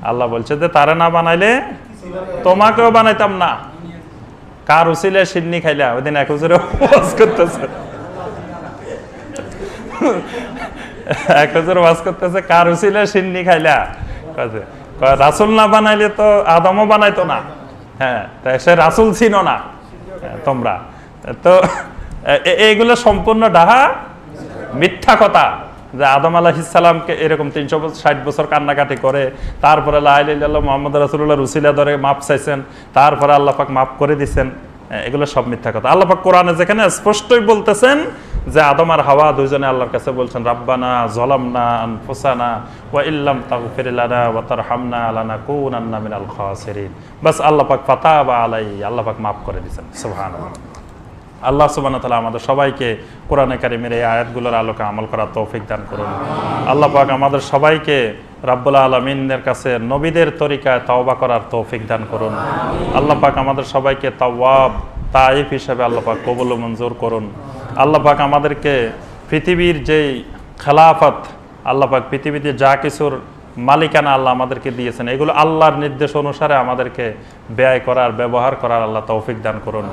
Speaker 1: আল্লাহ বলছে যে তারে না বানাইলে তোমাকেও বানাইতাম না। কার উসিলে সিন্নি খাইলা? ওই দিন এক হুজুরে ওয়াজ করতেছে, এক হুজুর ওয়াজ করতেছে, কার উসিলে সিন্নি খাইলা? রাসূল না বানাইলে তো আদমও বানাইতো না। হ্যাঁ, সে রাসূল ছিল না তোমরা। তো এইগুলো সম্পূর্ণ ডাহা মিথ্যা কথা, যে আদম আলাইহিস সালামকে এরকম 360 বছর কান্নাকাটি করে, তারপরে লা ইলাহা ইল্লাল্লাহ মুহাম্মাদুর রাসূলুল্লাহর উসিলা ধরে মাপ চাইছেন, তারপরে আল্লাহ পাক মাফ করে দিয়েছেন, এগুলো সব মিথ্যা কথা। আল্লাহ পাক কোরআনে যেখানে স্পষ্টই বলতেছেন যে আদম আর হাওয়া দুইজনে আল্লাহর কাছে বলছেন, রাব্বানা যালামনা আনফুসানা ওয়া ইল্লাম তাগফির লানা ওয়া তারহামনা লানাকুনান্না মিনাল খাসিরিন। বাস আল্লাহ পাক ফাতাবা আলাই, আল্লাহ পাক মাফ করে দিয়েছেন। সুবহানাল্লাহ। আল্লাহ সুবহানাহু ওয়া তাআলা আমাদের সবাইকে কোরআনে কারীমের এই আয়াতগুলোর আলোকে আমল করার তৌফিক দান করুন। আল্লাহ পাক আমাদের সবাইকে রাব্বুল আলামিনের কাছে নবীদের তরিকায় তওবা করার তৌফিক দান করুন। আল্লাহ পাক আমাদের সবাইকে তাওয়াব তাইফ হিসেবে আল্লাহ পাক কবুল ও মঞ্জুর করুন। আল্লাহ পাক আমাদেরকে পৃথিবীর যেই খেলাফত, আল্লাহ পাক পৃথিবীতে যা কিছুর মালিকানা আল্লাহ আমাদেরকে দিয়েছেন, এগুলো আল্লাহর নির্দেশ অনুসারে আমাদেরকে ব্যয় করার, ব্যবহার করার আল্লাহ তৌফিক দান করুন।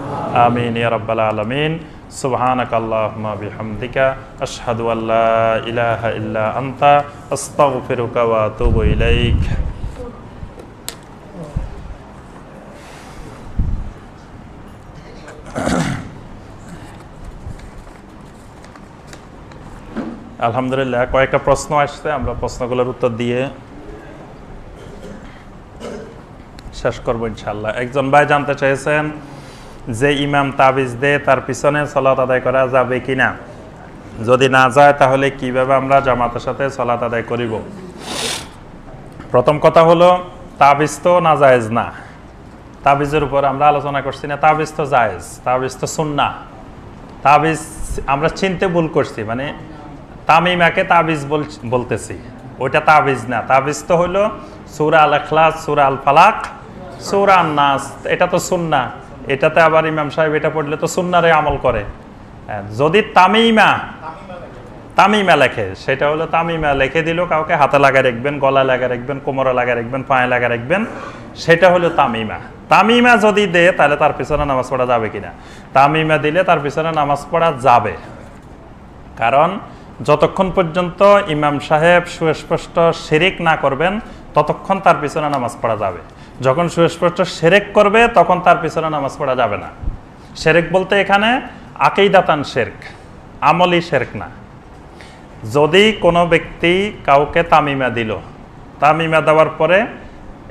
Speaker 1: আমিন ইয়া রাব্বাল আলামিন। সুবহানাকাল্লাহুম্মা বিহামদিকা আশহাদু আল্লা ইলাহা ইল্লা আনতা আস্তাগফিরুকা ওয়া আতুবু ইলাইক। আলহামদুলিল্লাহ, কয়েকটা প্রশ্ন আসছে, আমরা প্রশ্নগুলোর উত্তর দিয়ে শেষ করবো ইনশাআল্লাহ। একজন ভাই জানতে চাইছেন যে ইমাম তাবিজ দেয় তার পিছনে সালাত আদায় করা যাবে কিনা, যদি না যায় তাহলে কিভাবে আমরা জামাতের সাথে সালাত আদায় করিব? প্রথম কথা হলো, তাবিজ তো নাজায়েজ না, তাবিজের উপর আমরা আলোচনা করছি না। তাবিজ তো জায়েজ, তাবিজ তো সুন্নাহ। তাবিজ আমরা চিনতে ভুল করছি, মানে তামিমাকে তাবিজ বলতেছি, ওইটা তাবিজ না। তাবিজ তো হলো সূরা আল ইখলাস, সূরা আল ফালাক, সূরা আন নাস, এটা তো সুন্নাহ। এটাতে আবার ইমাম সাহেব এটা পড়লে তো সুন্নারে আমল করে। যদি তামিমা লেখে, সেটা হলো তামিমা লিখে দিল কাউকে, হাতে লাগা রাখবেন, গলায় লাগা রাখবেন, কোমরে লাগা রাখবেন, পায়ে লাগা রাখবেন, সেটা হলো তামিমা যদি দেয় তাহলে তার পিছনে নামাজ পড়া যাবে কিনা? তামিমা দিলে তার পিছনে নামাজ পড়া যাবে, কারণ যতক্ষণ পর্যন্ত ইমাম সাহেব সুস্পষ্ট শিরিক না করবেন ততক্ষণ তার পিছনে নামাজ পড়া যাবে। যখন সুস্পষ্ট শিরক করবে তখন তার পিছনে নামাজ পড়া যাবে না। শিরক বলতে এখানে আকীদাতান শিরক, আমলি শিরক না। যদি কোনো ব্যক্তি কাউকে তামিমা দিল, তামিমা দেওয়ার পরে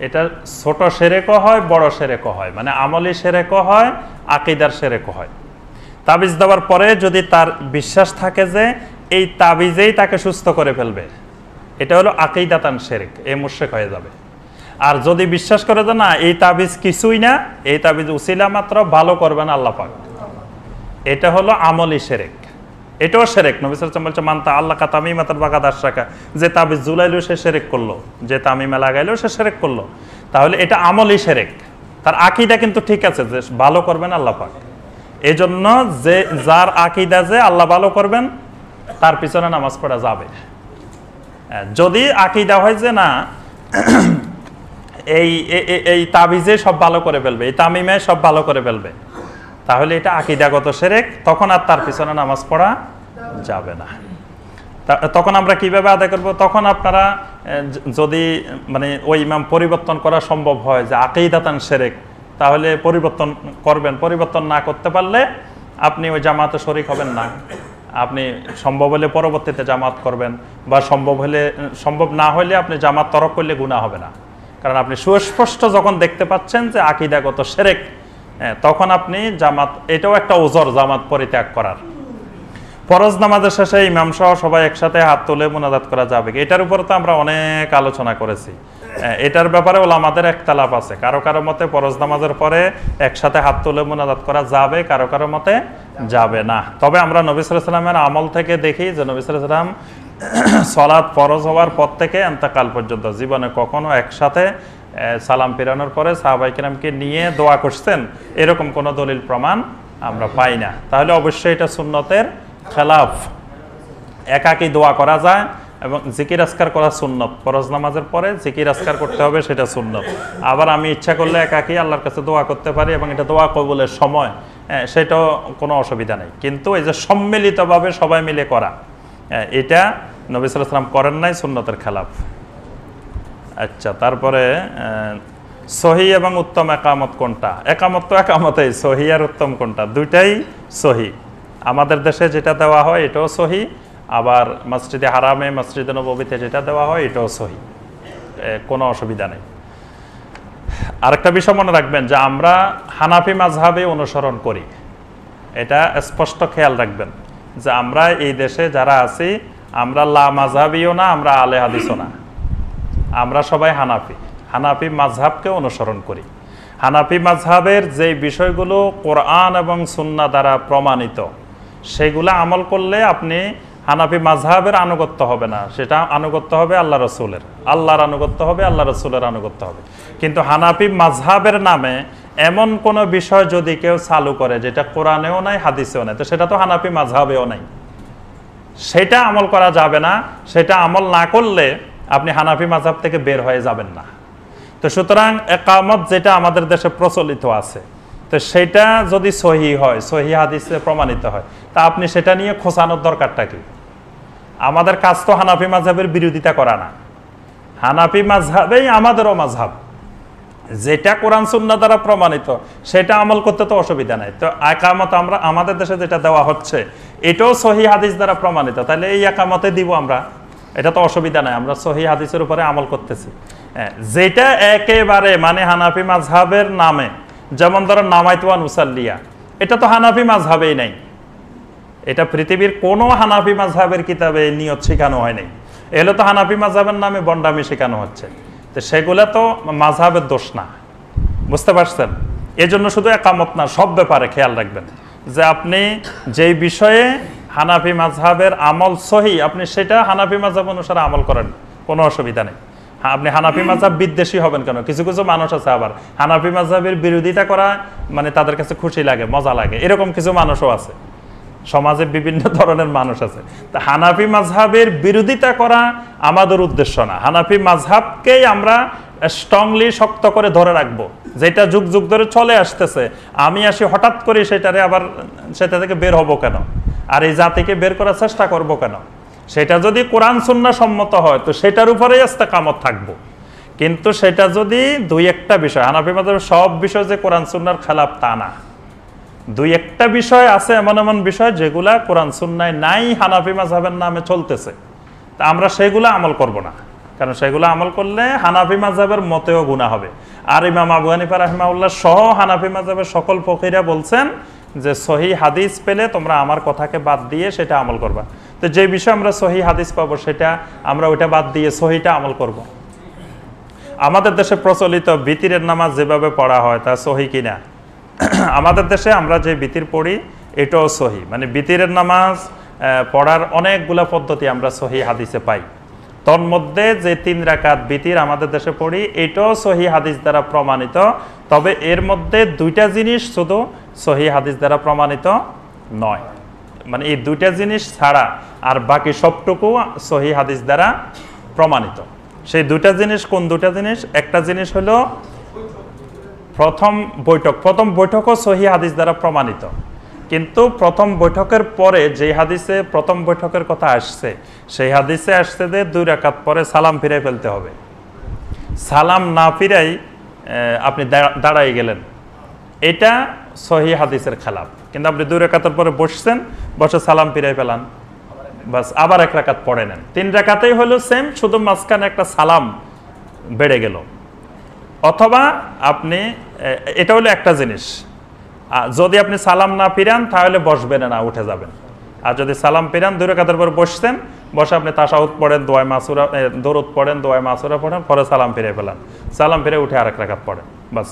Speaker 1: এটা ছোট শিরকও হয়, বড় শিরকও হয়, মানে আমলি শিরকও হয়, আকীদার শিরকও হয়। তাবিজ দেওয়ার পরে যদি তার বিশ্বাস থাকে যে এই তাবিজেই তাকে সুস্থ করে ফেলবে, এটা হলো আকীদাতান শিরক, এই মুশরিক হয়ে যাবে। আর যদি বিশ্বাস করে যে না, এই তাবিজ কিছুই না, এই তাবিজ উসিলা মাত্র, ভালো করবেন আল্লাহ পাক, এটা হলো আমলি শিরক, এটাও শিরক। নবী সাল্লাল্লাহু আলাইহি ওয়াসাল্লাম বলছে মানতা আল্লাকা তামিমাতান বাকাদ আশরাকা, যে তাবিজ ঝুলাইলো সে শিরক করলো, যে তামিমা লাগাইলো সে শিরক করলো। তাহলে এটা আমলি শিরক, তার আকীদা কিন্তু ঠিক আছে যে ভালো করবেন আল্লাহ পাক। এই জন্য যে যার আকীদা যে আল্লাহ ভালো করবেন তার পিছনে নামাজ পড়া যাবে। যদি আকীদা হয় যে না এই তাবিজে সব ভালো করে ফেলবে, এই তামিমে সব ভালো করে ফেলবে, তাহলে এটা আকীদাগত শিরক, তখন আর তার পিছনে নামাজ পড়া যাবে না। তখন আমরা কিভাবে আদায় করব? তখন আপনারা যদি মানে ওই ইমাম পরিবর্তন করা সম্ভব হয় যে আকীদাতান শিরক, তাহলে পরিবর্তন করবেন। পরিবর্তন না করতে পারলে আপনি ওই জামাতে শরীক হবেন না। আপনি সম্ভব হলে পরবর্তীতে জামাত করবেন, বা সম্ভব না হলে আপনি জামাত তরক করলে গুনাহ হবে না। কারণ আপনি সুস্পষ্ট যখন দেখতে পাচ্ছেন যে আকীদাগত শিরক, তখন আপনি জামাত, এটাও একটা ওজর জামাত পরিত্যাগ করার। ফরজ নামাজের শেষে ইমাম সহ সবাই একসাথে হাত তুলে মুনাজাত করা যাবে, এটার উপর তো আমরা অনেক আলোচনা করেছি। এটার ব্যাপারে ওলামাদের একতালাপ আছে। কারো কারো মতে ফরজ নামাজের পরে একসাথে হাত তুলে মুনাজাত করা যাবে, কারো কারো মতে যাবে না। তবে আমরা নবী সাল্লাল্লাহু আলাইহি ওয়াসাল্লামের আমল থেকে দেখি যে নবী সাল্লাল্লাহু আলাইহি ওয়াসাল্লাম সালাত ফরজ হওয়ার পর থেকে ইন্তেকাল পর্যন্ত জীবনে কখনো একসাথে সালাম ফিরানোর পরে সাহাবায়ে কেরামকে নিয়ে দোয়া করছেন, এরকম কোনো দলিল প্রমাণ আমরা পাই না। তাহলে অবশ্যই এটা সুন্নতের খেলাফ। একাকী দোয়া করা যায় এবং জিকির আজকার করা সুন্নত। ফরজ নামাজের পরে জিকির আজকার করতে হবে, সেটা সুন্নত। আবার আমি ইচ্ছা করলে একাকী আল্লাহর কাছে দোয়া করতে পারি, এবং এটা দোয়া কবুলের সময়, সেটাও কোনো অসুবিধা নেই। কিন্তু এই যে সম্মিলিতভাবে সবাই মিলে করা, এটা নবী সাল্লাল্লাহু আলাইহি ওয়াসাল্লাম করেন নাই, সুন্নতের খেলাফ। আচ্ছা, তারপরে সহি এবং উত্তম একামত কোনটা? একামত তো একামতেই, সহি আর উত্তম কোনটা? দুইটাই সহি। আমাদের দেশে যেটা দেওয়া হয় এটাও সহি, আবার মসজিদে হারামে, মসজিদে নববীতে যেটা দেওয়া হয় এটাও সহি, কোনো অসুবিধা নেই। আরেকটা বিষয় মনে রাখবেন যে আমরা হানাফি মাযহাবে অনুসরণ করি, এটা স্পষ্ট খেয়াল রাখবেন যে আমরা এই দেশে যারা আছি, আমরা লা মাযহাবিও না, আমরা আলে হাদিসও না, আমরা সবাই হানাফি মাযহাবকে অনুসরণ করি। হানাফি মাযহাবের যে বিষয়গুলো কোরআন এবং সুন্নাহ দ্বারা প্রমাণিত, সেগুলো আমল করলে আপনি হানাফি মাযহাবের আনুগত্য হবে না, সেটা আনুগত্য হবে আল্লাহ রসুলের। আল্লাহর আনুগত্য হবে, আল্লাহ রসুলের আনুগত্য হবে। কিন্তু হানাফি মাযহাবের নামে এমন কোনো বিষয় যদি কেউ চালু করে যেটা কোরআনেও নাই, হাদিসেও নাই, তো সেটা তো হানাফি মাযহাবেও নাই, সেটা আমল করা যাবে না। সেটা আমল না করলে আপনি হানাফি মাযহাব থেকে বের হয়ে যাবেন না। তো সুতরাং একামত যেটা আমাদের দেশে প্রচলিত আছে, তো সেটা যদি সহি হয়, সহি হাদিসে প্রমাণিত হয়, তা আপনি সেটা নিয়ে খোঁচানোর দরকারটা কি? আমাদের কাজ তো হানাফি মাযহাবের বিরোধিতা করা না। হানাফি মাযহাবেই আমাদেরও মাযহাব, যেটা কোরআন সুন্নাহ দ্বারা প্রমাণিত সেটা আমল করতে তো অসুবিধা নাই। তো একামত আমরা আমাদের দেশে যেটা দেওয়া হচ্ছে এটাও সহি হাদিস দ্বারা প্রমাণিত, তাহলে এই একামতে দিব আমরা, এটা তো অসুবিধা নাই, আমরা সহি হাদিসের উপরে আমল করতেছি। যেটা একেবারে মানে হানাফি মাযহাবের নামে, যেমন ধরো নামাইতু ওয়া নুসাল্লিয়া, এটা তো হানাফি মাযহাবেই নাই, এটা পৃথিবীর কোনো হানাফি মাযহাবের কিতাবে নিয়ত শেখানো হয় নাই, এগুলো তো হানাফি মাযহাবের নামে বন্ডামি শেখানো হচ্ছে। তো সেগুলো তো মাযহাবের দোষ না, বুঝতে পারছেন? এজন্য শুধু একামত না, সব ব্যাপারে খেয়াল রাখবেন যে আপনি যেই বিষয়ে হানাফি মাযহাবের আমল সহি, আপনি সেটা হানাফি মাযহাব অনুসারে আমল করেন, কোনো অসুবিধা নেই। আপনি হানাফি মাযহাব বিদ্বেষী হবেন কেন? কিছু কিছু মানুষ আছে আবার হানাফি মাযহাবের বিরোধিতা করা মানে তাদের কাছে খুশি লাগে, মজা লাগে, এরকম কিছু মানুষও আছে, সমাজে বিভিন্ন ধরনের মানুষ আছে। তা হানাফি মাযহাবের বিরোধিতা করা আমাদের উদ্দেশ্য না। হানাফি মাযহাবকেই আমরা স্ট্রংলি শক্ত করে ধরে রাখবো, যেটা যুগ যুগ ধরে চলে আসতেছে। আমি আসি হঠাৎ করে সেটারে আবার সেটা থেকে বের হব কেন, আর এই জাতিকে বের করার চেষ্টা করব কেন? সেটা যদি কোরআন সুন্নাহ সম্মত হয় তো সেটার উপরেই ইস্তেকামত থাকবো। কিন্তু সেটা যদি দুই একটা বিষয়, হানাফি মাযহাবের সব বিষয় যে কোরআন সুন্নাহর খেলাফ তা না, দুই একটা বিষয় আছে এমন এমন বিষয় যেগুলা কোরআন সুন্নায় নাই, হানাফি মাযহাবের নামে চলতেছে, তা আমরা সেগুলো আমল করব না, কারণ সেগুলো আমল করলে হানাফি মাযহাবের মতেও গুনাহ হবে। আর ইমাম আবু হানিফা রাহিমাহুল্লাহ সহ হানাফি মাযহাবের সকল ফকিরা বলছেন যে সহি হাদিস পেলে তোমরা আমার কথাকে বাদ দিয়ে সেটা আমল করবা। তো যে বিষয় আমরা সহি হাদিস পাবো সেটা আমরা ওইটা বাদ দিয়ে সহিটা আমল করব। আমাদের দেশে প্রচলিত বিতিরের নামাজ যেভাবে পড়া হয় তা সহি কিনা? আমাদের দেশে আমরা যে বিতির পড়ি এটাও সহি, মানে বিতিরের নামাজ পড়ার অনেকগুলা পদ্ধতি আমরা সহি হাদিসে পাই। তন্মধ্যে যে 3 রাকাত বিতির আমাদের দেশে পড়ি এটাও সহি হাদিস দ্বারা প্রমাণিত, তবে এর মধ্যে 2টা জিনিস শুধু সহি হাদিস দ্বারা প্রমাণিত নয়, মানে এই 2টা জিনিস ছাড়া আর বাকি সবটুকু সহি হাদিস দ্বারা প্রমাণিত। সেই 2টা জিনিস কোন 2টা জিনিস? একটা জিনিস হলো প্রথম বৈঠকও সহি হাদিস দ্বারা প্রমাণিত, কিন্তু প্রথম বৈঠকের পরে যে হাদিসে প্রথম বৈঠকের কথা আসছে সেই হাদিসে আসছে যে 2 রাকাত পরে সালাম ফিরাই ফেলতে হবে। সালাম না ফিরাই আপনি দাঁড়াই গেলেন, এটা সহি হাদিসের খেলাফ। কিন্তু আপনি 2 রাকাতের পরে বসছেন, বসে সালাম ফিরাই ফেলান, বাস আবার 1 রাকাত পড়ে নেন। 3 রাকাতেই হলো সেম, শুধু মাঝখানে একটা সালাম বেড়ে গেল। অথবা আপনি এটা হলো একটা জিনিস, যদি আপনি সালাম না ফিরান তাহলে বসবেন না, উঠে যাবেন। আর যদি সালাম ফিরান 2 রাকাতের পর বসছেন, বসে আপনি তাশাহুদ পড়েন, দোয়া মাসুরা দরুদ পড়েন, দোয়া মাসুরা পড়েন, পরে সালাম ফিরে ফেলান, সালাম ফিরে উঠে 1 রাকাত পড়েন, বাস।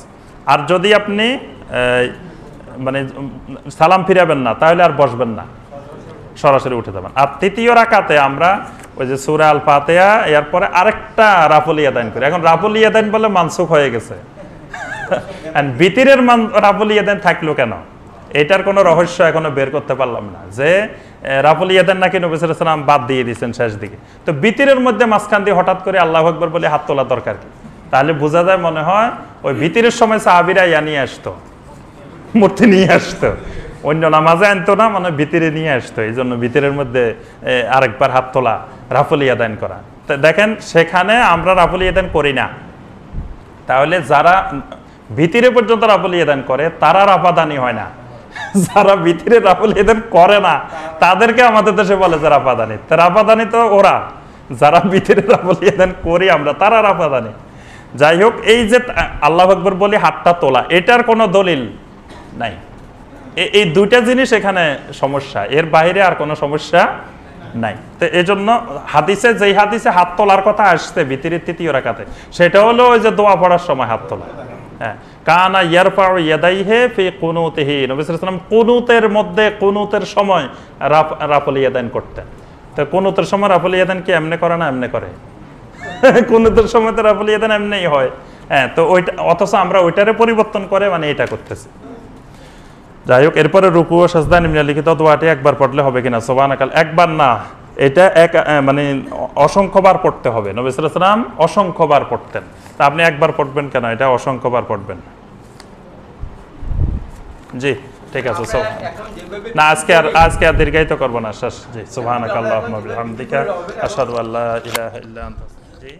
Speaker 1: আর যদি আপনি মানে সালাম ফিরাবেন না তাহলে আর বসবেন না, সরাসরি উঠে যাবেন। আর 3য় রাকাতে আমরা ওই যে সূরা আল ফাতিহা এরপরে আরেকটা রাফুল ইয়াদাইন করি। এখন রাফুল ইয়াদাইন বলে মানসুখ হয়ে গেছে, বিতিরের রাফুল ইয়াদাইন থাকলো কেন? এটার কোনো রহস্য এখনো বের করতে পারলাম না, যে রাফুল ইয়াদাইন নাকি নবী সাল্লাল্লাহু আলাইহি ওয়াসাল্লাম বাদ দিয়ে দিয়েছেন শেষ দিকে। তো বিতিরের মধ্যে মাঝখান দিয়ে হঠাৎ করে আল্লাহু আকবার বলে হাত তোলা দরকার কি? তাহলে বোঝা যায় মনে হয় ওই বিতিরের সময় সাহাবীরা নিয়ে আসতো, মূর্তি নিয়ে আসতো, অন্য নামাজে আনতো না, মানে বিতিরে নিয়ে আসতো। এই জন্য বিতিরের মধ্যে আরেকবার হাত তোলা, রাফুল ইয়াদাইন করা। তো দেখেন সেখানে আমরা রাফুল ইয়াদাইন করি না, তাহলে যারা ভিতরে পর্যন্ত রাফুল ইয়াদাইন করে তারা রাফাদানি হয় না, যারা ভিতরে রাফুল ইয়াদাইন করে না তাদেরকে আমাদের দেশে বলে যে রাফাদানি। তো রাফাদানি তো ওরা, যারা ভিতরে রাফুল ইয়াদাইন করি আমরা তারা রাফাদানি। যাই হোক, এই যে আল্লাহু আকবার বলে হাতটা তোলা, এটার কোনো দলিল নাই। এই 2টা জিনিস এখানে সমস্যা, এর বাইরে আর কোনো সমস্যা নাই। তো এই জন্য হাদিসে যেই হাদিসে হাত তোলার কথা আসছে ভিতরের 3য় রাকাতে, সেটা হলো ওই যে দোয়া পড়ার সময় হাত তোলা। হ্যাঁ, কানা ইয়ারফাউ ইয়াদাইহি ফি কুনুতিহি, নবী সাল্লাল্লাহু আলাইহি ওয়াসাল্লাম কুনুতের মধ্যে কুনুতের সময় রাফুল ইয়াদাইন করতেন। তো কুনুতের সময় রাফুল ইয়াদাইন কি এমনি করে না? এমনি করে। কুনুতের সময় তো রাফুল ইয়াদাইন এমনিই হয়। হ্যাঁ, তো ওইটা, অথচ আমরা ওইটারে পরিবর্তন করে মানে এটা করতেছি। যাই হোক, এরপরে রুকু ও সাজদা নিম্নলিখিত দোয়াটি একবার পড়লে হবে কিনা? সুবহানাকাল, একবার না, এটা মানে অসংখ্যবার পড়তে হবে। নবী সাল্লাল্লাহু আলাইহি ওয়াসাল্লাম অসংখ্যবার পড়তেন, তা আপনি একবার পড়বেন কেন? এটা অসংখ্যবার পড়বেন। জি ঠিক আছে, সব না, আজকে আর দীর্ঘায়িত করবো না, শেষ। জি, সুবহানাকাল্লাহুম্মা বিহামদিকা আশহাদু আল্লা ইলাহা ইল্লা আনতা। জি।